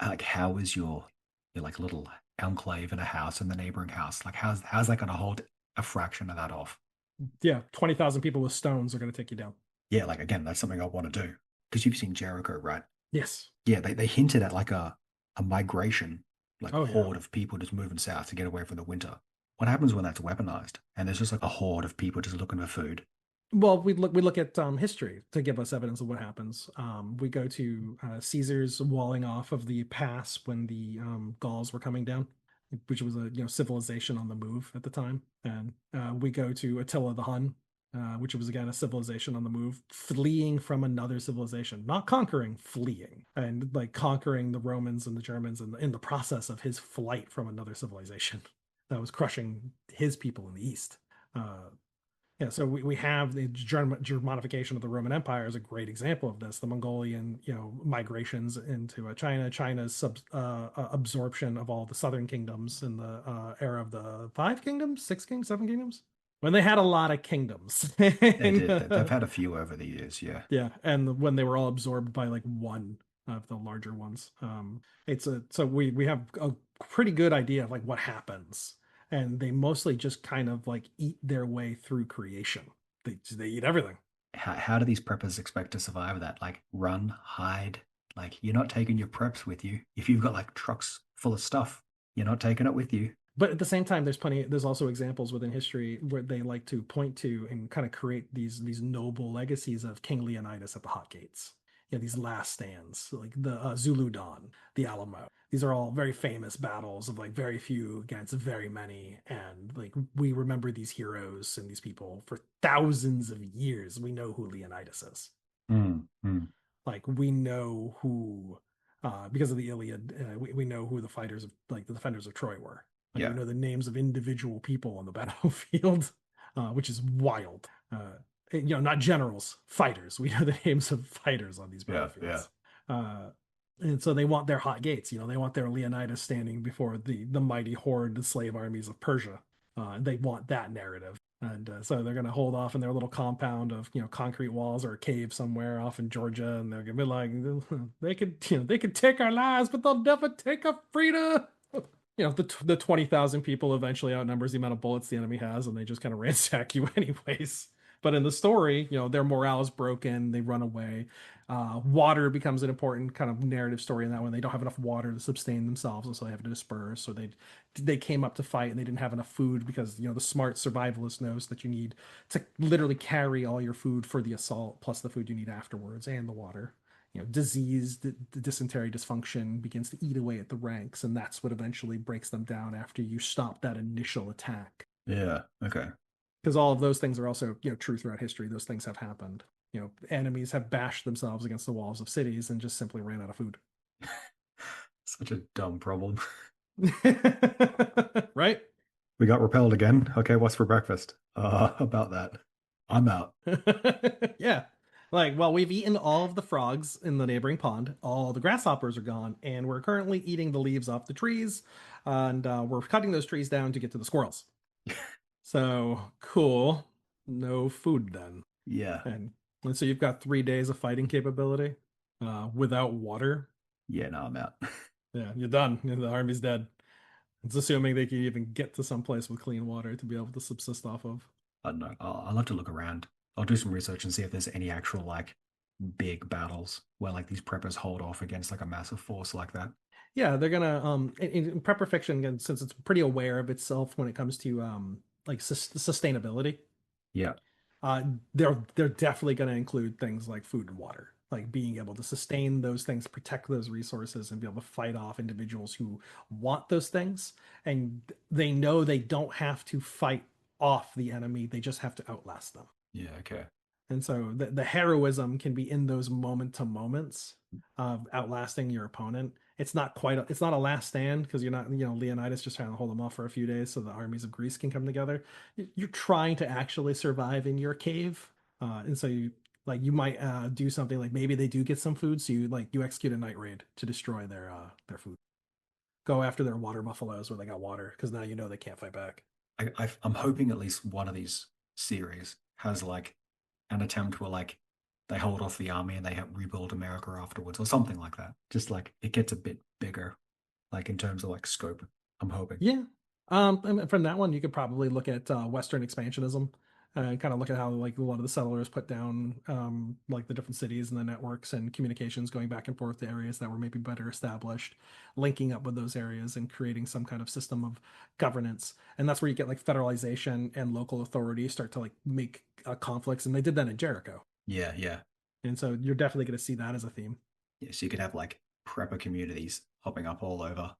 Like, how is your like little enclave in a house and the neighboring house? Like, how's that going to hold a fraction of that off? Yeah, 20,000 people with stones are going to take you down. Yeah, like again, that's something I want to do because you've seen Jericho, right? Yes. Yeah, they hinted at like a migration, like Oh yeah. horde of people just moving south to get away from the winter. What happens when that's weaponized and there's just like a horde of people just looking for food? Well, we look at history to give us evidence of what happens. We go to Caesar's walling off of the pass when the Gauls were coming down, which was a civilization on the move at the time, and we go to Attila the Hun, which was again a civilization on the move, fleeing from another civilization, not conquering, fleeing, and like conquering the Romans and the Germans, and in the process of his flight from another civilization that was crushing his people in the east. Yeah, so we have the Germanification of the Roman Empire is a great example of this. The Mongolian, migrations into China, China's absorption of all the southern kingdoms in the era of the five kingdoms, six kingdoms, seven kingdoms. when they had a lot of kingdoms. They And, did. They've had a few over the years. Yeah. yeah, and when they were all absorbed by like one of the larger ones. It's a so we have a pretty good idea of like what happens, and they mostly just kind of like eat their way through creation. They eat everything. How do these preppers expect to survive that? Like run, hide. Like you're not taking your preps with you. If you've got like trucks full of stuff, you're not taking it with you. But at the same time, there's also examples within history where they like to point to and kind of create these noble legacies of King Leonidas at the Hot Gates. Yeah, these last stands, like the Zulu Dawn, the Alamo. These are all very famous battles of like very few against very many, and like we remember these heroes and these people for thousands of years. We know who Leonidas is. Mm, mm. Like we know who, because of the Iliad, we know who the fighters of like the defenders of Troy were. Like we Yeah. know the names of individual people on the battlefield, which is wild. Not generals, fighters. We know the names of fighters on these Yeah. Yeah. battlefields. Uh, and so they want their hot gates. They want their Leonidas standing before the mighty horde, the slave armies of Persia. They want that narrative. And so they're going to hold off in their little compound of concrete walls or a cave somewhere off in Georgia, and they're going to be like, they could take our lives, but they'll never take our freedom. The 20,000 people eventually outnumbers the amount of bullets the enemy has, and they just kind of ransack you anyways. But in the story, their morale is broken. They run away. Water becomes an important kind of narrative story in that one. They don't have enough water to sustain themselves, and so they have to disperse. So they came up to fight, and they didn't have enough food because the smart survivalist knows that you need to literally carry all your food for the assault, plus the food you need afterwards, and the water. Disease, the dysentery dysfunction begins to eat away at the ranks, and that's what eventually breaks them down after you stop that initial attack. Yeah. Okay. Because all of those things are also true throughout history. Those things have happened. Enemies have bashed themselves against the walls of cities and just simply ran out of food. Such a dumb problem. Right. We got repelled again. Okay, what's for breakfast? About that. I'm out. Yeah. Like, well, we've eaten all of the frogs in the neighboring pond. All the grasshoppers are gone, and we're currently eating the leaves off the trees, and we're cutting those trees down to get to the squirrels. So cool. No food then. Yeah. And so you've got 3 days of fighting capability without water. Yeah, no, I'm out. Yeah, you're done. The army's dead. It's assuming they can even get to some place with clean water to be able to subsist off of. I don't know. I'll have to look around. I'll do some research and see if there's any actual like big battles where like these preppers hold off against like a massive force like that. Yeah, they're gonna in prepper fiction, again, since it's pretty aware of itself when it comes to like sustainability. Yeah. uh, they're definitely going to include things like food and water, like being able to sustain those things, protect those resources, and be able to fight off individuals who want those things. And they know they don't have to fight off the enemy; they just have to outlast them. Yeah, okay. And so the heroism can be in those moment to moments of outlasting your opponent. It's not a last stand because you're not, Leonidas just trying to hold them off for a few days so the armies of Greece can come together. You're trying to actually survive in your cave. And so you might do something like maybe they do get some food. So you execute a night raid to destroy their food. Go after their water buffaloes where they got water because now they can't fight back. I'm hoping at least one of these series has like an attempt where like they hold off the army and they help rebuild America afterwards or something like that. Just like it gets a bit bigger, like in terms of like scope. I'm hoping. Yeah. And from that one, you could probably look at Western expansionism and kind of look at how like a lot of the settlers put down like the different cities and the networks and communications going back and forth to areas that were maybe better established, linking up with those areas and creating some kind of system of governance. And that's where you get like federalization and local authority start to like make conflicts. And they did that in Jericho. Yeah, yeah. And so you're definitely going to see that as a theme. Yeah, so you could have like prepper communities popping up all over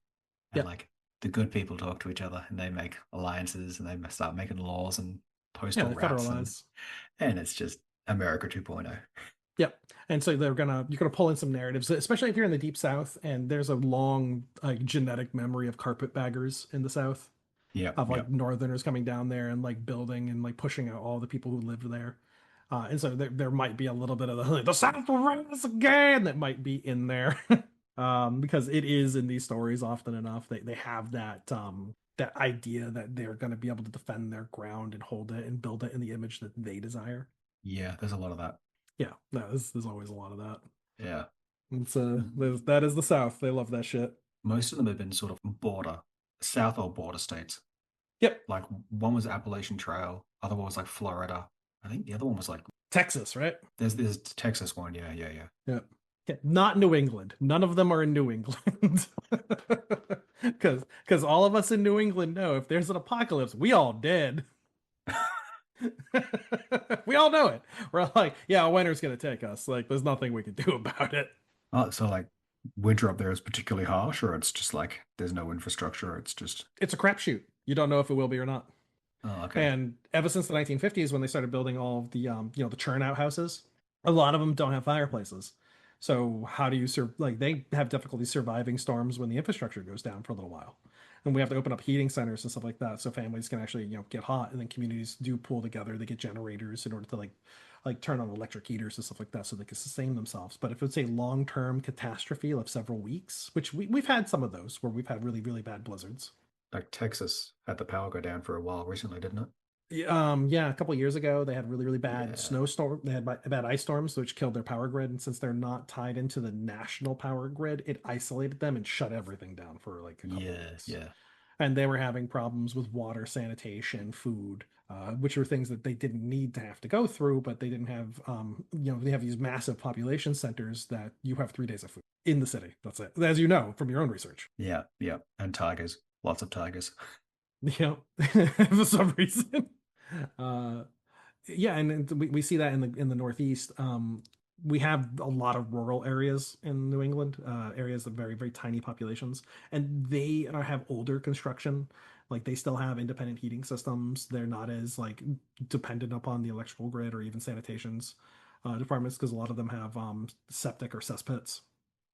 and Yep. like the good people talk to each other and they make alliances and they start making laws and Yeah, postal they rats federalize. and it's just America 2.0. Yep. And so you're gonna pull in some narratives, especially if you're in the deep south and there's a long like genetic memory of carpetbaggers in the south, Yeah, of yeah. like northerners coming down there and like building and like pushing out all the people who lived there. And so there might be a little bit of the South will rise again that might be in there. Because it is in these stories often enough they have that idea that they're going to be able to defend their ground and hold it and build it in the image that they desire. Yeah, there's a lot of that. Yeah, no, there's always a lot of that. Yeah. It's that is the South. They love that shit. Most of them have been sort of border, south or border states. Yep, Like one was Appalachian Trail, other one was like Florida. I think the other one was like Texas, right? there's Texas one. Yeah, yeah, yeah. Yep. Yeah, not New England. None of them are in New England. Because all of us in New England know if there's an apocalypse, we all dead. We all know it. We're like, yeah, a winter's gonna take us. Like, there's nothing we can do about it. Oh, so like winter up there is particularly harsh, or it's just like there's no infrastructure. It's just It's a crapshoot. You don't know if it will be or not. oh, okay. And ever since the 1950s, when they started building all of the the churn out houses, a lot of them don't have fireplaces. So how do you like they have difficulty surviving storms when the infrastructure goes down for a little while. And we have to open up heating centers and stuff like that so families can actually, get hot, and then communities do pull together. They get generators in order to like turn on electric heaters and stuff like that so they can sustain themselves. But if it's a long-term catastrophe of several weeks, which we've had some of those where we've had really, really bad blizzards. Like Texas had the power go down for a while recently, didn't it? Yeah, a couple of years ago they had really, really bad Yeah. snowstorm. They had bad ice storms, which killed their power grid. And since they're not tied into the national power grid, it isolated them and shut everything down for like a couple of Yeah, weeks. yeah. And they were having problems with water, sanitation, food, which are things that they didn't need to have to go through, but they didn't have. They have these massive population centers that you have 3 days of food in the city. That's it, as you know from your own research. Yeah, yeah. And tigers. Lots of tigers. Yeah, for some reason. Uh, yeah, and we see that in the Northeast. We have a lot of rural areas in New England, areas of very, very tiny populations, and they have older construction. Like they still have independent heating systems. They're not as like dependent upon the electrical grid or even sanitations departments because a lot of them have septic or cesspits.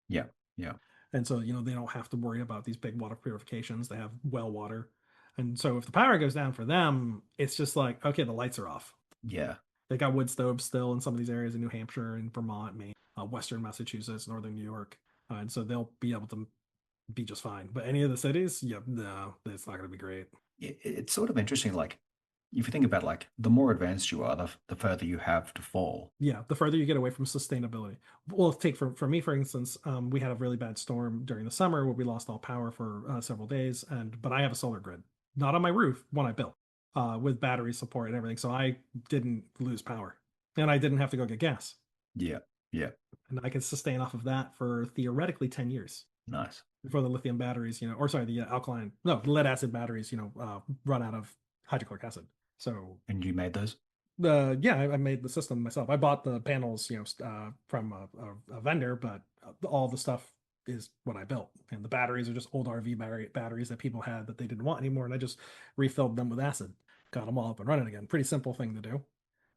Yeah, yeah, And so, they don't have to worry about these big water purifications. They have well water. And so if the power goes down for them, it's just like, okay, the lights are off. yeah, They got wood stoves still in some of these areas in New Hampshire and Vermont, Maine, Western Massachusetts, Northern New York. And so they'll be able to be just fine. But any of the cities, yeah, no, it's not going to be great. it's sort of interesting. Like, if you think about like the more advanced you are, the further you have to fall. Yeah, the further you get away from sustainability. Well, take for me, for instance, we had a really bad storm during the summer where we lost all power for several days. But I have a solar grid, not on my roof, one I built with battery support and everything. So I didn't lose power and I didn't have to go get gas. Yeah, yeah, And I could sustain off of that for theoretically 10 years nice. before the lithium batteries, or sorry, the lead acid batteries, run out of hydrochloric acid. So And you made those? yeah, I made the system myself. I bought the panels, from a vendor, but all the stuff is what I built. And the batteries are just old RV batteries that people had that they didn't want anymore, and I just refilled them with acid, got them all up and running again. Pretty simple thing to do.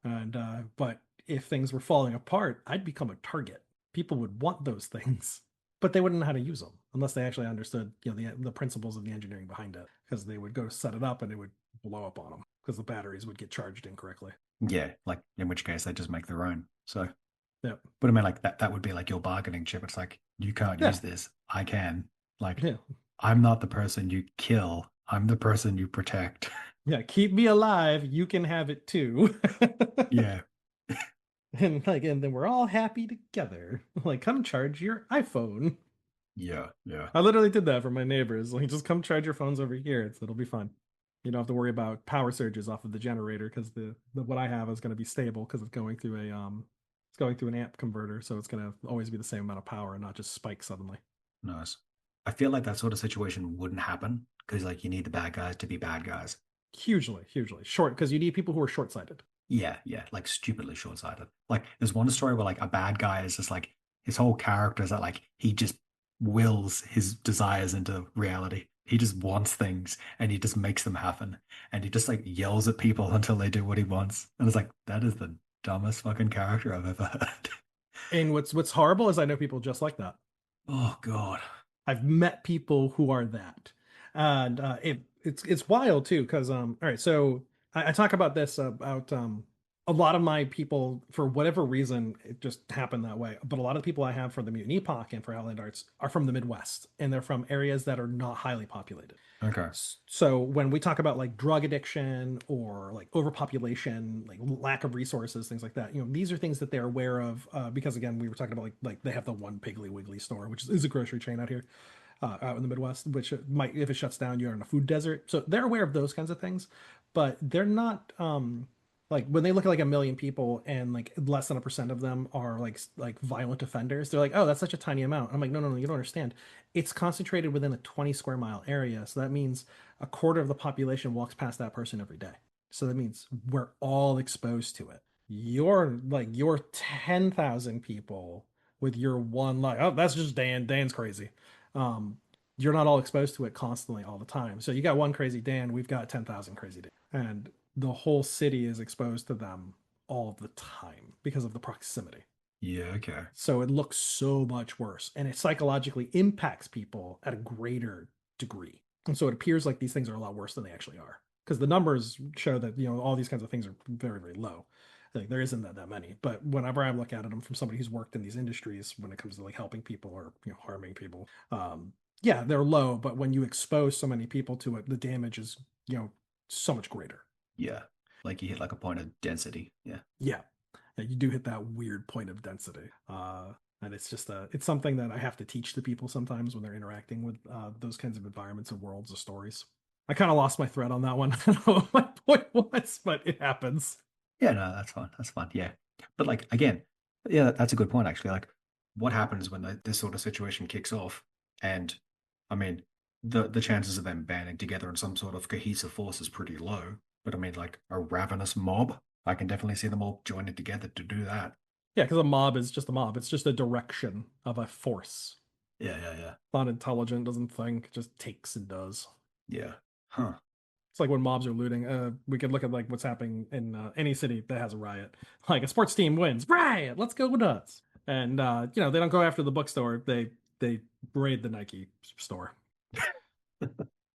And but if things were falling apart, I'd become a target. People would want those things, but they wouldn't know how to use them unless they actually understood, the principles of the engineering behind it. Because they would go to set it up and it would blow up on them because the batteries would get charged incorrectly. Yeah, like in which case they just make their own. So, Yeah, but I mean, like that would be like your bargaining chip. It's like you can't yeah, use this. I can. Like, yeah, I'm not the person you kill. I'm the person you protect. yeah. Keep me alive. You can have it too. Yeah, And then we're all happy together. Like, come charge your iPhone. yeah, yeah. I literally did that for my neighbors. Like, just come charge your phones over here. It'll be fun. You don't have to worry about power surges off of the generator because the what I have is going to be stable because it's going through an amp converter, so it's going to always be the same amount of power and not just spike suddenly. Nice. I feel like that sort of situation wouldn't happen because like you need the bad guys to be bad guys. Hugely, hugely short because you need people who are short sighted. Yeah, yeah, like stupidly short-sighted. Like there's one story where like a bad guy is just like his whole character is that like he just wills his desires into reality. He just wants things and he just makes them happen. And he just like yells at people until they do what he wants. And it's like that is the dumbest fucking character I've ever heard. And what's horrible is I know people just like that. Oh God. I've met people who are that, and it's wild too. Because all right, so I talk about this about a lot of my people, for whatever reason, it just happened that way. But a lot of the people I have for the Mutant Epoch and for Outland Arts are from the Midwest, and they're from areas that are not highly populated. Okay. So when we talk about like drug addiction or like overpopulation, like lack of resources, things like that, these are things that they're aware of because again, we were talking about like they have the one Piggly Wiggly store, which is a grocery chain out here, out in the Midwest, which might, if it shuts down, you're in a food desert. So they're aware of those kinds of things, but they're not like when they look at like a million people and like less than 1% of them are like violent offenders, they're like, oh, that's such a tiny amount. I'm like, no, no, no, you don't understand. It's concentrated within a 20 square mile area. So that means a quarter of the population walks past that person every day. So that means we're all exposed to it. Your 10,000 people with your one like, oh, that's just Dan. Dan's crazy. Um, you're not all exposed to it constantly all the time. So you got one crazy Dan, we've got 10,000 crazy Dan. And the whole city is exposed to them all the time because of the proximity. Yeah, okay. So it looks so much worse and it psychologically impacts people at a greater degree. And so it appears like these things are a lot worse than they actually are because the numbers show that, all these kinds of things are very, very low. Like there isn't that many, but whenever I look at them from somebody who's worked in these industries, when it comes to like helping people or harming people, yeah, they're low. But when you expose so many people to it, the damage is so much greater. Yeah. Like you hit like a point of density. Yeah. Yeah, you do hit that weird point of density. And it's just it's something that I have to teach to people sometimes when they're interacting with those kinds of environments and worlds of stories. I kind of lost my thread on that one. I don't know what my point was, but it happens. Yeah, no, that's fine. That's fine. Yeah. But like again, yeah, that's a good point actually. Like what happens when this sort of situation kicks off? And I mean, the chances of them banding together in some sort of cohesive force is pretty low. But I mean, like a ravenous mob, I can definitely see them all joining together to do that. Yeah, because a mob is just a mob. It's just a direction of a force. Yeah, yeah, yeah. Not intelligent, doesn't think, just takes and does. Yeah. Huh. It's like when mobs are looting. We could look at like what's happening in any city that has a riot. Like a sports team wins, riot, let's go nuts. And they don't go after the bookstore. They raid the Nike store.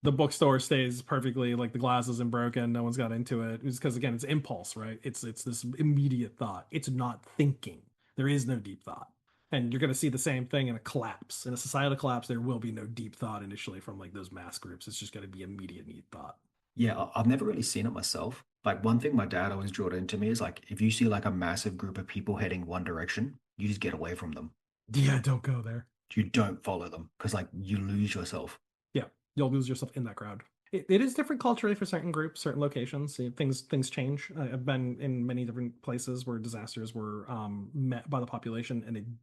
The bookstore stays perfectly, like the glass isn't broken, no one's got into it. It's because again, it's impulse, right? It's this immediate thought. It's not thinking. There is no deep thought. And you're going to see the same thing in a collapse. In a societal collapse, there will be no deep thought initially from like those mass groups. It's just going to be immediate need thought. Yeah, I've never really seen it myself. Like one thing my dad always drilled into me is like if you see like a massive group of people heading one direction, you just get away from them. Yeah, don't go there. You don't follow them because like you lose yourself. Yeah, you'll lose yourself in that crowd. It is different culturally for certain groups, certain locations. Things change. I've been in many different places where disasters were met by the population, and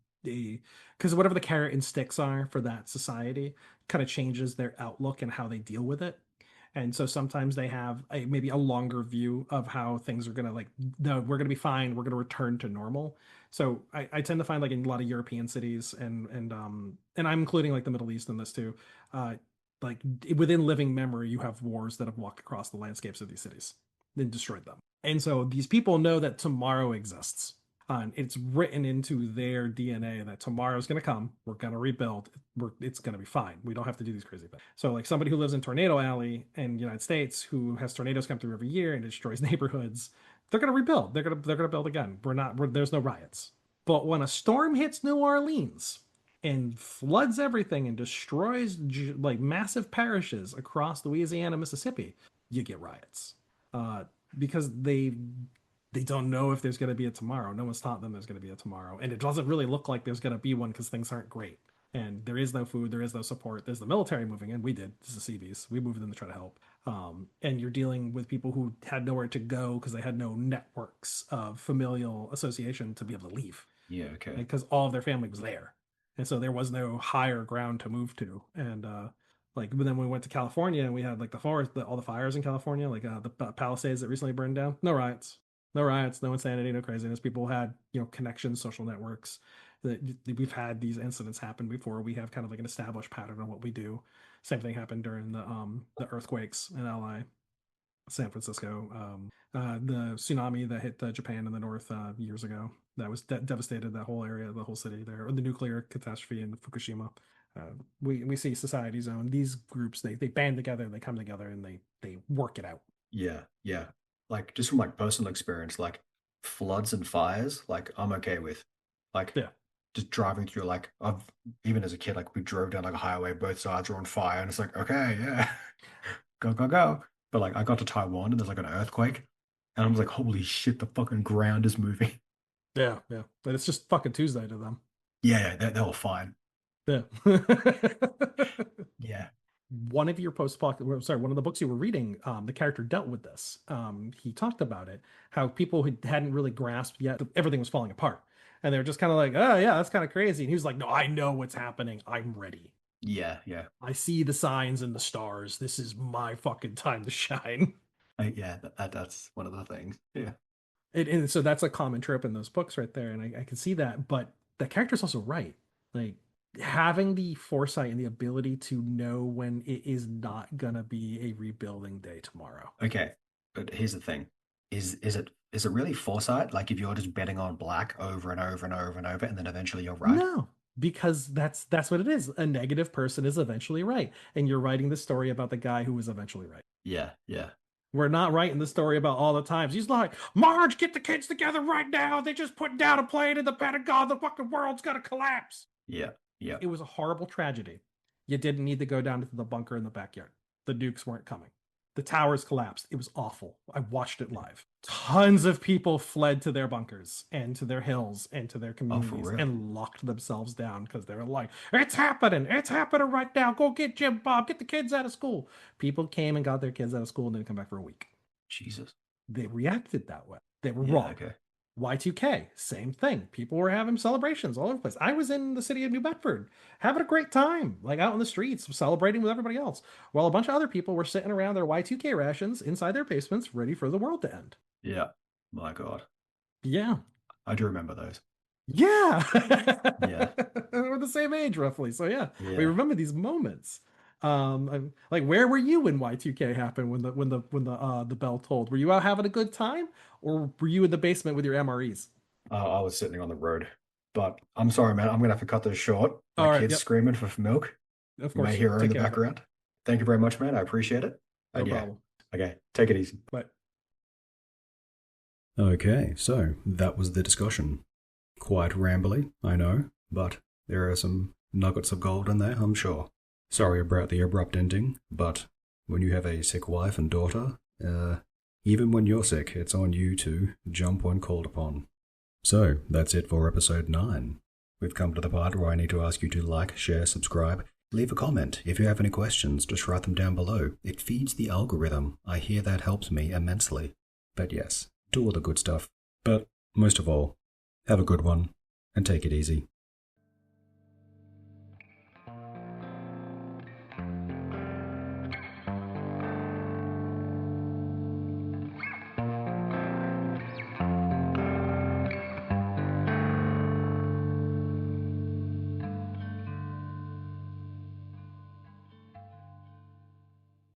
because whatever the carrot and sticks are for that society kind of changes their outlook and how they deal with it. And so sometimes they have maybe a longer view of how things are gonna like. No, we're gonna be fine. We're gonna return to normal. So I tend to find like in a lot of European cities and I'm including like the Middle East in this too. Uh, like within living memory, you have wars that have walked across the landscapes of these cities and destroyed them. And so these people know that tomorrow exists. And it's written into their DNA that tomorrow's going to come. We're going to rebuild. It's going to be fine. We don't have to do these crazy things. So, like somebody who lives in Tornado Alley in the United States, who has tornadoes come through every year and destroys neighborhoods, they're going to rebuild. They're going to build again. There's no riots. But when a storm hits New Orleans and floods everything and destroys like massive parishes across Louisiana, Mississippi, you get riots because they don't know if there's going to be a tomorrow. No one's taught them there's going to be a tomorrow. And it doesn't really look like there's going to be one because things aren't great. And there is no food, there is no support. There's the military moving in. We did. This is the CVs. We moved in to try to help. And you're dealing with people who had nowhere to go because they had no networks of familial association to be able to leave. Yeah, okay. Because all of their family was there. And so there was no higher ground to move to. And but then we went to California and we had like the forest, all the fires in California, like the Palisades that recently burned down. No riots. No riots, no insanity, no craziness. People had, connections, social networks. We've had these incidents happen before. We have kind of like an established pattern of what we do. Same thing happened during the earthquakes in LA, San Francisco, the tsunami that hit Japan in the north years ago. That was devastated that whole area, the whole city there, or the nuclear catastrophe in Fukushima. We see society's own. These groups, they band together, they come together, and they work it out. Yeah, yeah. Like just from like personal experience, like floods and fires, like I'm okay with. Like Yeah. just driving through, like I've even as a kid, like we drove down like a highway, both sides are on fire, and it's like, okay, yeah, go, go, go. But like I got to Taiwan and there's like an earthquake, and I was like, holy shit, the fucking ground is moving. Yeah, yeah. But it's just fucking Tuesday to them. Yeah, yeah, they were fine. Yeah. Yeah. One of your post-apocalyptic, sorry, one of the books you were reading, the character dealt with this. He talked about it, how people who hadn't really grasped yet that everything was falling apart. And they were just kind of like, oh, yeah, that's kind of crazy. And he was like, no, I know what's happening. I'm ready. Yeah, yeah. I see the signs and the stars. This is my fucking time to shine. Yeah, that's one of the things. Yeah. And so that's a common trope in those books right there. And I can see that. But the character's also right. Like, having the foresight and the ability to know when it is not gonna be a rebuilding day tomorrow. Okay. But here's the thing. Is it really foresight? Like if you're just betting on black over and over and over and over, and then eventually you're right? No, because that's what it is. A negative person is eventually right, and you're writing the story about the guy who was eventually right. Yeah, yeah, We're not writing the story about all the times he's like, Marge, get the kids together right now. They just put down a plane in the Pentagon. The fucking world's gonna collapse. yeah, yeah. It was a horrible tragedy. You didn't need to go down to the bunker in the backyard. The nukes weren't coming. The towers collapsed. It was awful. I watched it live. Tons of people fled to their bunkers and to their hills and to their Oh, for communities real? and locked themselves down because they were like, it's happening. It's happening right now. Go get Jim Bob. Get the kids out of school. People came and got their kids out of school and didn't come back for a week. Jesus. They reacted that way. They were Yeah, wrong. okay. Y2K, same thing. People were having celebrations all over the place. I was in the city of New Bedford having a great time, like out in the streets, celebrating with everybody else, while a bunch of other people were sitting around their Y2K rations inside their basements, ready for the world to end. Yeah. My God. Yeah. I do remember those. Yeah. Yeah. We're the same age, roughly. So, yeah, we Yeah. remember these moments. Like, where were you when Y2K happened, when the bell tolled? Were you out having a good time, or were you in the basement with your MREs? I was sitting on the road. But I'm sorry, man. I'm gonna have to cut this short. My All right. kid's Yep. screaming for milk. Of You may course. hear her in Take the care of it. background. Thank you very much, man. I appreciate it. No And yeah. problem. Okay. Take it easy. But Okay, so that was the discussion. Quite rambly, I know, but there are some nuggets of gold in there, I'm sure. Sorry about the abrupt ending, but when you have a sick wife and daughter, even when you're sick, it's on you to jump when called upon. So, that's it for episode 9. We've come to the part where I need to ask you to like, share, subscribe, leave a comment. If you have any questions, just write them down below. It feeds the algorithm. I hear that helps me immensely. But yes, do all the good stuff. But most of all, have a good one and take it easy.